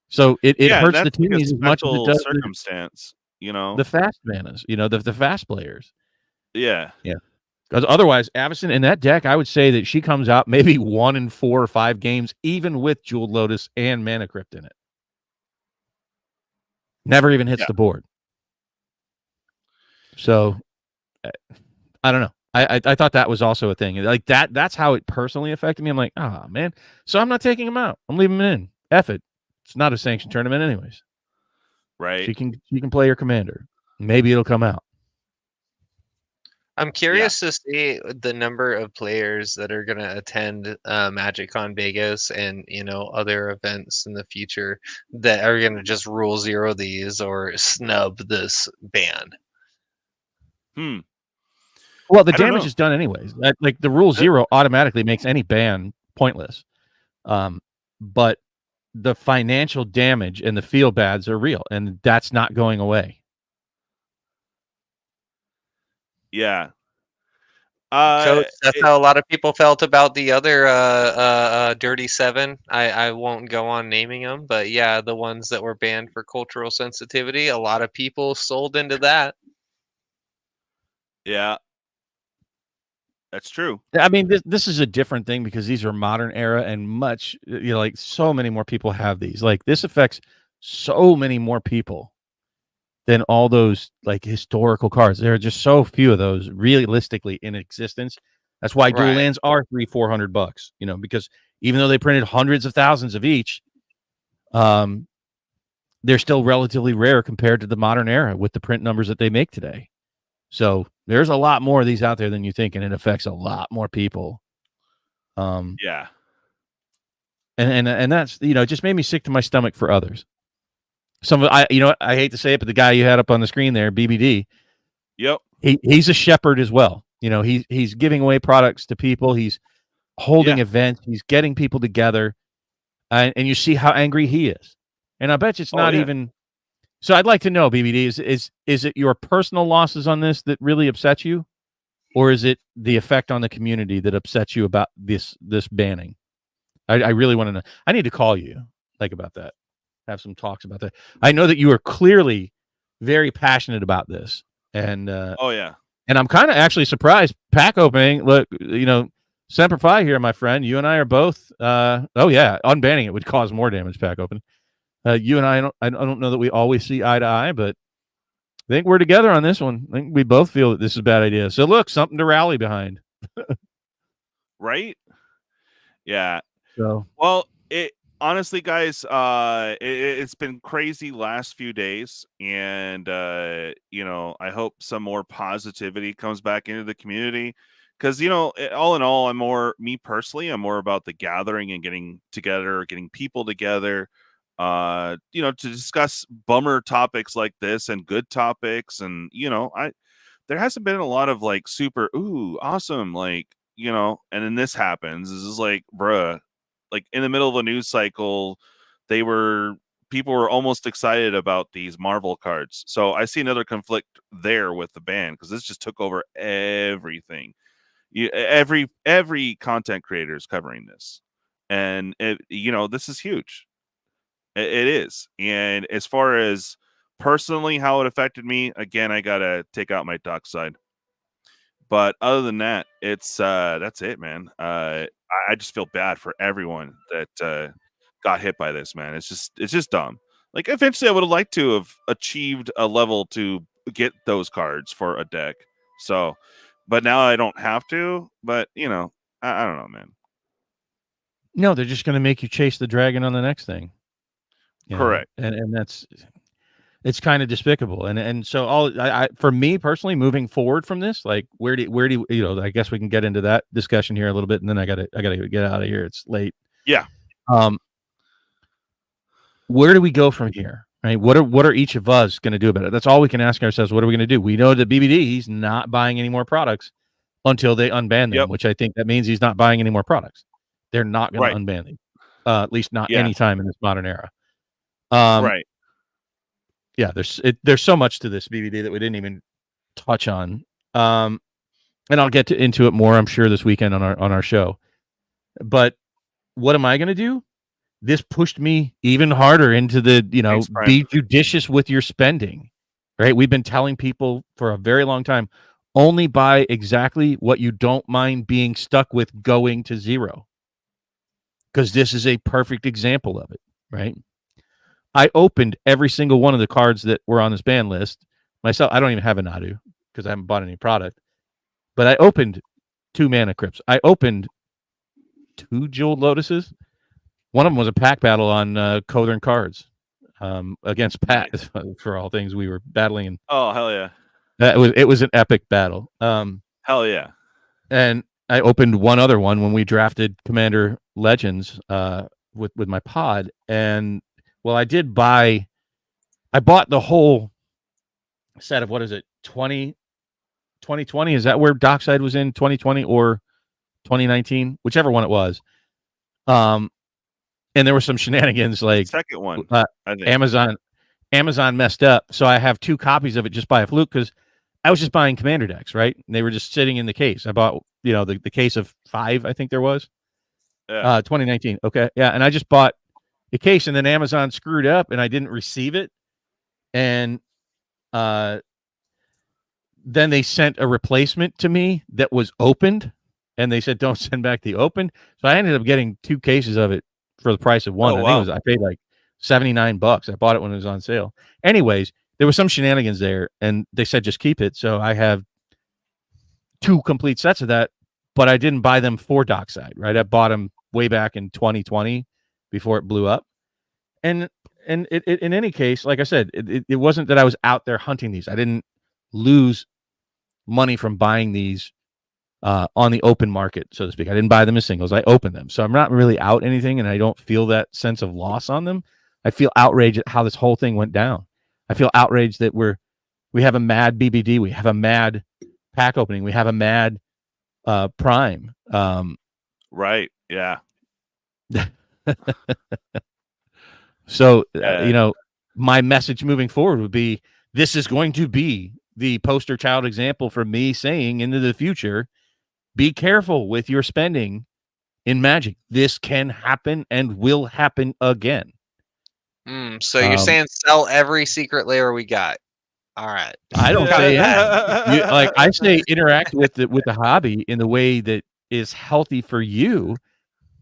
Speaker 3: So it hurts the teams as much as it does
Speaker 1: circumstance,
Speaker 3: the fast manas, the fast players.
Speaker 1: Yeah.
Speaker 3: Because otherwise, Avacyn in that deck, I would say that she comes out maybe 1 in 4 or 5 games, even with Jewel Lotus and Mana Crypt in it. Never even hits the board. So I don't know. I thought that was also a thing. Like that's how it personally affected me. I'm like, oh man. So I'm not taking him out. I'm leaving him in. F it. It's not a sanctioned tournament anyways.
Speaker 1: Right.
Speaker 3: She can play her commander. Maybe it'll come out.
Speaker 4: I'm curious to see the number of players that are going to attend MagicCon Vegas and other events in the future that are going to just rule 0 these or snub this ban.
Speaker 3: Well, the damage is done anyways. Like the rule 0 automatically makes any ban pointless. But the financial damage and the feel bads are real, and that's not going away.
Speaker 1: Yeah.
Speaker 4: Coach, that's how a lot of people felt about the other Dirty 7. I won't go on naming them, but yeah, the ones that were banned for cultural sensitivity, a lot of people sold into that.
Speaker 1: Yeah. That's true.
Speaker 3: I mean, this is a different thing because these are modern era and much, like so many more people have these. Like this affects so many more people than all those like historical cards. There are just so few of those realistically in existence. That's why dual lands are $300-400, because even though they printed hundreds of thousands of each, they're still relatively rare compared to the modern era with the print numbers that they make today. So there's a lot more of these out there than you think, and it affects a lot more people.
Speaker 1: Yeah.
Speaker 3: And that's, it just made me sick to my stomach for others. I hate to say it, but the guy you had up on the screen there, BBD.
Speaker 1: Yep.
Speaker 3: He's a shepherd as well. He's giving away products to people. He's holding events. He's getting people together, and you see how angry he is. And I bet you it's not even. So I'd like to know, BBD, is it your personal losses on this that really upset you, or is it the effect on the community that upsets you about this banning? I really want to know. I need to call you about that. Have some talks about that. I know that you are clearly very passionate about this, and and I'm kind of actually surprised. Pack opening, look, Semper Fi here, my friend. You and I are both. Unbanning it would cause more damage. Pack opening. You and I don't know that we always see eye to eye, but I think we're together on this one. I think we both feel that this is a bad idea. So look, something to rally behind.
Speaker 1: Right? Yeah.
Speaker 3: So
Speaker 1: honestly, guys, it's been crazy last few days, and I hope some more positivity comes back into the community, because all in all, I'm more about the gathering and getting together, getting people together, to discuss bummer topics like this and good topics, and there hasn't been a lot of super awesome, and then this happens. This is bruh. In the middle of a news cycle, people were almost excited about these Marvel cards. So I see another conflict there with the ban, because this just took over everything. Every content creator is covering this, and this is huge. It is. And as far as personally how it affected me, again, I gotta take out my dark side. But other than that, it's that's it, man. I just feel bad for everyone that got hit by this, man. It's just dumb. Eventually, I would have liked to have achieved a level to get those cards for a deck. So, but now I don't have to. But I don't know, man.
Speaker 3: No, they're just going to make you chase the dragon on the next thing.
Speaker 1: Correct.
Speaker 3: And it's kind of despicable. And so for me personally, moving forward from this, where do I guess we can get into that discussion here a little bit, and then I gotta get out of here. It's late.
Speaker 1: Yeah.
Speaker 3: Where do we go from here? Right? What are each of us going to do about it? That's all we can ask ourselves. What are we going to do? We know that BBD, he's not buying any more products until they unban them, which I think that means he's not buying any more products. They're not going to unban them, at least not anytime in this modern era.
Speaker 1: Right.
Speaker 3: Yeah, there's so much to this BBD that we didn't even touch on, and I'll get into it more, I'm sure, this weekend on our show. But what am I going to do? This pushed me even harder into the be judicious with your spending. Right? We've been telling people for a very long time, only buy exactly what you don't mind being stuck with going to zero, because this is a perfect example of it. Right? I opened every single one of the cards that were on this ban list myself. I don't even have a Nadu because I haven't bought any product. But I opened 2 Mana Crypts. I opened 2 Jeweled Lotuses. One of them was a pack battle on Kodern cards against Pat. For all things, we were battling. And
Speaker 1: oh, hell yeah.
Speaker 3: It was an epic battle.
Speaker 1: Hell yeah.
Speaker 3: And I opened one other one when we drafted Commander Legends with my pod. And well, I bought the whole set of, what is it, 2020? Is that where Dockside was in, 2020 or 2019? Whichever one it was. And there were some shenanigans,
Speaker 1: second one, I think.
Speaker 3: Amazon messed up. So I have 2 copies of it just by a fluke, because I was just buying Commander decks, right? And they were just sitting in the case. I bought, the case of 5, I think there was. 2019. Okay. Yeah. And I just bought the case, and then Amazon screwed up and I didn't receive it. And then they sent a replacement to me that was opened, and they said, don't send back the open. So I ended up getting 2 cases of it for the price of one. I paid like $79. I bought it when it was on sale. Anyways, there was some shenanigans there, and they said, just keep it. So I have 2 complete sets of that, but I didn't buy them for Dockside, right? I bought them way back in 2020 before it blew up. And it in any case, like I said, it wasn't that I was out there hunting these. I didn't lose money from buying these on the open market, so to speak. I didn't buy them as singles. I opened them. So I'm not really out anything, and I don't feel that sense of loss on them. I feel outraged at how this whole thing went down. I feel outraged that we have a mad BBD. We have a mad pack opening. We have a mad prime.
Speaker 1: Right. Yeah.
Speaker 3: So, my message moving forward would be, this is going to be the poster child example for me saying into the future, be careful with your spending in Magic. This can happen and will happen again.
Speaker 4: So you're saying sell every secret layer we got. All right.
Speaker 3: I don't say anything. I say interact with the hobby in the way that is healthy for you,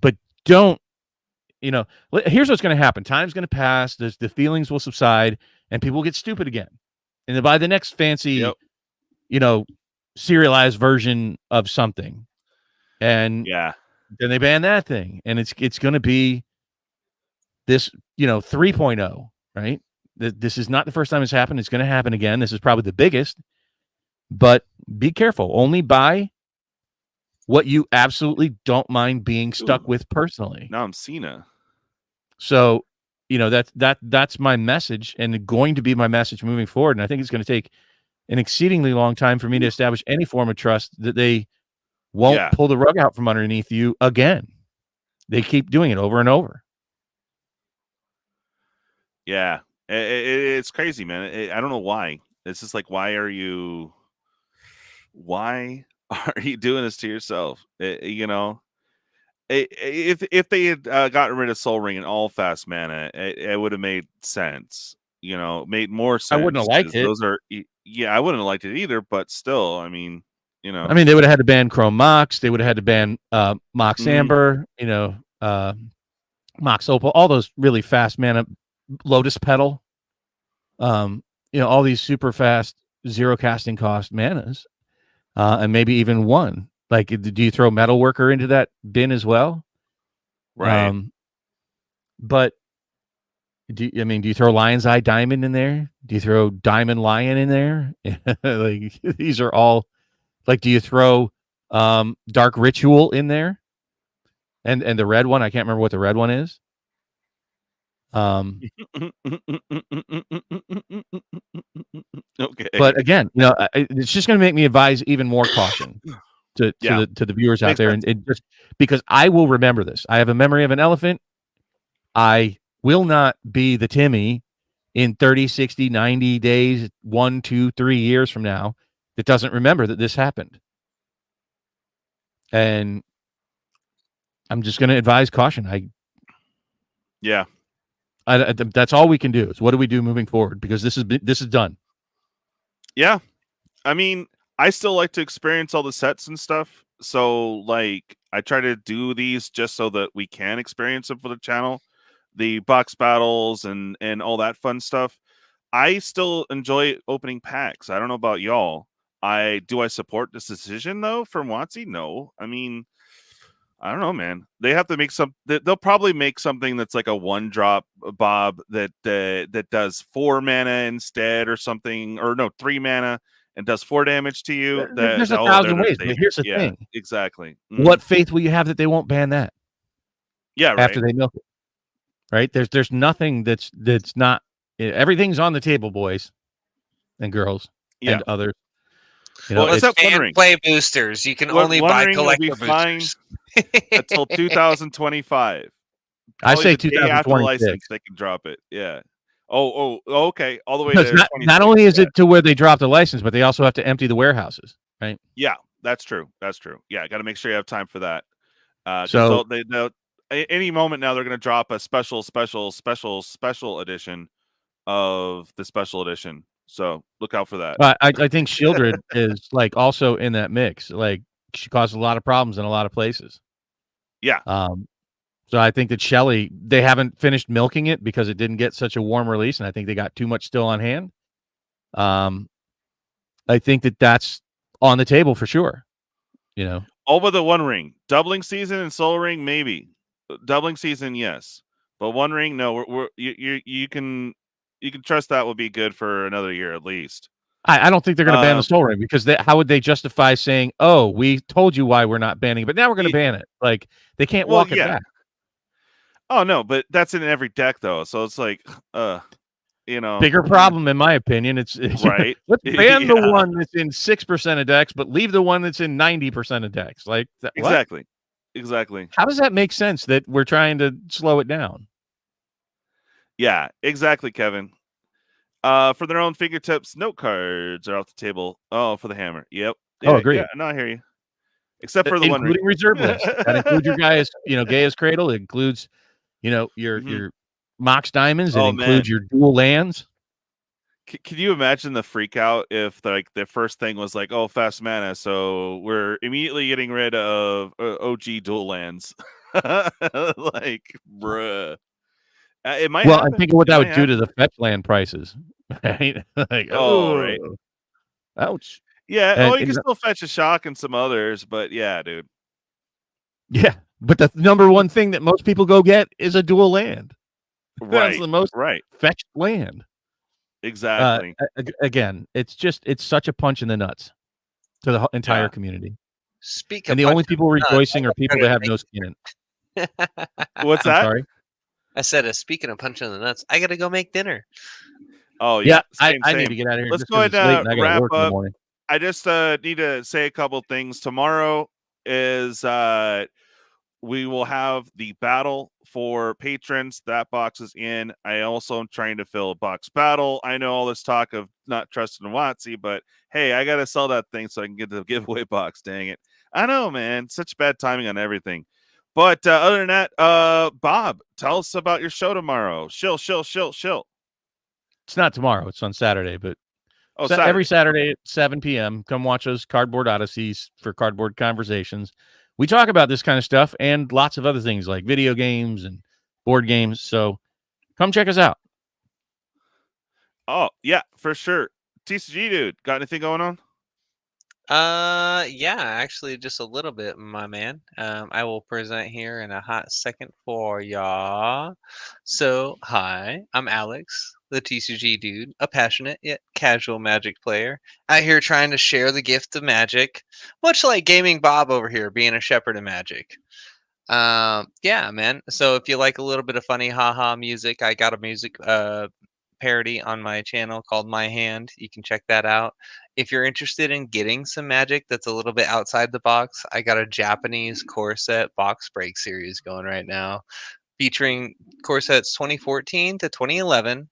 Speaker 3: but don't, here's what's going to happen. Time's going to pass. The feelings will subside and people will get stupid again. And then by the next fancy, serialized version of something. And then they ban that thing. And it's going to be this, 3.0, right? This is not the first time it's happened. It's going to happen again. This is probably the biggest, but be careful. Only buy what you absolutely don't mind being stuck with personally.
Speaker 1: Now I'm Cena.
Speaker 3: So, that's my message, and going to be my message moving forward. And I think it's going to take an exceedingly long time for me to establish any form of trust that they won't pull the rug out from underneath you again. They keep doing it over and over.
Speaker 1: Yeah. It's crazy, man. I don't know why. It's just like, why are you doing this to yourself? If they had gotten rid of Soul Ring and all fast mana, it would have made sense. Made more sense.
Speaker 3: I wouldn't have liked it.
Speaker 1: I wouldn't have liked it either. But still, I mean,
Speaker 3: they would have had to ban Chrome Mox. They would have had to ban Mox Amber. Mox Opal. All those really fast mana. Lotus Petal. All these super fast zero casting cost manas, and maybe even one. Like, do you throw Metalworker into that bin as well?
Speaker 1: Right.
Speaker 3: But do you throw Lion's Eye Diamond in there? Do you throw Diamond Lion in there? Like, these are all, like, do you throw Dark Ritual in there? And the red one, I can't remember what the red one is.
Speaker 1: Okay.
Speaker 3: But again, it's just going to make me advise even more caution to the viewers out there, and just because I will remember this. I have a memory of an elephant. I will not be the Timmy in 30, 60, 90 days, 1, 2, 3 years from now that doesn't remember that this happened. And I'm just going to advise caution. That's all we can do. Is what do we do moving forward? Because this is done.
Speaker 1: Yeah, I mean, I still like to experience all the sets and stuff. So, like, I try to do these just so that we can experience them for the channel, the box battles and all that fun stuff. I still enjoy opening packs. I don't know about y'all. Do I support this decision though from WotC? No. I mean, I don't know, man. They have to make they'll probably make something that's like a 1-drop Bob that does 4 mana instead or something, or no, 3 mana and does 4 damage to you.
Speaker 3: There's 1,000 ways, but here's the thing.
Speaker 1: Exactly.
Speaker 3: What faith will you have that they won't ban that?
Speaker 1: Yeah, right.
Speaker 3: After they milk it. Right? There's nothing that's not, everything's on the table, boys and girls and others.
Speaker 4: It's play boosters. You can only buy collector boosters
Speaker 1: until 2025.
Speaker 3: I say 2026.
Speaker 1: They can drop it. Yeah. Oh, okay. All the way
Speaker 3: to not only is it to where they drop the license, but they also have to empty the warehouses, right?
Speaker 1: Yeah, that's true. Yeah, got to make sure you have time for that.
Speaker 3: So
Speaker 1: they'll any moment now they're going to drop a special edition of the special edition. So look out for that.
Speaker 3: I think Shieldred is like also in that mix. Like, she caused a lot of problems in a lot of places.
Speaker 1: Yeah.
Speaker 3: So I think that Shelly, they haven't finished milking it because it didn't get such a warm release, and I think they got too much still on hand. I think that's on the table for sure.
Speaker 1: All but the One Ring, doubling season and Soul Ring, maybe. Doubling season, yes, but One Ring, no. You can trust that will be good for another year at least.
Speaker 3: I don't think they're going to ban the Soul Ring because how would they justify saying, "Oh, we told you why we're not banning it, but now we're going to ban it"? Like they can't walk it back.
Speaker 1: Oh no, but that's in every deck though, so it's like, you know,
Speaker 3: bigger problem in my opinion. It's
Speaker 1: right.
Speaker 3: Let's ban the one that's in 6% of decks, but leave the one that's in 90% of decks. Like
Speaker 1: exactly. Exactly.
Speaker 3: How does that make sense that we're trying to slow it down?
Speaker 1: Yeah, exactly, Kevin. For their own fingertips, note cards are off the table. Oh, for the hammer. Yep.
Speaker 3: Oh, agreed.
Speaker 1: Yeah, no, I hear you. Except for the
Speaker 3: including reserve list. That includes your guys, Gaia's Cradle. It includes, your Mox Diamonds. It includes your dual lands.
Speaker 1: Can you imagine the freak out if the first thing was like, oh, fast mana, so we're immediately getting rid of OG dual lands? Like, bruh. It might happen.
Speaker 3: I'm thinking what that would do to the fetch land prices. Right? Like,
Speaker 1: right.
Speaker 3: Ouch.
Speaker 1: Yeah, you can still fetch a shock and some others, but yeah, dude.
Speaker 3: Yeah, but the number one thing that most people go get is a dual land.
Speaker 1: Right.
Speaker 3: That's the most fetched land.
Speaker 1: Exactly.
Speaker 3: Again, it's such a punch in the nuts to the entire community.
Speaker 4: And
Speaker 3: the only people rejoicing are people that have no skin in.
Speaker 1: What's that?
Speaker 3: Sorry.
Speaker 4: I said, speaking of punching in the nuts, I got to go make dinner.
Speaker 1: Oh yeah,
Speaker 3: I need to get out of here.
Speaker 1: Let's go ahead and wrap up. I just need to say a couple things. Tomorrow is we will have the battle for patrons. That box is in. I also am trying to fill a box battle. I know all this talk of not trusting WotC, but hey, I got to sell that thing so I can get the giveaway box. Dang it. I know, man. Such bad timing on everything. But other than that, Bob, tell us about your show tomorrow. Shill.
Speaker 3: It's not tomorrow. It's on Saturday, but
Speaker 1: Saturday.
Speaker 3: Every Saturday at 7 p.m. Come watch us Cardboard Odysseys for Cardboard Conversations. We talk about this kind of stuff and lots of other things like video games and board games. So come check us out.
Speaker 1: Oh, yeah, for sure. TCGDude, got anything going on?
Speaker 4: Yeah, actually just a little bit, my man. I will present here in a hot second for y'all. So, hi, I'm Alex, the TCGDude, a passionate yet casual Magic player, out here trying to share the gift of Magic, much like Gaming Bob over here being a shepherd of Magic. Yeah, man. So if you like a little bit of funny haha music, I got a music parody on my channel called My Hand. You can check that out. If you're interested in getting some Magic that's a little bit outside the box, I got a Japanese core set box break series going right now, featuring core sets 2014 to 2011.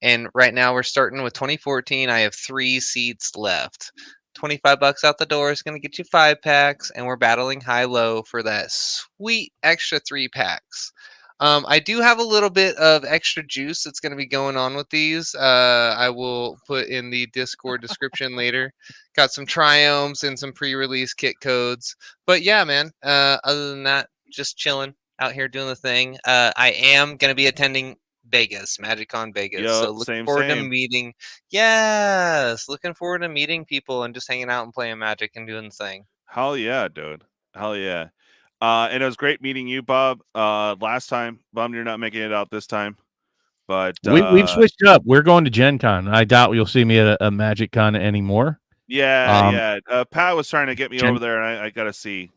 Speaker 4: And right now we're starting with 2014. I have 3 seats left. $25 out the door is going to get you 5 packs, and we're battling high-low for that sweet extra 3 packs. I do have a little bit of extra juice that's going to be going on with these. I will put in the Discord description later. Got some triomes and some pre-release kit codes. But yeah, man, other than that, just chilling out here doing the thing. I am going to be attending Vegas, MagicCon Vegas.
Speaker 1: Yep,
Speaker 4: so looking forward to meeting. Yes, looking forward to meeting people and just hanging out and playing Magic and doing the thing.
Speaker 1: Hell yeah, dude. Hell yeah. And it was great meeting you, Bob. Last time, bummed you're not making it out this time. But
Speaker 3: we've switched up. We're going to Gen Con. I doubt you'll see me at a Magic Con anymore.
Speaker 1: Yeah. Pat was trying to get me over there, and I got to see.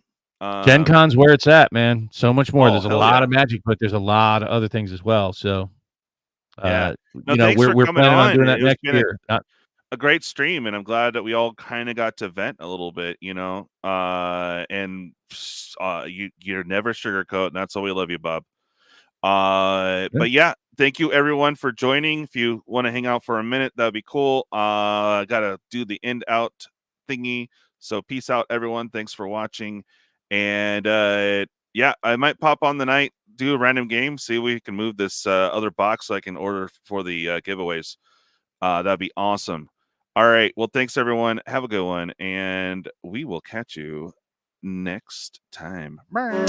Speaker 3: Gen Con's where it's at, man. So much more. There's a lot of Magic, but there's a lot of other things as well. So,
Speaker 1: yeah,
Speaker 3: we're planning on doing that next year.
Speaker 1: A great stream, and I'm glad that we all kind of got to vent a little bit, and you're never sugarcoat, and that's why we love you, Bob. But yeah, thank you everyone for joining. If you want to hang out for a minute, that'd be cool. Gotta do the end out thingy. So peace out, everyone. Thanks for watching. And yeah, I might pop on the night, do a random game, see if we can move this other box so I can order for the giveaways. That'd be awesome. All right. Well, thanks everyone. Have a good one, and we will catch you next time. Bye.